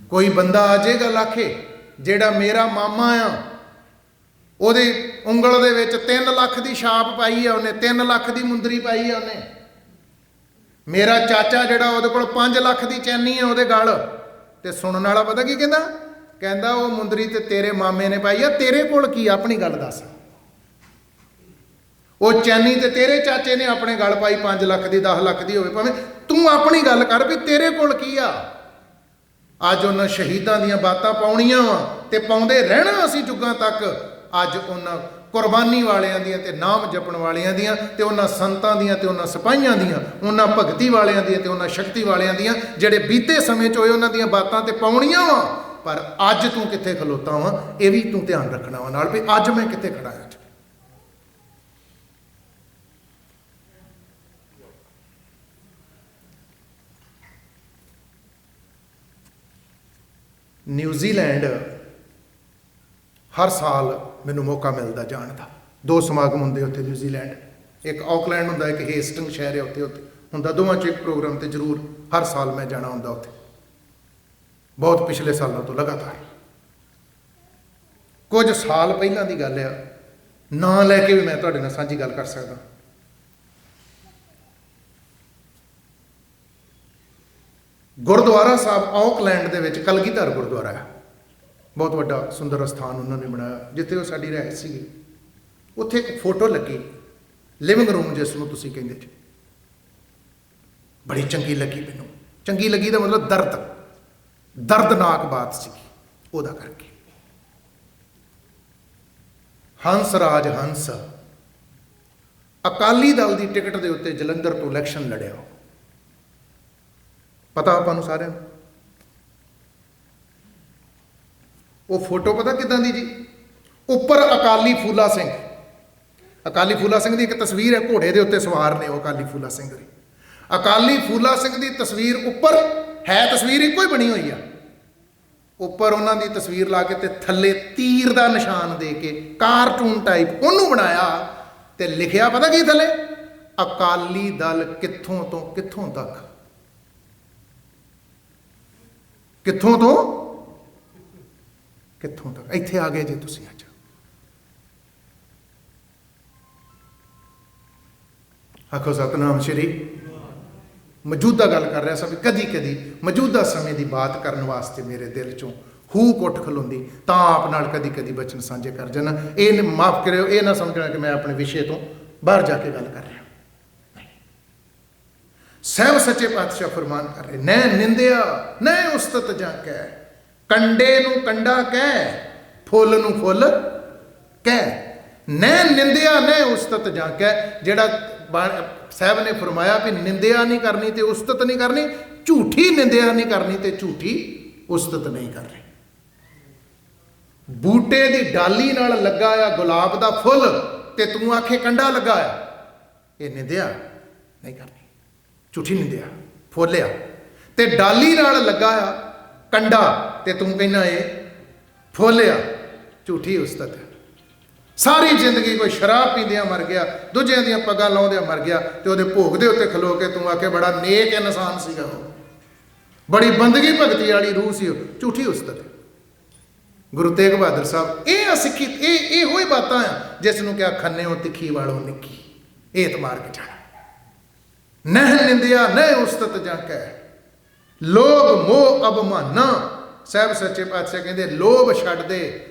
ਕੋਈ ਬੰਦਾ ਆ ਜਾਏਗਾ ਲਾਖੇ, ਜਿਹੜਾ ਮੇਰਾ ਮਾਮਾ ਆ, ਉਹਦੇ ਉਂਗਲ ਦੇ ਵਿੱਚ 3 ਲੱਖ ਦੀ ਛਾਪ ਪਾਈ ਆ ਉਹਨੇ, 3 ਲੱਖ ਦੀ ਮੁੰਦਰੀ ਪਾਈ ਆ ਉਹਨੇ। ਮੇਰਾ ਚਾਚਾ ਜਿਹੜਾ, ਉਹਦੇ ਕੋਲ 5 ਲੱਖ ਦੀ ਚੈਨੀ ਆ ਉਹਦੇ ਗਲ ਤੇ। ਸੁਣਨ ਵਾਲਾ ਪਤਾ ਕੀ ਕਹਿੰਦਾ? ਕਹਿੰਦਾ ਉਹ ਮੁੰਦਰੀ ਤੇ ਤੇਰੇ ਮਾਮੇ ਨੇ ਪਾਈ ਆ, ਤੇਰੇ ਕੋਲ ਕੀ? ਆਪਣੀ ਗੱਲ ਦੱਸ। ਉਹ ਚੈਨੀ ਤੇ ਤੇਰੇ ਚਾਚੇ ਨੇ ਆਪਣੇ ਗਲ ਪਾਈ, 5 ਲੱਖ ਦੀ, 10 ਲੱਖ ਦੀ ਹੋਵੇ ਭਾਵੇਂ, ਤੂੰ ਆਪਣੀ ਗੱਲ ਕਰ ਵੀ ਤੇਰੇ ਕੋਲ ਕੀ ਆ। ਅੱਜ ਉਹਨਾਂ ਸ਼ਹੀਦਾਂ ਦੀਆਂ ਬਾਤਾਂ ਪਾਉਣੀਆਂ ਵਾ ਤੇ ਪਾਉਂਦੇ ਰਹਿਣਾ ਅਸੀਂ ਜੁੱਗਾਂ ਤੱਕ। ਅੱਜ ਉਹਨਾਂ ਕੁਰਬਾਨੀ ਵਾਲਿਆਂ ਦੀਆਂ ਤੇ ਨਾਮ ਜਪਣ ਵਾਲਿਆਂ ਦੀਆਂ ਤੇ ਉਹਨਾਂ ਸੰਤਾਂ ਦੀਆਂ ਤੇ ਉਹਨਾਂ ਸਿਪਾਹੀਆਂ ਦੀਆਂ, ਉਹਨਾਂ ਭਗਤੀ ਵਾਲਿਆਂ ਦੀਆਂ ਤੇ ਉਹਨਾਂ ਸ਼ਕਤੀ ਵਾਲਿਆਂ ਦੀਆਂ, ਜਿਹੜੇ ਬੀਤੇ ਸਮੇਂ 'ਚ ਹੋਏ, ਉਹਨਾਂ ਦੀਆਂ ਬਾਤਾਂ ਤੇ ਪਾਉਣੀਆਂ ਵਾ। ਪਰ ਅੱਜ ਤੂੰ ਕਿੱਥੇ ਖਲੋਤਾ ਵਾ, ਇਹ ਵੀ ਤੂੰ ਧਿਆਨ ਰੱਖਣਾ ਵਾ ਨਾਲ, ਵੀ ਅੱਜ ਮੈਂ ਕਿੱਥੇ ਖੜਾ ਹਾਂ। ਨਿਊਜ਼ੀਲੈਂਡ ਹਰ ਸਾਲ ਮੈਨੂੰ ਮੌਕਾ ਮਿਲਦਾ ਜਾਣ ਦਾ। 2 ਸਮਾਗਮ ਹੁੰਦੇ ਉੱਥੇ ਨਿਊਜ਼ੀਲੈਂਡ, ਇੱਕ ਆਕਲੈਂਡ ਹੁੰਦਾ, ਇੱਕ ਹੇਸਟਿੰਗ ਸ਼ਹਿਰ ਹੈ ਉੱਥੇ ਹੁੰਦਾ। ਦੋਵਾਂ 'ਚ ਇੱਕ ਪ੍ਰੋਗਰਾਮ ਤੇ ਜ਼ਰੂਰ ਹਰ ਸਾਲ ਮੈਂ ਜਾਣਾ ਹੁੰਦਾ ਉੱਥੇ, ਬਹੁਤ ਪਿਛਲੇ ਸਾਲਾਂ ਤੋਂ ਲਗਾਤਾਰ। ਕੁਝ ਸਾਲ ਪਹਿਲਾਂ ਦੀ ਗੱਲ ਆ, ਨਾਂ ਲੈ ਕੇ ਵੀ ਮੈਂ ਤੁਹਾਡੇ ਨਾਲ ਸਾਂਝੀ ਗੱਲ ਕਰ ਸਕਦਾ। ਗੁਰਦੁਆਰਾ ਸਾਹਿਬ ਆਕਲੈਂਡ ਦੇ ਵਿੱਚ ਕਲਗੀਧਰ ਗੁਰਦੁਆਰਾ ਹੈ, ਬਹੁਤ ਵੱਡਾ ਸੁੰਦਰ ਅਸਥਾਨ ਉਹਨਾਂ ਨੇ ਬਣਾਇਆ, ਜਿੱਥੇ ਉਹ ਸਾਡੀ ਰਿਹਾਇਸ਼ ਸੀਗੀ। ਉੱਥੇ ਇੱਕ ਫੋਟੋ ਲੱਗੀ, ਲਿਵਿੰਗ ਰੂਮ ਜਿਸ ਨੂੰ ਤੁਸੀਂ ਕਹਿੰਦੇ ਜੀ, ਬੜੀ ਚੰਗੀ ਲੱਗੀ ਮੈਨੂੰ। ਚੰਗੀ ਲੱਗੀ ਦਾ ਮਤਲਬ ਦਰਦਨਾਕ ਬਾਤ ਸੀਗੀ ਉਹਦਾ ਕਰਕੇ। ਹੰਸ ਰਾਜ ਹੰਸ ਅਕਾਲੀ ਦਲ ਦੀ ਟਿਕਟ ਦੇ ਉੱਤੇ ਜਲੰਧਰ ਤੋਂ ਇਲੈਕਸ਼ਨ ਲੜਿਆ। ਪਤਾ ਆਪਾਂ ਨੂੰ ਸਾਰਿਆਂ ਨੂੰ। ਉਹ ਫੋਟੋ ਪਤਾ ਕਿਦਾਂ ਦੀ ਜੀ? ਉੱਪਰ ਅਕਾਲੀ ਫੂਲਾ ਸਿੰਘ, ਅਕਾਲੀ ਫੂਲਾ ਸਿੰਘ ਦੀ ਇੱਕ ਤਸਵੀਰ ਹੈ, ਘੋੜੇ ਦੇ ਉੱਤੇ ਸਵਾਰ ਨੇ ਉਹ ਅਕਾਲੀ ਫੂਲਾ ਸਿੰਘ ਦੀ। ਅਕਾਲੀ ਫੂਲਾ ਸਿੰਘ ਦੀ ਤਸਵੀਰ ਉੱਪਰ ਹੈ, ਤਸਵੀਰ ਇੱਕੋ ਹੀ ਬਣੀ ਹੋਈ ਆ। ਉੱਪਰ ਉਹਨਾਂ ਦੀ ਤਸਵੀਰ ਲਾ ਕੇ ਤੇ ਥੱਲੇ ਤੀਰ ਦਾ ਨਿਸ਼ਾਨ ਦੇ ਕੇ ਕਾਰਟੂਨ ਟਾਈਪ ਉਹਨੂੰ ਬਣਾਇਆ ਤੇ ਲਿਖਿਆ ਪਤਾ ਕੀ ਥੱਲੇ? ਅਕਾਲੀ ਦਲ ਕਿੱਥੋਂ ਤੋਂ ਕਿੱਥੋਂ ਤੱਕ। ਕਿੱਥੋਂ ਤੋਂ ਕਿੱਥੋਂ ਤੱਕ। ਇੱਥੇ ਆ ਗਏ ਜੇ ਤੁਸੀਂ ਅੱਜ। ਆਖੋ ਸਤਨਾਮ ਸ਼੍ਰੀ। ਮੌਜੂਦਾ ਗੱਲ ਕਰ ਰਿਹਾ ਸਾਂ ਵੀ ਕਦੀ ਕਦੀ ਮੌਜੂਦਾ ਸਮੇਂ ਦੀ ਬਾਤ ਕਰਨ ਵਾਸਤੇ ਮੇਰੇ ਦਿਲ ਚੋਂ ਹੂਕ ਉੱਠ ਖਲੋਂਦੀ, ਤਾਂ ਆਪ ਨਾਲ ਕਦੀ ਕਦੀ ਬਚਨ ਸਾਂਝੇ ਕਰ ਜਾਣਾ। ਇਹ ਮਾਫ ਕਰਿਓ, ਇਹ ਨਾ ਸਮਝਣਾ ਕਿ ਮੈਂ ਆਪਣੇ ਵਿਸ਼ੇ ਤੋਂ ਬਾਹਰ ਜਾ ਕੇ ਗੱਲ ਕਰ ਰਿਹਾ। ਸਹਿਬ ਸੱਚੇ ਪਾਤਸ਼ਾਹ ਫਰਮਾਨ ਕਰ ਰਹੇ, ਨੈ ਨਿੰਦਿਆ ਨੈ ਉਸਤਤ ਜਾ ਕਹਿ, ਕੰਡੇ ਨੂੰ ਕੰਡਾ ਕਹਿ, ਫੁੱਲ ਨੂੰ ਫੁੱਲ ਕਹਿ। ਨੈ ਨਿੰਦਿਆ ਨੈ ਉਸਤਤ ਜਾ ਕਹਿ। ਜਿਹੜਾ ਸਾਹਿਬ ਨੇ ਫਰਮਾਇਆ ਵੀ ਨਿੰਦਿਆ ਨਹੀਂ ਕਰਨੀ ਤੇ ਉਸਤਤ ਨਹੀਂ ਕਰਨੀ, ਝੂਠੀ ਨਿੰਦਿਆ ਨਹੀਂ ਕਰਨੀ ਤੇ ਝੂਠੀ ਉਸਤਤ ਨਹੀਂ ਕਰਨੀ। ਬੂਟੇ ਦੀ ਡਾਲੀ ਨਾਲ ਲੱਗਾ ਆ ਗੁਲਾਬ ਦਾ ਫੁੱਲ ਤੇ ਤੂੰ ਆਖੇ ਕੰਡਾ ਲੱਗਾ ਆ, ਇਹ ਨਿੰਦਿਆ ਨਹੀਂ ਕਰਨੀ, ਝੂਠੀ ਨਿੰਦਿਆ। ਫੁੱਲਿਆ ਤੇ ਡਾਲੀ ਨਾਲ ਲੱਗਾ ਆ ਕੰਡਾ ਤੇ ਤੂੰ ਕਹਿੰਦਾ ਇਹ ਫੁੱਲਿਆ, ਝੂਠੀ ਉਸਤਤ। ਸਾਰੀ ਜ਼ਿੰਦਗੀ ਕੋਈ ਸ਼ਰਾਬ ਪੀਂਦਿਆਂ ਮਰ ਗਿਆ, ਦੂਜਿਆਂ ਦੀਆਂ ਪੱਗਾਂ ਲਾਉਂਦਿਆਂ ਮਰ ਗਿਆ ਤੇ ਉਹਦੇ ਭੋਗ ਦੇ ਉੱਤੇ ਖਲੋ ਕੇ ਤੂੰ ਆਖੇ ਬੜਾ ਨੇਕ ਇਨਸਾਨ ਸੀਗਾ, ਉਹ ਬੜੀ ਬੰਦਗੀ ਭਗਤੀ ਵਾਲੀ ਰੂਹ ਸੀ, ਉਹ ਝੂਠੀ ਉਸਤਤ। ਗੁਰੂ ਤੇਗ ਬਹਾਦਰ ਸਾਹਿਬ। ਇਹ ਆ ਸਿੱਖੀ, ਇਹ ਹੋਈ ਬਾਤਾਂ ਆ ਜਿਸ ਨੂੰ ਕਿਹਾ ਖੰਨਿਓ ਤਿੱਖੀ ਵਾਲੋਂ ਨਿੱਕੀ, ਏਤ ਮਾਰ ਕੇ ਜਾਣਾ। ਨਹਿ ਨਿੰਦਿਆ ਨਹਿ ਉਸਤਤ ਜਾਂ ਕਹਿ, ਲੋਭ ਮੋਹ ਅਭਮਾਨਾ। ਸਾਹਿਬ ਸੱਚੇ ਪਾਤਸ਼ਾਹ ਕਹਿੰਦੇ ਲੋਭ ਛੱਡ ਦੇ,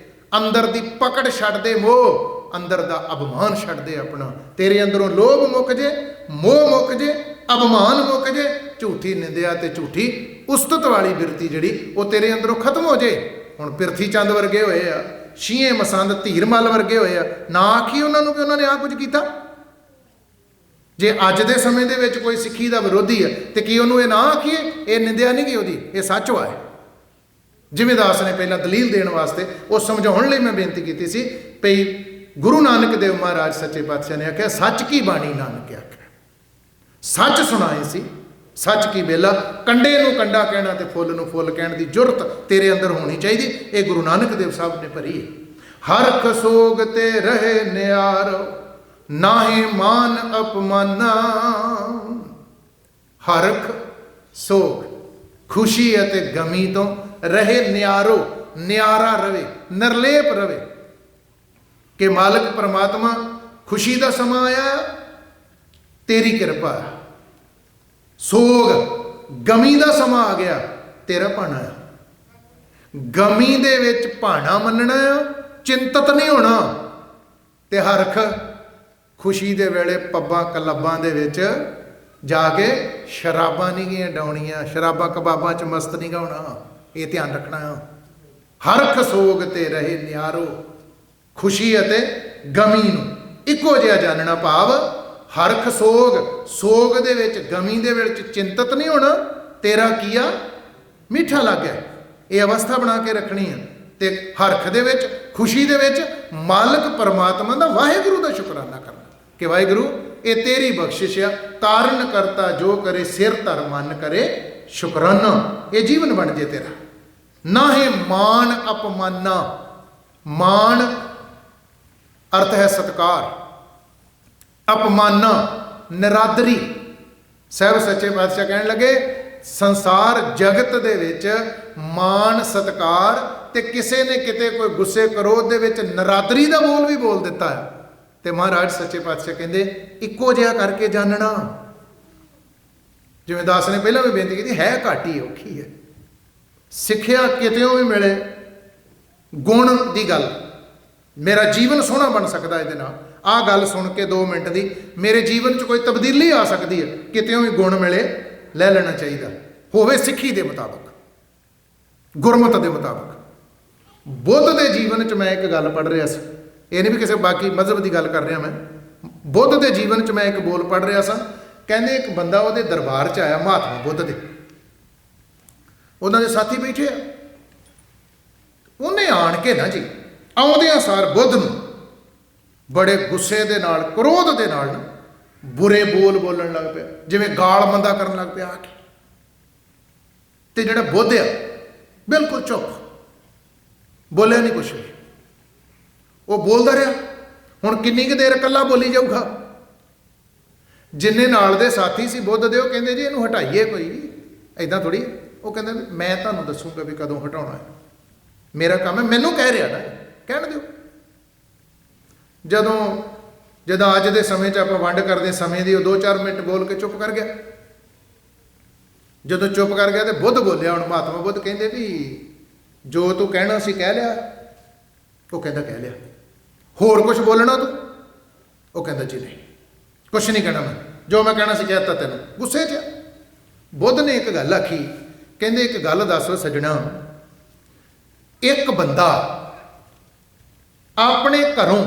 ਅੰਦਰ ਦੀ ਪਕੜ ਛੱਡ ਦੇ, ਮੋਹ ਅੰਦਰ ਦਾ ਅਭਮਾਨ ਛੱਡ ਦੇ ਆਪਣਾ। ਤੇਰੇ ਅੰਦਰੋਂ ਲੋਭ ਮੁੱਕ ਜੇ, ਮੋਹ ਮੁੱਕ ਜੇ, ਅਭਮਾਨ ਮੁੱਕ ਜੇ, ਝੂਠੀ ਨਿੰਦਿਆ ਤੇ ਝੂਠੀ ਉਸਤਤ ਵਾਲੀ ਬਿਰਤੀ ਜਿਹੜੀ ਉਹ ਤੇਰੇ ਅੰਦਰੋਂ ਖਤਮ ਹੋ ਜੇ। ਹੁਣ ਪਿਰਥੀ ਚੰਦ ਵਰਗੇ ਹੋਏ ਆ, ਸ਼ੀਏ ਮਸੰਦ ਧੀਰ ਮੱਲ ਵਰਗੇ ਹੋਏ ਆ, ਨਾ ਆਖੀ ਉਹਨਾਂ ਨੂੰ ਕਿ ਉਹਨਾਂ ਨੇ ਆਹ ਕੁਝ ਕੀਤਾ। ਜੇ ਅੱਜ ਦੇ ਸਮੇਂ ਦੇ ਵਿੱਚ ਕੋਈ ਸਿੱਖੀ ਦਾ ਵਿਰੋਧੀ ਹੈ ਤੇ ਕੀ ਉਹਨੂੰ ਇਹ ਨਾ ਆਖੀਏ? ਇਹ ਨਿੰਦਿਆ ਨਹੀਂ ਗਈ ਉਹਦੀ, ਇਹ ਸੱਚ ਹੋਇਆ। ਜਿਵੇਂ ਦਾਸ ਨੇ ਪਹਿਲਾਂ ਦਲੀਲ ਦੇਣ ਵਾਸਤੇ ਉਹ ਸਮਝਾਉਣ ਲਈ ਮੈਂ ਬੇਨਤੀ ਕੀਤੀ ਸੀ ਭਈ ਗੁਰੂ ਨਾਨਕ ਦੇਵ ਮਹਾਰਾਜ ਸੱਚੇ ਪਾਤਸ਼ਾਹ ਨੇ ਆਖਿਆ ਸੱਚ ਕੀ ਬਾਣੀ ਨਾਨਕ ਆਖਿਆ, ਸੱਚ ਸੁਣਾਏ ਸੀ। ਸੱਚ ਕੀ ਵੇਲਾ, ਕੰਡੇ ਨੂੰ ਕੰਡਾ ਕਹਿਣਾ ਤੇ ਫੁੱਲ ਨੂੰ ਫੁੱਲ ਕਹਿਣ ਦੀ ਜੁਰਤ ਤੇਰੇ ਅੰਦਰ ਹੋਣੀ ਚਾਹੀਦੀ। ਇਹ ਗੁਰੂ ਨਾਨਕ ਦੇਵ ਸਾਹਿਬ ਨੇ ਭਰੀ ਹੈ। ਹਰਖ ਸੋਗ ਤੇ ਰਹੇ ਨਿਆਰੋ, ਨਾਹੀ ਮਾਨ ਅਪਮਾਨਾ। ਹਰਖ ਸੋਗ, ਖੁਸ਼ੀ ਅਤੇ ਗਮੀ ਤੋਂ ਰਹੇ ਨਿਆਰੋ, ਨਿਆਰਾ ਰਵੇ, ਨਿਰਲੇਪ ਰਵੇ। ਕਿ ਮਾਲਕ ਪਰਮਾਤਮਾ ਖੁਸ਼ੀ ਦਾ ਸਮਾਂ ਆਇਆ, ਤੇਰੀ ਕਿਰਪਾ। ਸੋਗ ਗਮੀ ਦਾ ਸਮਾਂ ਆ ਗਿਆ, ਤੇਰਾ ਭਾਣਾ ਆ। ਗਮੀ ਦੇ ਵਿੱਚ ਭਾਣਾ ਮੰਨਣਾ ਆ, ਚਿੰਤਤ ਨਹੀਂ ਹੋਣਾ। ਤੇ ਹਰਖ ਖੁਸ਼ੀ ਦੇ ਵੇਲੇ ਪੱਬਾਂ ਕਲੱਬਾਂ ਦੇ ਵਿੱਚ ਜਾ ਕੇ ਸ਼ਰਾਬਾਂ ਨਹੀਂ ਗੀਆਂ ਡਾਉਣੀਆਂ, ਸ਼ਰਾਬਾਂ ਕਬਾਬਾਂ 'ਚ ਮਸਤ ਨਹੀਂ ਗਾਉਣਾ। ਇਹ ਧਿਆਨ ਰੱਖਣਾ ਆ। ਹਰਖ ਸੋਗ ਤੇ ਰਹੇ ਨਿਆਰੋ, ਖੁਸ਼ੀ ਅਤੇ ਗਮੀ ਨੂੰ ਇੱਕੋ ਜਿਹਾ ਜਾਣਨਾ। ਭਾਵ ਹਰਖ ਸੋਗ, ਸੋਗ ਦੇ ਵਿੱਚ ਗਮੀ ਦੇ ਵਿੱਚ ਚਿੰਤਤ ਨਹੀਂ ਹੋਣਾ। ਤੇਰਾ ਕੀਆ ਮਿੱਠਾ ਲੱਗ ਗਿਆ, ਇਹ ਅਵਸਥਾ ਬਣਾ ਕੇ ਰੱਖਣੀ ਆ। ਤੇ ਹਰਖ ਦੇ ਵਿੱਚ, ਖੁਸ਼ੀ ਦੇ ਵਿੱਚ ਮਾਲਕ ਪਰਮਾਤਮਾ ਦਾ, ਵਾਹਿਗੁਰੂ ਦਾ ਸ਼ੁਕਰਾਨਾ ਕਰਨਾ ਕਿ ਵਾਹਿਗੁਰੂ ਇਹ ਤੇਰੀ ਬਖਸ਼ਿਸ਼ ਆ। ਤਾਰਨ ਕਰਤਾ ਜੋ ਕਰੇ, ਸਿਰ ਧਰ ਮਨ ਕਰੇ ਸ਼ੁਕਰਾਨਾ। ਇਹ ਜੀਵਨ ਬਣ ਜੇ ਤੇਰਾ। ਨਾ ਹੈ ਮਾਨ ਅਪਮਾਨਾ। ਮਾਨ ਅਰਥ ਹੈ ਸਤਕਾਰ, ਅਪਮਾਨਾ ਨਿਰਾਦਰੀ। ਸਾਹਿਬ ਸੱਚੇ ਪਾਤਸ਼ਾਹ ਕਹਿਣ ਲੱਗੇ ਸੰਸਾਰ ਜਗਤ ਦੇ ਵਿੱਚ ਮਾਨ ਸਤਕਾਰ ਤੇ ਕਿਸੇ ਨੇ ਕਿਤੇ ਕੋਈ ਗੁੱਸੇ ਕਰੋਧ ਦੇ ਵਿੱਚ ਨਿਰਾਦਰੀ ਦਾ ਬੋਲ ਵੀ ਬੋਲ ਦਿੱਤਾ ਹੈ ਤੇ ਮਹਾਰਾਜ ਸੱਚੇ ਪਾਤਸ਼ਾਹ ਕਹਿੰਦੇ ਇੱਕੋ ਜਿਹਾ ਕਰਕੇ ਜਾਣਨਾ। ਜਿਵੇਂ ਦਾਸ ਨੇ ਪਹਿਲਾਂ ਵੀ ਬੇਨਤੀ ਕੀਤੀ, ਹੈ ਘਾਟੀ ਔਖੀ ਹੈ। ਸਿੱਖਿਆ ਕਿਤੇੋਂ ਵੀ ਮਿਲੇ, ਗੁਣ ਦੀ ਗੱਲ, ਮੇਰਾ ਜੀਵਨ ਸੋਹਣਾ ਬਣ ਸਕਦਾ ਇਹਦੇ ਨਾਲ। ਆਹ ਗੱਲ ਸੁਣ ਕੇ 2 ਮਿੰਟ ਦੀ ਮੇਰੇ ਜੀਵਨ 'ਚ ਕੋਈ ਤਬਦੀਲੀ ਆ ਸਕਦੀ ਹੈ। ਕਿਤੇੋਂ ਵੀ ਗੁਣ ਮਿਲੇ, ਲੈ ਲੈਣਾ ਚਾਹੀਦਾ, ਹੋਵੇ ਸਿੱਖੀ ਦੇ ਮੁਤਾਬਕ, ਗੁਰਮਤ ਦੇ ਮੁਤਾਬਕ। ਬੁੱਧ ਦੇ ਜੀਵਨ 'ਚ ਮੈਂ ਇੱਕ ਗੱਲ ਪੜ੍ਹ ਰਿਹਾ ਸੀ, ਇਹ ਨਹੀਂ ਵੀ ਕਿਸੇ ਬਾਕੀ ਮਜ਼ਹਬ ਦੀ ਗੱਲ ਕਰ ਰਿਹਾ ਮੈਂ। ਬੁੱਧ ਦੇ ਜੀਵਨ 'ਚ ਮੈਂ ਇੱਕ ਬੋਲ ਪੜ੍ਹ ਰਿਹਾ ਸਾਂ। ਕਹਿੰਦੇ ਇੱਕ ਬੰਦਾ ਉਹਦੇ ਦਰਬਾਰ 'ਚ ਆਇਆ, ਮਹਾਤਮਾ ਬੁੱਧ ਦੇ, ਉਹਨਾਂ ਦੇ ਸਾਥੀ ਬੈਠੇ ਆ। ਉਹਨੇ ਆਣ ਕੇ ਨਾ ਜੀ ਆਉਂਦਿਆਂ ਸਾਰ ਬੁੱਧ ਨੂੰ ਬੜੇ ਗੁੱਸੇ ਦੇ ਨਾਲ, ਕ੍ਰੋਧ ਦੇ ਨਾਲ ਨਾ ਬੁਰੇ ਬੋਲ ਬੋਲਣ ਲੱਗ ਪਿਆ, ਜਿਵੇਂ ਗਾਲ ਮੰਦਾ ਕਰਨ ਲੱਗ ਪਿਆ ਆ ਕੇ। ਤੇ ਜਿਹੜਾ ਬੁੱਧ ਆ ਬਿਲਕੁਲ ਚੁੱਪ, ਬੋਲਿਆ ਨਹੀਂ ਕੁਛ ਵੀ। ਉਹ ਬੋਲਦਾ ਰਿਹਾ। ਹੁਣ ਕਿੰਨੀ ਕੁ ਦੇਰ ਇਕੱਲਾ ਬੋਲੀ ਜਾਊਗਾ। ਜਿੰਨੇ ਨਾਲ ਦੇ ਸਾਥੀ ਸੀ ਬੁੱਧ ਦੇ, ਉਹ ਕਹਿੰਦੇ ਜੀ ਇਹਨੂੰ ਹਟਾਈਏ, ਕੋਈ ਐਦਾਂ ਥੋੜ੍ਹੀ। ਉਹ ਕਹਿੰਦੇ ਮੈਂ ਤੁਹਾਨੂੰ ਦੱਸੂਗਾ ਵੀ ਕਦੋਂ ਹਟਾਉਣਾ ਹੈ, ਮੇਰਾ ਕੰਮ ਹੈ, ਮੈਨੂੰ ਕਹਿ ਰਿਹਾ ਨਾ, ਕਹਿਣ ਦਿਓ। ਜਦੋਂ ਅੱਜ ਦੇ ਸਮੇਂ 'ਚ ਆਪਾਂ ਵੰਡ ਕਰਦੇ ਸਮੇਂ ਦੀ, ਉਹ 2-4 ਮਿੰਟ ਬੋਲ ਕੇ ਚੁੱਪ ਕਰ ਗਿਆ। ਜਦੋਂ ਚੁੱਪ ਕਰ ਗਿਆ ਤੇ ਬੁੱਧ ਬੋਲਿਆ। ਹੁਣ ਮਹਾਤਮਾ ਬੁੱਧ ਕਹਿੰਦੇ ਵੀ ਜੋ ਤੂੰ ਕਹਿਣਾ ਸੀ ਕਹਿ ਲਿਆ? ਉਹ ਕਹਿੰਦਾ ਕਹਿ ਲਿਆ। ਹੋਰ ਕੁਝ ਬੋਲਣਾ ਤੂੰ? ਉਹ ਕਹਿੰਦਾ ਜੀ ਨਹੀਂ, ਕੁਛ ਨਹੀਂ ਕਹਿਣਾ ਮੈਂ, ਜੋ ਮੈਂ ਕਹਿਣਾ ਸੀ ਕਹਿ ਦਿੱਤਾ ਤੈਨੂੰ। ਗੁੱਸੇ 'ਚ ਬੁੱਧ ਨੇ ਇੱਕ ਗੱਲ ਆਖੀ, ਕਹਿੰਦੇ ਇੱਕ ਗੱਲ ਦੱਸ ਸੱਜਣਾ, ਇੱਕ ਬੰਦਾ ਆਪਣੇ ਘਰੋਂ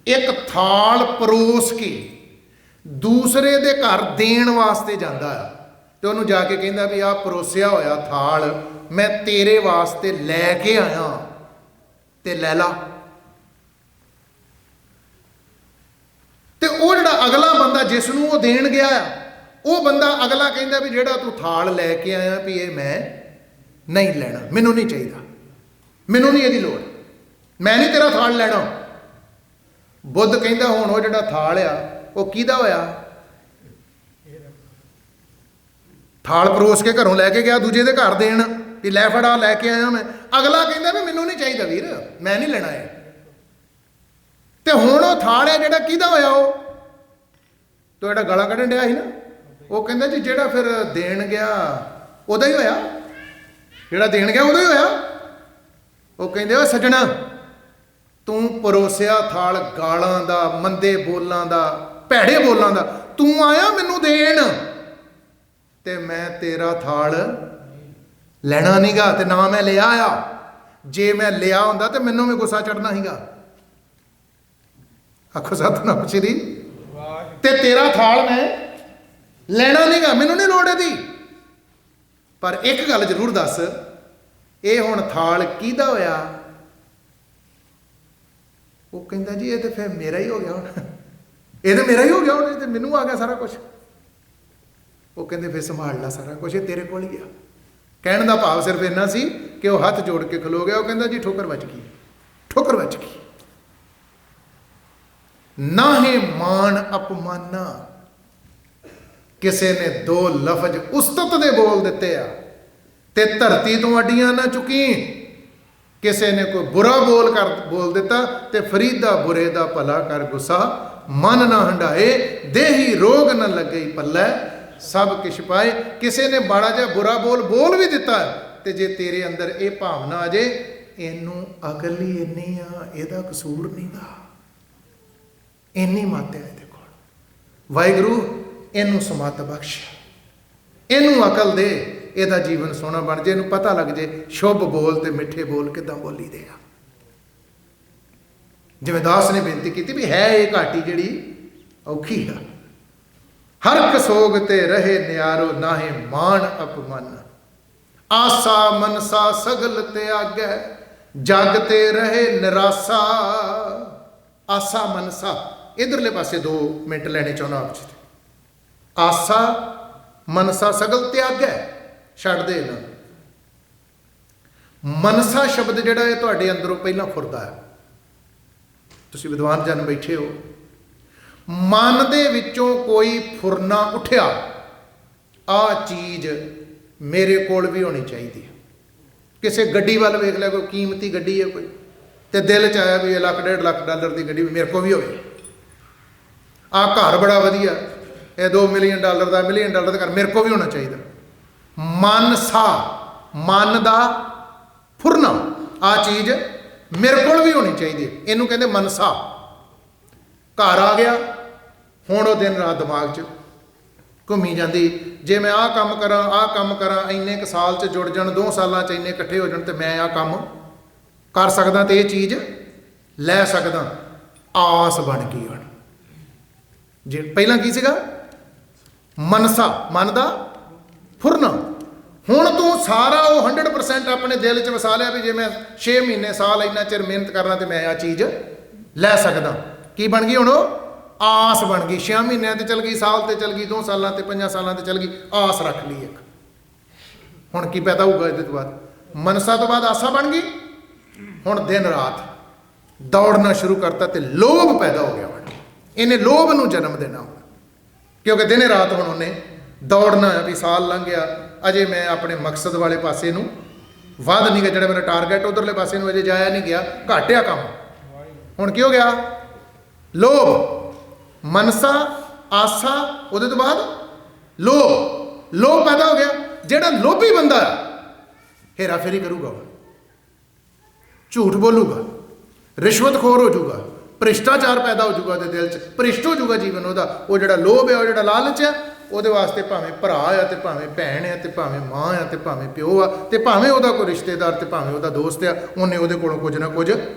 ਇੱਕ ਥਾਲ ਪਰੋਸ ਕੇ ਦੂਸਰੇ ਦੇ ਘਰ ਦੇਣ ਵਾਸਤੇ ਜਾਂਦਾ ਆ ਤੇ ਉਹਨੂੰ ਜਾ ਕੇ ਕਹਿੰਦਾ ਵੀ ਆਹ ਪਰੋਸਿਆ ਹੋਇਆ ਥਾਲ ਮੈਂ ਤੇਰੇ ਵਾਸਤੇ ਲੈ ਕੇ ਆਇਆ ਤੇ ਲੈ ਲਾ। ਤੇ ਉਹ ਜਿਹੜਾ ਅਗਲਾ ਬੰਦਾ ਜਿਸ ਨੂੰ ਉਹ ਦੇਣ ਗਿਆ ਆ, ਉਹ ਬੰਦਾ ਅਗਲਾ ਕਹਿੰਦਾ ਵੀ ਜਿਹੜਾ ਤੂੰ ਥਾਲ ਲੈ ਕੇ ਆਇਆ ਵੀ ਇਹ ਮੈਂ ਨਹੀਂ ਲੈਣਾ, ਮੈਨੂੰ ਨਹੀਂ ਚਾਹੀਦਾ, ਮੈਨੂੰ ਨਹੀਂ ਇਹਦੀ ਲੋੜ, ਮੈਂ ਨਹੀਂ ਤੇਰਾ ਥਾਲ ਲੈਣਾ। ਬੁੱਧ ਕਹਿੰਦਾ ਹੁਣ ਉਹ ਜਿਹੜਾ ਥਾਲ ਆ ਉਹ ਕਿਹਦਾ ਹੋਇਆ? ਥਾਲ ਪਰੋਸ ਕੇ ਘਰੋਂ ਲੈ ਕੇ ਗਿਆ ਦੂਜੇ ਦੇ ਘਰ ਦੇਣ, ਵੀ ਲੈ ਫੜਾ ਲੈ ਕੇ ਆਇਆ ਮੈਂ। ਅਗਲਾ ਕਹਿੰਦਾ ਵੀ ਮੈਨੂੰ ਨਹੀਂ ਚਾਹੀਦਾ ਵੀਰ, ਮੈਂ ਨਹੀਂ ਲੈਣਾ ਇਹ। ਤੇ ਹੁਣ ਉਹ ਥਾਲ ਹੈ ਜਿਹੜਾ ਕਿਹਦਾ ਹੋਇਆ? ਉਹ ਤੋ ਜਿਹੜਾ ਗਾਲਾਂ ਕੱਢਣ ਡਿਆ ਸੀ ਨਾ, ਉਹ ਕਹਿੰਦਾ ਜੀ ਜਿਹੜਾ ਫਿਰ ਦੇਣ ਗਿਆ ਉਹਦਾ ਹੀ ਹੋਇਆ, ਜਿਹੜਾ ਦੇਣ ਗਿਆ ਉਹਦਾ ਹੀ ਹੋਇਆ। ਉਹ ਕਹਿੰਦੇ ਉਹ ਸੱਜਣਾ, ਤੂੰ ਪਰੋਸਿਆ ਥਾਲ ਗਾਲਾਂ ਦਾ, ਮੰਦੇ ਬੋਲਾਂ ਦਾ, ਭੈੜੇ ਬੋਲਾਂ ਦਾ, ਤੂੰ ਆਇਆ ਮੈਨੂੰ ਦੇਣ ਤੇ ਮੈਂ ਤੇਰਾ ਥਾਲ ਲੈਣਾ ਨਹੀਂਗਾ ਤੇ ਨਾ ਮੈਂ ਲਿਆ ਆ। ਜੇ ਮੈਂ ਲਿਆ ਹੁੰਦਾ ਤੇ ਮੈਨੂੰ ਵੀ ਗੁੱਸਾ ਚੜਨਾ ਸੀਗਾ। ਆਖੋ ਸਤਿਨਾਮ ਸ੍ਰੀ। ਤੇ ਤੇਰਾ ਥਾਲ ਮੈਂ ਲੈਣਾ ਨਹੀਂਗਾ, ਮੈਨੂੰ ਨਹੀਂ ਲੋੜ ਇਹਦੀ। ਪਰ ਇੱਕ ਗੱਲ ਜ਼ਰੂਰ ਦੱਸ, ਇਹ ਹੁਣ ਥਾਲ ਕਿਹਦਾ ਹੋਇਆ? ਉਹ ਕਹਿੰਦਾ ਜੀ ਇਹ ਤੇ ਫਿਰ ਮੇਰਾ ਹੀ ਹੋ ਗਿਆ, ਹੁਣ ਇਹ ਤੇ ਮੇਰਾ ਹੀ ਹੋ ਗਿਆ, ਹੁਣ ਤੇ ਮੈਨੂੰ ਆ ਗਿਆ ਸਾਰਾ ਕੁਝ। ਉਹ ਕਹਿੰਦੇ ਫਿਰ ਸੰਭਾਲ ਲਾ ਸਾਰਾ ਕੁਝ, ਇਹ ਤੇਰੇ ਕੋਲ ਹੀ ਆ। ਕਹਿਣ ਦਾ ਭਾਵ ਸਿਰਫ ਇੰਨਾ ਸੀ ਕਿ ਉਹ ਹੱਥ ਜੋੜ ਕੇ ਖਲੋ ਗਿਆ। ਉਹ ਕਹਿੰਦਾ ਜੀ ਠੋਕਰ ਵੱਜ ਗਈ, ਠੋਕਰ ਵੱਜ ਗਈ। ਨਾਹੇ ਮਾਣ ਅਪਮਾਨਾ, ਕਿਸੇ ਨੇ ਦੋ ਲਫ਼ਜ਼ ਉਸਤਤ ਦੇ ਬੋਲ ਦਿੱਤੇ ਆ ਤੇ ਧਰਤੀ ਤੋਂ ਅੱਡੀਆਂ ਨਾ ਚੁੱਕੀ। ਕਿਸੇ ਨੇ ਕੋਈ ਬੁਰਾ ਬੋਲ ਦਿੱਤਾ ਤੇ ਫਰੀਦਾ ਬੁਰੇ ਦਾ ਭਲਾ ਕਰ ਗੁੱਸਾ ਮਨ ਨਾ ਹੰਡਾਏ, ਦੇਹੀ ਰੋਗ ਨਾ ਲੱਗੇ ਪੱਲੇ ਸਭ ਕਿਛ ਪਾਏ। ਕਿਸੇ ਨੇ ਬਾੜਾ ਜਿਹਾ ਬੁਰਾ ਬੋਲ ਵੀ ਦਿੱਤਾ ਤੇ ਜੇ ਤੇਰੇ ਅੰਦਰ ਇਹ ਭਾਵਨਾ ਆ ਜੇ, ਇਹਨੂੰ ਅਕਲ ਹੀ ਇੰਨੀ ਆ, ਇਹਦਾ ਕਸੂਰ ਨਹੀਂਗਾ, ਇੰਨੀ ਮੱਤ ਹੈ ਇਹਦੇ ਕੋਲ। ਵਾਹਿਗੁਰੂ ਇਹਨੂੰ ਸਮੱਤ ਬਖਸ਼, ਇਹਨੂੰ ਅਕਲ ਦੇ, ਇਹਦਾ ਜੀਵਨ ਸੋਹਣਾ ਬਣ ਜੇ, ਇਹਨੂੰ ਪਤਾ ਲੱਗ ਜੇ ਸ਼ੁਭ ਬੋਲ ਤੇ ਮਿੱਠੇ ਬੋਲ ਕਿੱਦਾਂ ਬੋਲੀ ਦੇ ਆ। ਜਿਵੇਂ ਦਾਸ ਨੇ ਬੇਨਤੀ ਕੀਤੀ ਵੀ ਹੈ ਇਹ ਘਾਟੀ ਜਿਹੜੀ ਔਖੀ ਆ। ਹਰ ਕਸੋਗ ਤੇ ਰਹੇ ਨਿਆਰੋ, ਨਾਹੇ ਮਾਣ ਅਪਮਾਨ। ਆਸਾ ਮਨਸਾ ਸਗਲ ਤਿਆਗੈ, ਜਗ ਤੇ ਰਹੇ ਨਿਰਾਸਾ। ਆਸਾ ਮਨਸਾ, ਇਧਰਲੇ ਪਾਸੇ 2 ਮਿੰਟ ਲੈਣੇ ਚਾਹੁੰਦਾ ਆਪ ਜੀ। ਆਸਾ ਮਨਸਾ ਸਗਲ ਤਿਆਗੈ, ਛੱਡ ਦੇ ਨਾ। ਮਨਸਾ ਸ਼ਬਦ ਜਿਹੜਾ ਇਹ ਤੁਹਾਡੇ ਅੰਦਰੋਂ ਪਹਿਲਾਂ ਫੁਰਦਾ ਹੈ। ਤੁਸੀਂ ਵਿਦਵਾਨ ਜਨ ਬੈਠੇ ਹੋ, ਮਨ ਦੇ ਵਿੱਚੋਂ ਕੋਈ ਫੁਰਨਾ ਉੱਠਿਆ, ਆਹ ਚੀਜ਼ ਮੇਰੇ ਕੋਲ ਵੀ ਹੋਣੀ ਚਾਹੀਦੀ ਹੈ। ਕਿਸੇ ਗੱਡੀ ਵੱਲ ਵੇਖ ਲਿਆ, ਕੋਈ ਕੀਮਤੀ ਗੱਡੀ ਹੈ ਕੋਈ, ਤੇ ਦਿਲ 'ਚ ਆਇਆ ਵੀ ਇਹ $1.5 ਲੱਖ ਦੀ ਗੱਡੀ ਵੀ ਮੇਰੇ ਕੋਲ ਵੀ ਹੋਵੇ। ਆਹ ਘਰ ਬੜਾ ਵਧੀਆ, ਇਹ $2 ਮਿਲੀਅਨ ਦਾ, $1 ਮਿਲੀਅਨ ਦਾ ਘਰ ਮੇਰੇ ਕੋਲ ਵੀ ਹੋਣਾ ਚਾਹੀਦਾ। ਮਨਸਾ, ਮਨ ਦਾ ਫੁਰਨਾ, ਆਹ ਚੀਜ਼ ਮੇਰੇ ਕੋਲ ਵੀ ਹੋਣੀ ਚਾਹੀਦੀ ਹੈ, ਇਹਨੂੰ ਕਹਿੰਦੇ ਮਨਸਾ। ਘਰ ਆ ਗਿਆ, ਹੁਣ ਉਹ ਦਿਨ ਰਾਤ ਦਿਮਾਗ 'ਚ ਘੁੰਮੀ ਜਾਂਦੀ, ਜੇ ਮੈਂ ਆਹ ਕੰਮ ਕਰਾਂ, ਆਹ ਕੰਮ ਕਰਾਂ, ਇੰਨੇ ਕੁ ਸਾਲ 'ਚ ਜੁੜ ਜਾਣ, 2 ਸਾਲਾਂ 'ਚ ਇੰਨੇ ਇਕੱਠੇ ਹੋ ਜਾਣ ਤੇ ਮੈਂ ਆਹ ਕੰਮ ਕਰ ਸਕਦਾ ਤੇ ਇਹ ਚੀਜ਼ ਲੈ ਸਕਦਾ। ਆਸ ਬਣ ਗਈ ਹੁਣ। ਜੇ ਪਹਿਲਾਂ ਕੀ ਸੀਗਾ? ਮਨਸਾ, ਮਨ ਦਾ ਫੁਰਨਾ। ਹੁਣ ਤੂੰ ਸਾਰਾ ਉਹ 100% ਆਪਣੇ ਦਿਲ 'ਚ ਵਸਾ ਲਿਆ ਵੀ ਜੇ ਮੈਂ 6 ਮਹੀਨੇ ਸਾਲ ਇੰਨਾ ਚਿਰ ਮਿਹਨਤ ਕਰਨਾ ਤੇ ਮੈਂ ਆਹ ਚੀਜ਼ ਲੈ ਸਕਦਾ। ਕੀ ਬਣ ਗਈ ਹੁਣ? ਉਹ ਆਸ ਬਣ ਗਈ। 6 ਮਹੀਨਿਆਂ ਤੇ ਚਲ ਗਈ, ਸਾਲ ਤੇ ਚਲ ਗਈ, 2 ਸਾਲਾਂ ਤੇ 5 ਸਾਲਾਂ ਤੇ ਚਲ ਗਈ, ਆਸ ਰੱਖ ਲਈ ਇੱਕ। ਹੁਣ ਕੀ ਪੈਦਾ ਹੋਊਗਾ ਇਹਦੇ ਤੋਂ ਬਾਅਦ? ਮਨਸਾ ਤੋਂ ਬਾਅਦ ਆਸਾ ਬਣ ਗਈ। ਹੁਣ ਦਿਨ ਰਾਤ ਦੌੜਨਾ ਸ਼ੁਰੂ ਕਰਤਾ ਤੇ ਲੋਭ ਪੈਦਾ ਹੋ ਗਿਆ। ਹੁਣ ਇਹਨੇ ਲੋਭ ਨੂੰ ਜਨਮ ਦੇਣਾ ਹੁਣ, ਕਿਉਂਕਿ ਦਿਨੇ ਰਾਤ ਹੁਣ ਉਹਨੇ ਦੌੜਨਾ ਹੈ ਵੀ ਸਾਲ ਲੰਘ ਗਿਆ, ਅਜੇ ਮੈਂ ਆਪਣੇ ਮਕਸਦ ਵਾਲੇ ਪਾਸੇ ਨੂੰ ਵੱਧ ਨਹੀਂ ਗਿਆ, ਜਿਹੜਾ ਮੇਰਾ ਟਾਰਗੇਟ ਉਧਰਲੇ ਪਾਸੇ ਨੂੰ ਅਜੇ ਜਾਇਆ ਨਹੀਂ ਗਿਆ, ਘਾਟਿਆ ਕੰਮ। ਹੁਣ ਕੀ ਹੋ ਗਿਆ? ਲੋਭ। ਮਨਸਾ, ਆਸਾ, ਉਹਦੇ ਤੋਂ ਬਾਅਦ ਲੋਭ। ਲੋਭ ਪੈਦਾ ਹੋ ਗਿਆ। ਜਿਹੜਾ ਲੋਭੀ ਬੰਦਾ ਹੇਰਾ ਫੇਰੀ ਕਰੂਗਾ, ਝੂਠ ਬੋਲੂਗਾ, ਰਿਸ਼ਵਤਖੋਰ ਹੋ ਜਾਊਗਾ, ਭ੍ਰਿਸ਼ਟਾਚਾਰ ਪੈਦਾ ਹੋ ਜਾਊਗਾ ਉਹਦੇ ਦਿਲ 'ਚ, ਭ੍ਰਿਸ਼ਟ ਹੋ ਜਾਊਗਾ ਜੀਵਨ ਉਹਦਾ। ਉਹ ਜਿਹੜਾ ਲੋਭ ਹੈ, ਉਹ ਜਿਹੜਾ ਲਾਲਚ ਹੈ, ਉਹਦੇ ਵਾਸਤੇ ਭਾਵੇਂ ਭਰਾ ਆ ਤੇ ਭਾਵੇਂ ਭੈਣ ਆ ਤੇ ਭਾਵੇਂ ਮਾਂ ਆ ਤੇ ਭਾਵੇਂ ਪਿਓ ਆ ਤੇ ਭਾਵੇਂ ਉਹਦਾ ਕੋਈ ਰਿਸ਼ਤੇਦਾਰ ਤੇ ਭਾਵੇਂ ਉਹਦਾ ਦੋਸਤ ਆ, ਉਹਨੇ ਉਹਦੇ ਕੋਲੋਂ ਕੁਝ ਨਾ ਕੁਝ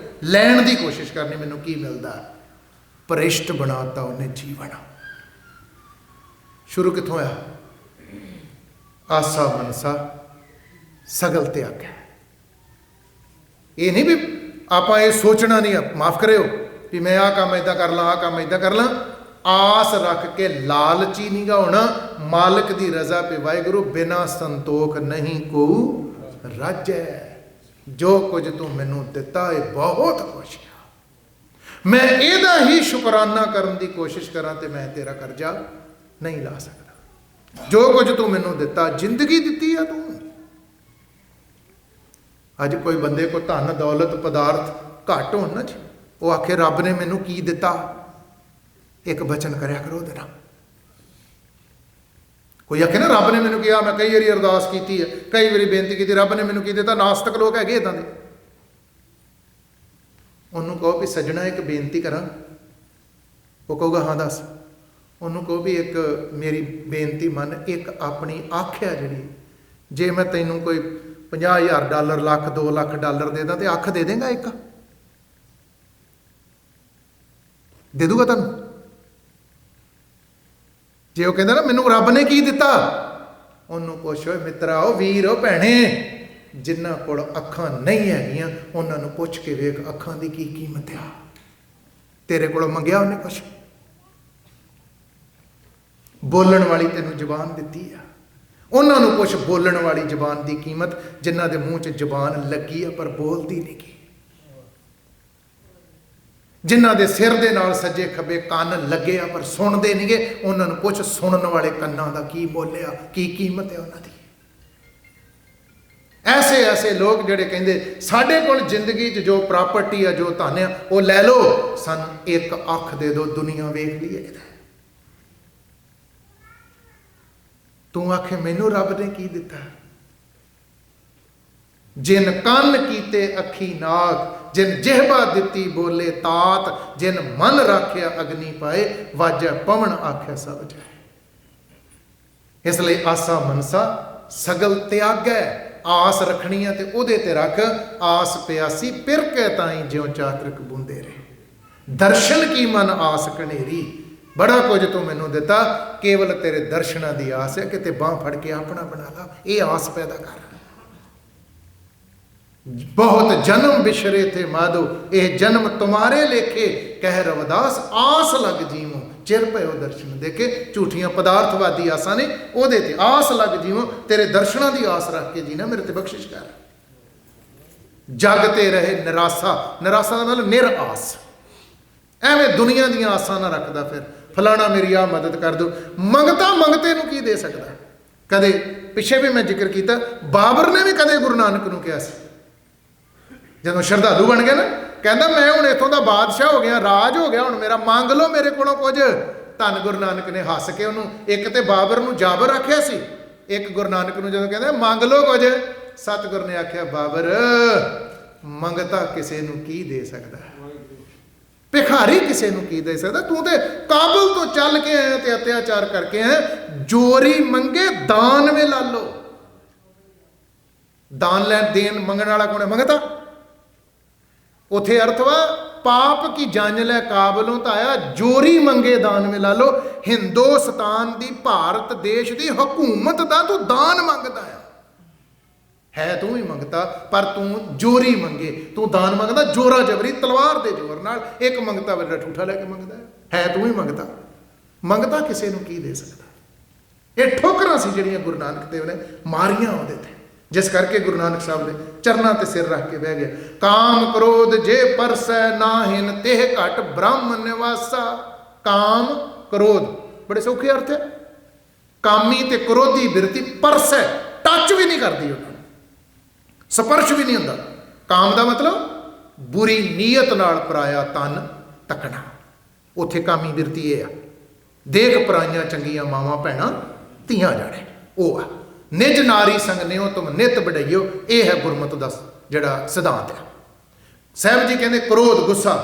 ਲੈਣ ਦੀ ਕੋਸ਼ਿਸ਼ ਕਰਨੀ। ਮੈਨੂੰ ਕੀ ਮਿਲਦਾ? ਭ੍ਰਿਸ਼ਟ ਬਣਾਤਾ ਉਹਨੇ ਜੀਵਨ। ਸ਼ੁਰੂ ਕਿੱਥੋਂ ਹੋਇਆ? ਆਸਾ ਮਨਸਾ ਸਗਲ ਤਿਆਗ। ਇਹ ਨਹੀਂ ਵੀ ਆਪਾਂ ਇਹ ਸੋਚਣਾ ਨਹੀਂ, ਮਾਫ ਕਰਿਓ ਵੀ ਮੈਂ ਆਹ ਕੰਮ ਏਦਾਂ ਕਰ ਲਾਂ, ਆਹ ਕੰਮ ਏਦਾਂ ਕਰ ਲਾਂ। ਆਸ ਰੱਖ ਕੇ ਲਾਲਚੀ ਨਹੀਂ ਗਾ ਹੋਣਾ। ਮਾਲਕ ਦੀ ਰਜ਼ਾ ਪੇ ਵਾਹਿਗੁਰੂ, ਬਿਨਾ ਸੰਤੋਖ ਨਹੀਂ ਕੋ ਰਾਜੈ। ਜੋ ਕੁਝ ਤੂੰ ਮੈਨੂੰ ਦਿੱਤਾ ਇਹ ਬਹੁਤ ਖੁਸ਼ ਆ, ਮੈਂ ਇਹਦਾ ਹੀ ਸ਼ੁਕਰਾਨਾ ਕਰਨ ਦੀ ਕੋਸ਼ਿਸ਼ ਕਰਾਂ ਤੇ ਮੈਂ ਤੇਰਾ ਕਰਜ਼ਾ ਨਹੀਂ ਲਾ ਸਕਦਾ। ਜੋ ਕੁਝ ਤੂੰ ਮੈਨੂੰ ਦਿੱਤਾ, ਜ਼ਿੰਦਗੀ ਦਿੱਤੀ ਆ ਤੂੰ, ਅੱਜ ਕੋਈ ਬੰਦੇ ਕੋ ਧਨ ਦੌਲਤ ਪਦਾਰਥ ਘੱਟ ਹੋਣ ਨਾ ਜੀ, ਉਹ ਆਖੇ ਰੱਬ ਨੇ ਮੈਨੂੰ ਕੀ ਦਿੱਤਾ, ਇੱਕ ਬਚਨ ਕਰਿਆ ਕਰੋ ਉਹਦੇ ਨਾਲ। ਕੋਈ ਆਖੇ ਨਾ ਰੱਬ ਨੇ ਮੈਨੂੰ ਕਿਹਾ, ਮੈਂ ਕਈ ਵਾਰੀ ਅਰਦਾਸ ਕੀਤੀ ਹੈ, ਕਈ ਵਾਰੀ ਬੇਨਤੀ ਕੀਤੀ, ਰੱਬ ਨੇ ਮੈਨੂੰ ਕੀ ਦਿੱਤਾ। ਨਾਸਤਕ ਲੋਕ ਹੈਗੇ ਇੱਦਾਂ ਦੇ। ਉਹਨੂੰ ਕਹੋ ਵੀ ਸੱਜਣਾ ਇੱਕ ਬੇਨਤੀ ਕਰਾਂ, ਉਹ ਕਹੂਗਾ ਹਾਂ ਦੱਸ। ਉਹਨੂੰ ਕਹੋ ਵੀ ਇੱਕ ਮੇਰੀ ਬੇਨਤੀ ਮੰਨ, ਇੱਕ ਆਪਣੀ ਅੱਖ ਹੈ ਜਿਹੜੀ, ਜੇ ਮੈਂ ਤੈਨੂੰ ਕੋਈ $50,000 ਲੱਖ 2 ਲੱਖ ਡਾਲਰ ਦੇ ਦਾਂ ਤੇ ਅੱਖ ਦੇ ਦੇਂਗਾ, ਇੱਕ ਦੇ ਦੂਗਾ ਤੁਹਾਨੂੰ। ਜੇ ਉਹ ਕਹਿੰਦਾ ਨਾ ਮੈਨੂੰ ਰੱਬ ਨੇ ਕੀ ਦਿੱਤਾ, ਉਹਨੂੰ ਪੁੱਛੋ ਮਿੱਤਰਾ, ਉਹ ਵੀਰ, ਉਹ ਭੈਣੇ, ਜਿਨ੍ਹਾਂ ਕੋਲ ਅੱਖਾਂ ਨਹੀਂ ਹੈਗੀਆਂ ਉਹਨਾਂ ਨੂੰ ਪੁੱਛ ਕੇ ਵੇਖ ਅੱਖਾਂ ਦੀ ਕੀ ਕੀਮਤ ਆ। ਤੇਰੇ ਕੋਲੋਂ ਮੰਗਿਆ ਉਹਨੇ ਕੁਛ? ਬੋਲਣ ਵਾਲੀ ਤੈਨੂੰ ਜ਼ੁਬਾਨ ਦਿੱਤੀ ਆ, ਉਹਨਾਂ ਨੂੰ ਪੁੱਛ ਬੋਲਣ ਵਾਲੀ ਜ਼ੁਬਾਨ ਦੀ ਕੀਮਤ, ਜਿਨ੍ਹਾਂ ਦੇ ਮੂੰਹ 'ਚ ਜ਼ੁਬਾਨ ਲੱਗੀ ਆ ਪਰ ਬੋਲਦੀ ਨਹੀਂ ਗੀ। ਜਿਨ੍ਹਾਂ ਦੇ ਸਿਰ ਦੇ ਨਾਲ ਸੱਜੇ ਖੱਬੇ ਕੰਨ ਲੱਗੇ ਆ ਪਰ ਸੁਣਦੇ ਨਹੀਂ ਗੇ, ਉਹਨਾਂ ਨੂੰ ਪੁੱਛ ਸੁਣਨ ਵਾਲੇ ਕੰਨਾਂ ਦਾ ਕੀ ਬੋਲਿਆ, ਕੀ ਕੀਮਤ ਹੈ ਉਹਨਾਂ ਦੀ। ਐਸੇ ਲੋਕ ਜਿਹੜੇ ਕਹਿੰਦੇ ਸਾਡੇ ਕੋਲ ਜ਼ਿੰਦਗੀ 'ਚ ਜੋ ਪ੍ਰਾਪਰਟੀ ਆ, ਜੋ ਧਨ ਆ, ਉਹ ਲੈ ਲਓ, ਸਾਨੂੰ ਇੱਕ ਅੱਖ ਦੇ ਦਿਓ, ਦੁਨੀਆ ਵੇਖ ਲਈਏ। ਤੂੰ ਆਖੇ ਮੈਨੂੰ ਰੱਬ ਨੇ ਕੀ ਦਿੱਤਾ? ਜਿਨ ਕੰਨ ਕੀਤੇ ਅੱਖੀ ਨਾਕ, ਜਿਨ ਜਿਹਬਾ ਦਿੱਤੀ ਬੋਲੇ ਤਾਤ, ਜਿਨ ਮਨ ਰਾਖਿਆ ਅਗਨੀ ਪਾਏ, ਵਾਜੈ ਪਵਨ ਆਖਿਆ ਸਭ ਜਾਏ। ਇਸ ਲਈ ਆਸਾ ਮਨਸਾ ਸਗਲ ਤਿਆਗੈ, ਆਸ ਰੱਖਣੀ ਹੈ ਤੇ ਉਹਦੇ ਤੇ ਰੱਖ। ਆਸ ਪਿਆਸੀ ਫਿਰ ਕੇ ਤਾਈ ਜਿਉ ਚਾਤਰਕ ਬੁੰਦੇ ਰਹੇ। ਦਰਸ਼ਨ ਕੀ ਮਨ ਆਸ ਕਨੇਰੀ, ਬੜਾ ਕੁਝ ਤੂੰ ਮੈਨੂੰ ਦਿੱਤਾ, ਕੇਵਲ ਤੇਰੇ ਦਰਸ਼ਨਾਂ ਦੀ ਆਸ ਹੈ। ਕਿਤੇ ਬਾਂਹ ਫੜ ਕੇ ਆਪਣਾ ਬਣਾ ਲਾ, ਇਹ ਆਸ ਪੈਦਾ ਕਰ। ਬਹੁਤ ਜਨਮ ਬਿਸ਼ਰੇ ਥੇ ਮਾਧੋ, ਇਹ ਜਨਮ ਤੁਮਾਰੇ ਲੇਖੇ, ਕਹਿ ਰਵਿਦਾਸ ਆਸ ਲੱਗ ਜੀਵੋ, ਚਿਰ ਭਇਓ ਦਰਸ਼ਨ ਦੇਖੇ। ਝੂਠੀਆਂ ਪਦਾਰਥਵਾਦੀ ਆਸਾਂ ਨੇ, ਉਹਦੇ ਤੇ ਆਸ ਲੱਗ ਜੀਵੋ, ਤੇਰੇ ਦਰਸ਼ਨਾਂ ਦੀ ਆਸ ਰੱਖ ਕੇ ਜੀਣਾ, ਮੇਰੇ ਤੇ ਬਖਸ਼ਿਸ਼ ਕਰ। ਜਗ ਤੇ ਰਹੇ ਨਿਰਾਸਾ, ਨਿਰਾਸਾ ਦਾ ਮਤਲਬ ਨਿਰ ਆਸ। ਐਵੇਂ ਦੁਨੀਆ ਦੀਆਂ ਆਸਾਂ ਨਾ ਰੱਖਦਾ ਫਿਰ ਫਲਾਣਾ ਮੇਰੀ ਆਹ ਮਦਦ ਕਰ ਦਿਓ। ਮੰਗਤਾ ਮੰਗਤੇ ਨੂੰ ਕੀ ਦੇ ਸਕਦਾ? ਕਦੇ ਪਿੱਛੇ ਵੀ ਮੈਂ ਜ਼ਿਕਰ ਕੀਤਾ, ਬਾਬਰ ਨੇ ਵੀ ਕਦੇ ਗੁਰੂ ਨਾਨਕ ਨੂੰ ਕਿਹਾ ਸੀ, ਜਦੋਂ ਸ਼ਰਧਾਲੂ ਬਣ ਗਿਆ ਨਾ, ਕਹਿੰਦਾ ਮੈਂ ਹੁਣ ਇੱਥੋਂ ਦਾ ਬਾਦਸ਼ਾਹ ਹੋ ਗਿਆ, ਰਾਜ ਹੋ ਗਿਆ, ਹੁਣ ਮੇਰਾ ਮੰਗ ਲਓ ਮੇਰੇ ਕੋਲੋਂ ਕੁਝ। ਧੰਨ ਗੁਰੂ ਨਾਨਕ ਨੇ ਹੱਸ ਕੇ ਉਹਨੂੰ, ਇੱਕ ਤੇ ਬਾਬਰ ਨੂੰ ਜਾਬਰ ਆਖਿਆ ਸੀ, ਇੱਕ ਗੁਰੂ ਨਾਨਕ ਨੂੰ ਜਦੋਂ ਕਹਿੰਦਾ ਮੰਗ ਲਓ ਕੁਝ, ਸਤਿਗੁਰ ਨੇ ਆਖਿਆ ਬਾਬਰ ਮੰਗਤਾ ਕਿਸੇ ਨੂੰ ਕੀ ਦੇ ਸਕਦਾ, ਭਿਖਾਰੀ ਕਿਸੇ ਨੂੰ ਕੀ ਦੇ ਸਕਦਾ। ਤੂੰ ਤੇ ਕਾਬਲ ਤੋਂ ਚੱਲ ਕੇ ਆਇਆ ਤੇ ਅਤਿਆਚਾਰ ਕਰਕੇ ਆਇਆ। ਜੋਰੀ ਮੰਗੇ ਦਾਨ ਵੇ ਲਾ ਲੋ। ਦਾਨ ਲੈਣ ਦੇਣ ਮੰਗਣ ਵਾਲਾ ਕੌਣ ਹੈ? ਮੰਗਤਾ। ਉਥੇ ਅਰਥ ਵਾ ਪਾਪ ਕੀ ਜੰਜ ਲੈ ਕਾਬਲੋਂ ਤਾਂ ਆਇਆ, ਜੋਰੀ ਮੰਗੇ ਦਾਨ ਵੇ ਲਾ ਲੋ। ਹਿੰਦੁਸਤਾਨ ਦੀ, ਭਾਰਤ ਦੇਸ਼ ਦੀ ਹਕੂਮਤ ਦਾ ਤੂੰ ਦਾਨ ਮੰਗਦਾ ਆ। ਹੈ ਤੂੰ ਹੀ ਮੰਗਤਾ, ਪਰ ਤੂੰ ਜੋਰੀ ਮੰਗੇ, ਤੂੰ ਦਾਨ ਮੰਗਦਾ ਜੋਰਾ ਜਬਰੀ, ਤਲਵਾਰ ਦੇ ਜ਼ੋਰ ਨਾਲ। ਇੱਕ ਮੰਗਤਾ ਵੇਲੇ ਠੂਠਾ ਲੈ ਕੇ ਮੰਗਦਾ ਹੈ ਤੂੰ ਹੀ ਮੰਗਤਾ। ਮੰਗਤਾ ਕਿਸੇ ਨੂੰ ਕੀ ਦੇ ਸਕਦਾ? ਇਹ ਠੋਕਰਾਂ ਸੀ ਜਿਹੜੀਆਂ ਗੁਰੂ ਨਾਨਕ ਦੇਵ ਨੇ ਮਾਰੀਆਂ ਉਹਦੇ ਤੇ, ਜਿਸ ਕਰਕੇ ਗੁਰੂ ਨਾਨਕ ਸਾਹਿਬ ਦੇ ਚਰਨਾਂ ਤੇ ਸਿਰ ਰੱਖ ਕੇ ਬਹਿ ਗਿਆ। ਕਾਮ ਕ੍ਰੋਧ ਜੇ ਪਰਸੈ ਨਾਹਿਨ, ਤੇਹ ਘਟ ਬ੍ਰਹਮ ਨਿਵਾਸਾ। ਕਾਮ ਕ੍ਰੋਧ ਬੜੇ ਸੌਖੇ ਅਰਥ ਹੈ। ਕਾਮੀ ਤੇ ਕ੍ਰੋਧੀ ਬਿਰਤੀ ਪਰਸੈ, ਟੱਚ ਵੀ ਨਹੀਂ ਕਰਦੀ ਉਹਨਾਂ ਨੂੰ, ਸਪਰਸ਼ ਵੀ ਨਹੀਂ ਹੁੰਦਾ। ਕਾਮ ਦਾ ਮਤਲਬ ਬੁਰੀ ਨੀਅਤ ਨਾਲ ਪਰਾਇਆ ਤਨ ਤੱਕਣਾ, ਉੱਥੇ ਕਾਮੀ ਬਿਰਤੀ ਇਹ ਆ। ਦੇਖ ਪਰਾਈਆਂ ਚੰਗੀਆਂ ਮਾਵਾਂ ਭੈਣਾਂ ਧੀਆਂ ਜਾਣੇ, ਉਹ ਆ। ਨਿਜ ਨਾਰੀ ਸੰਗ ਨਿਓ ਤੁਮ ਨਿਤ ਵਡਈਓ, ਇਹ ਹੈ ਗੁਰਮਤਿ ਦਾ ਜਿਹੜਾ ਸਿਧਾਂਤ ਹੈ। ਸਾਹਿਬ ਜੀ ਕਹਿੰਦੇ ਕ੍ਰੋਧ ਗੁੱਸਾ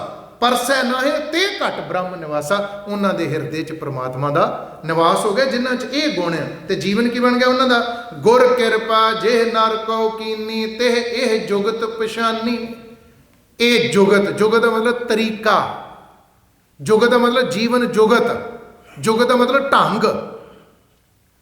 ਪਰਸੈ ਨਾਹੇ, ਤੇ ਘਟ ਬ੍ਰਹਮ ਨਿਵਾਸਾ। ਉਹਨਾਂ ਦੇ ਹਿਰਦੇ 'ਚ ਪ੍ਰਮਾਤਮਾ ਦਾ ਨਿਵਾਸ ਹੋ ਗਿਆ, ਜਿਨ੍ਹਾਂ 'ਚ ਇਹ ਗੁਣ ਹੈ। ਤੇ ਜੀਵਨ ਕੀ ਬਣ ਗਿਆ ਉਹਨਾਂ ਦਾ? ਗੁਰ ਕਿਰਪਾ ਜੇ ਨਰ ਕਉ ਕੀਨੀ, ਤੇ ਇਹ ਜੁਗਤ ਪਛਾਨੀ। ਇਹ ਜੁਗਤ, ਜੁਗਤ ਦਾ ਮਤਲਬ ਤਰੀਕਾ, ਜੁਗਤ ਦਾ ਮਤਲਬ ਜੀਵਨ ਜੁਗਤ, ਜੁਗਤ ਦਾ ਮਤਲਬ ਢੰਗ।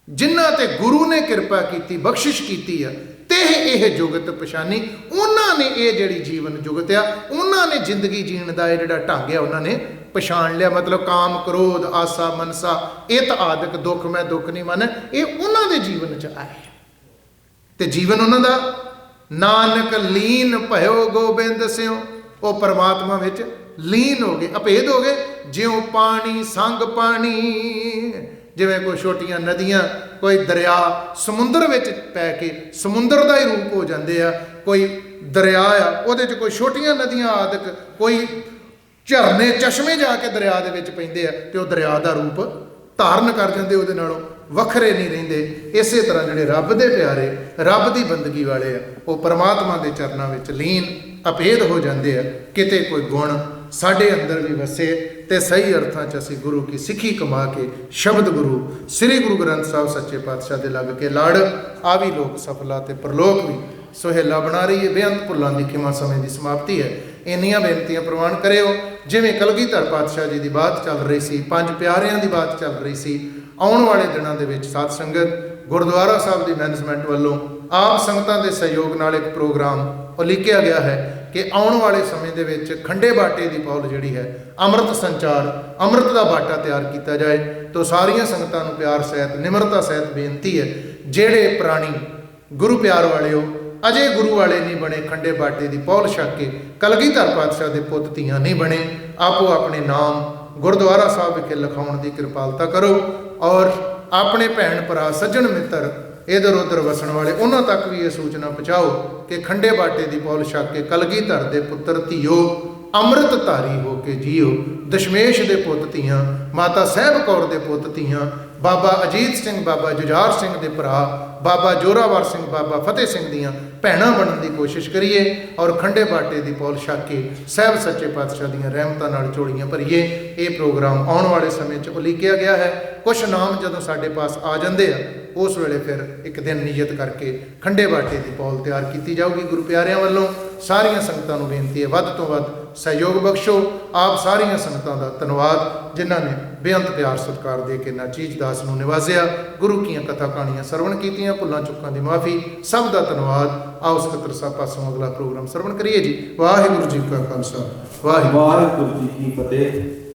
ਜਿਨ੍ਹਾਂ ਤੇ ਗੁਰੂ ਨੇ ਕਿਰਪਾ ਕੀਤੀ, ਬਖਸ਼ਿਸ਼ ਕੀਤੀ ਆ, ਤੇ ਇਹ ਜੁਗਤ ਪਛਾਨੀ। ਉਹਨਾਂ ਨੇ ਇਹ ਜਿਹੜੀ ਜੀਵਨ ਜੁਗਤ ਆ, ਉਹਨਾਂ ਨੇ ਜ਼ਿੰਦਗੀ ਜੀਣ ਦਾ ਇਹ ਜਿਹੜਾ ਢੰਗ ਆ, ਉਹਨਾਂ ਨੇ ਪਛਾਣ ਲਿਆ। ਮਤਲਬ ਕਾਮ ਕ੍ਰੋਧ ਆਸਾ ਮਨਸਾ ਇਤ ਆਦਿਕ ਦੁੱਖ ਮੈਂ ਦੁੱਖ ਨਹੀਂ ਮੰਨ, ਇਹ ਉਹਨਾਂ ਦੇ ਜੀਵਨ 'ਚ ਆਏ। ਤੇ ਜੀਵਨ ਉਹਨਾਂ ਦਾ ਨਾਨਕ ਲੀਨ ਭਇਓ ਗੋਬਿੰਦ ਸਿਓ, ਉਹ ਪਰਮਾਤਮਾ ਵਿੱਚ ਲੀਨ ਹੋ ਗਏ, ਅਭੇਦ ਹੋ ਗਏ। ਜਿਉ ਪਾਣੀ ਸੰਗ ਪਾਣੀ, ਜਿਵੇਂ ਕੋਈ ਛੋਟੀਆਂ ਨਦੀਆਂ, ਕੋਈ ਦਰਿਆ ਸਮੁੰਦਰ ਵਿੱਚ ਪੈ ਕੇ ਸਮੁੰਦਰ ਦਾ ਹੀ ਰੂਪ ਹੋ ਜਾਂਦੇ ਆ। ਕੋਈ ਦਰਿਆ ਆ, ਉਹਦੇ 'ਚ ਕੋਈ ਛੋਟੀਆਂ ਨਦੀਆਂ ਆਦਿਕ, ਕੋਈ ਝਰਨੇ ਚਸ਼ਮੇ ਜਾ ਕੇ ਦਰਿਆ ਦੇ ਵਿੱਚ ਪੈਂਦੇ ਆ ਤੇ ਉਹ ਦਰਿਆ ਦਾ ਰੂਪ ਧਾਰਨ ਕਰ ਜਾਂਦੇ, ਉਹਦੇ ਨਾਲੋਂ ਵੱਖਰੇ ਨਹੀਂ ਰਹਿੰਦੇ। ਇਸੇ ਤਰ੍ਹਾਂ ਜਿਹੜੇ ਰੱਬ ਦੇ ਪਿਆਰੇ, ਰੱਬ ਦੀ ਬੰਦਗੀ ਵਾਲੇ ਆ, ਉਹ ਪਰਮਾਤਮਾ ਦੇ ਚਰਨਾਂ ਵਿੱਚ ਲੀਨ ਅਭੇਦ ਹੋ ਜਾਂਦੇ ਆ। ਕਿਤੇ ਕੋਈ ਗੁਣ ਸਾਡੇ ਅੰਦਰ ਵੀ ਵਸੇ ਤੇ ਸਹੀ ਅਰਥਾਂ 'ਚ ਅਸੀਂ ਗੁਰੂ ਕੀ ਸਿੱਖੀ ਕਮਾ ਕੇ ਸ਼ਬਦ ਗੁਰੂ ਸ੍ਰੀ ਗੁਰੂ ਗ੍ਰੰਥ ਸਾਹਿਬ ਸੱਚੇ ਪਾਤਸ਼ਾਹ ਦੇ ਲੱਗ ਕੇ ਲੜ ਆ ਵੀ ਲੋਕ ਸਫਲਾ ਤੇ ਪਰਲੋਕ ਵੀ ਸੁਹੇਲਾ ਬਣਾ ਰਹੀ ਹੈ। ਬੇਅੰਤ ਭੁੱਲਾਂ ਦੀ ਖਿਮਾ ਸਮੇਂ ਦੀ ਸਮਾਪਤੀ ਹੈ। ਇੰਨੀਆਂ ਬੇਨਤੀਆਂ ਪ੍ਰਵਾਨ ਕਰਿਓ। ਜਿਵੇਂ ਕਲਗੀਧਰ ਪਾਤਸ਼ਾਹ ਜੀ ਦੀ ਬਾਤ ਚੱਲ ਰਹੀ ਸੀ, ਪੰਜ ਪਿਆਰਿਆਂ ਦੀ ਬਾਤ ਚੱਲ ਰਹੀ ਸੀ, ਆਉਣ ਵਾਲੇ ਦਿਨਾਂ ਦੇ ਵਿੱਚ ਸਾਧ ਸੰਗਤ ਗੁਰਦੁਆਰਾ ਸਾਹਿਬ ਦੀ ਮੈਨੇਜਮੈਂਟ ਵੱਲੋਂ ਆਪ ਸੰਗਤਾਂ ਦੇ ਸਹਿਯੋਗ ਨਾਲ ਇੱਕ ਪ੍ਰੋਗਰਾਮ ਉਲੀਕਿਆ ਗਿਆ ਹੈ ਕਿ ਆਉਣ ਵਾਲੇ ਸਮੇਂ ਦੇ ਵਿੱਚ ਖੰਡੇ ਬਾਟੇ ਦੀ ਪੌਲ ਜਿਹੜੀ ਹੈ, ਅੰਮ੍ਰਿਤ ਸੰਚਾਰ, ਅੰਮ੍ਰਿਤ ਦਾ ਬਾਟਾ ਤਿਆਰ ਕੀਤਾ ਜਾਏ। ਤੋਂ ਸਾਰੀਆਂ ਸੰਗਤਾਂ ਨੂੰ ਪਿਆਰ ਸਹਿਤ, ਨਿਮਰਤਾ ਸਹਿਤ ਬੇਨਤੀ ਹੈ, ਜਿਹੜੇ ਪ੍ਰਾਣੀ ਗੁਰੂ ਪਿਆਰ ਵਾਲਿਓ ਅਜੇ ਗੁਰੂ ਵਾਲੇ ਨਹੀਂ ਬਣੇ, ਖੰਡੇ ਬਾਟੇ ਦੀ ਪੌਲ ਛਕ ਕੇ ਕਲਗੀਧਰ ਪਾਤਸ਼ਾਹ ਦੇ ਪੁੱਤ ਧੀਆਂ ਨਹੀਂ ਬਣੇ, ਆਪੋ ਆਪਣੇ ਨਾਮ ਗੁਰਦੁਆਰਾ ਸਾਹਿਬ ਵਿਖੇ ਲਿਖਾਉਣ ਦੀ ਕਿਰਪਾਲਤਾ ਕਰੋ ਔਰ ਆਪਣੇ ਭੈਣ ਭਰਾ ਸੱਜਣ ਮਿੱਤਰ ਇਧਰ ਉਧਰ ਵਸਣ ਵਾਲੇ ਉਹਨਾਂ ਤੱਕ ਵੀ ਇਹ ਸੂਚਨਾ ਪਹੁੰਚਾਓ ਕਿ ਖੰਡੇ ਬਾਟੇ ਦੀ ਪੌਲ ਛਕ ਕੇ ਕਲਗੀਧਰ ਦੇ ਪੁੱਤਰ ਧੀਓ ਅੰਮ੍ਰਿਤ ਧਾਰੀ ਹੋ ਕੇ ਜੀਓ। ਦਸ਼ਮੇਸ਼ ਦੇ ਪੁੱਤ ਧੀਆਂ, ਮਾਤਾ ਸਾਹਿਬ ਕੌਰ ਦੇ ਪੁੱਤ ਧੀਆਂ, ਬਾਬਾ ਅਜੀਤ ਸਿੰਘ, ਬਾਬਾ ਜੁਝਾਰ ਸਿੰਘ ਦੇ ਭਰਾ, ਬਾਬਾ ਜੋਰਾਵਰ ਸਿੰਘ, ਬਾਬਾ ਫਤਿਹ ਸਿੰਘ ਦੀਆਂ ਭੈਣਾਂ ਬਣਨ ਦੀ ਕੋਸ਼ਿਸ਼ ਕਰੀਏ ਔਰ ਖੰਡੇ ਬਾਟੇ ਦੀ ਪੌਲ ਛਕ ਕੇ ਸਾਹਿਬ ਸੱਚੇ ਪਾਤਸ਼ਾਹ ਦੀਆਂ ਰਹਿਮਤਾਂ ਨਾਲ ਝੋਲੀਆਂ ਭਰੀਏ। ਇਹ ਪ੍ਰੋਗਰਾਮ ਆਉਣ ਵਾਲੇ ਸਮੇਂ 'ਚ ਉਲੀਕਿਆ ਗਿਆ ਹੈ। ਕੁਛ ਨਾਮ ਜਦੋਂ ਸਾਡੇ ਪਾਸ ਆ ਜਾਂਦੇ ਆ, ਉਸ ਵੇਲੇ ਫਿਰ ਇੱਕ ਦਿਨ ਨਿਯਤ ਕਰਕੇ ਖੰਡੇ ਬਾਟੇ ਦੀ ਪੌਲ ਤਿਆਰ ਕੀਤੀ ਜਾਊਗੀ। ਗੁਰੂ ਪਿਆਰਿਆਂ ਵੱਲੋਂ ਸਾਰੀਆਂ ਸੰਗਤਾਂ ਨੂੰ ਬੇਨਤੀ ਹੈ, ਵੱਧ ਤੋਂ ਵੱਧ ਸਹਿਯੋਗ ਬਖਸ਼ੋ। ਆਪ ਸਾਰੀਆਂ ਸੰਗਤਾਂ ਦਾ ਧੰਨਵਾਦ ਜਿਨ੍ਹਾਂ ਨੇ ਬੇਅੰਤ ਪਿਆਰ ਸਤਿਕਾਰ ਦੇ ਕੇ ਨਾਚੀਜ਼ ਦਾਸ ਨੂੰ ਨਿਵਾਜ਼ਿਆ, ਗੁਰੂ ਕੀਆਂ ਕਥਾ ਕਹਾਣੀਆਂ ਸਰਵਣ ਕੀਤੀਆਂ, ਭੁੱਲਾਂ ਚੁੱਕਾਂ ਦੀ ਮਾਫੀ, ਸਭ ਦਾ ਧੰਨਵਾਦ। ਆਓ ਸਕੱਤਰ ਸਾਹਿਬ ਪਾਸੋਂ ਅਗਲਾ ਪ੍ਰੋਗਰਾਮ ਸਰਵਣ ਕਰੀਏ ਜੀ। ਵਾਹਿਗੁਰੂ ਜੀ ਕਾ ਖਾਲਸਾ, ਵਾਹਿਗੁਰੂ ਜੀ ਕੀ ਫਤਿਹ।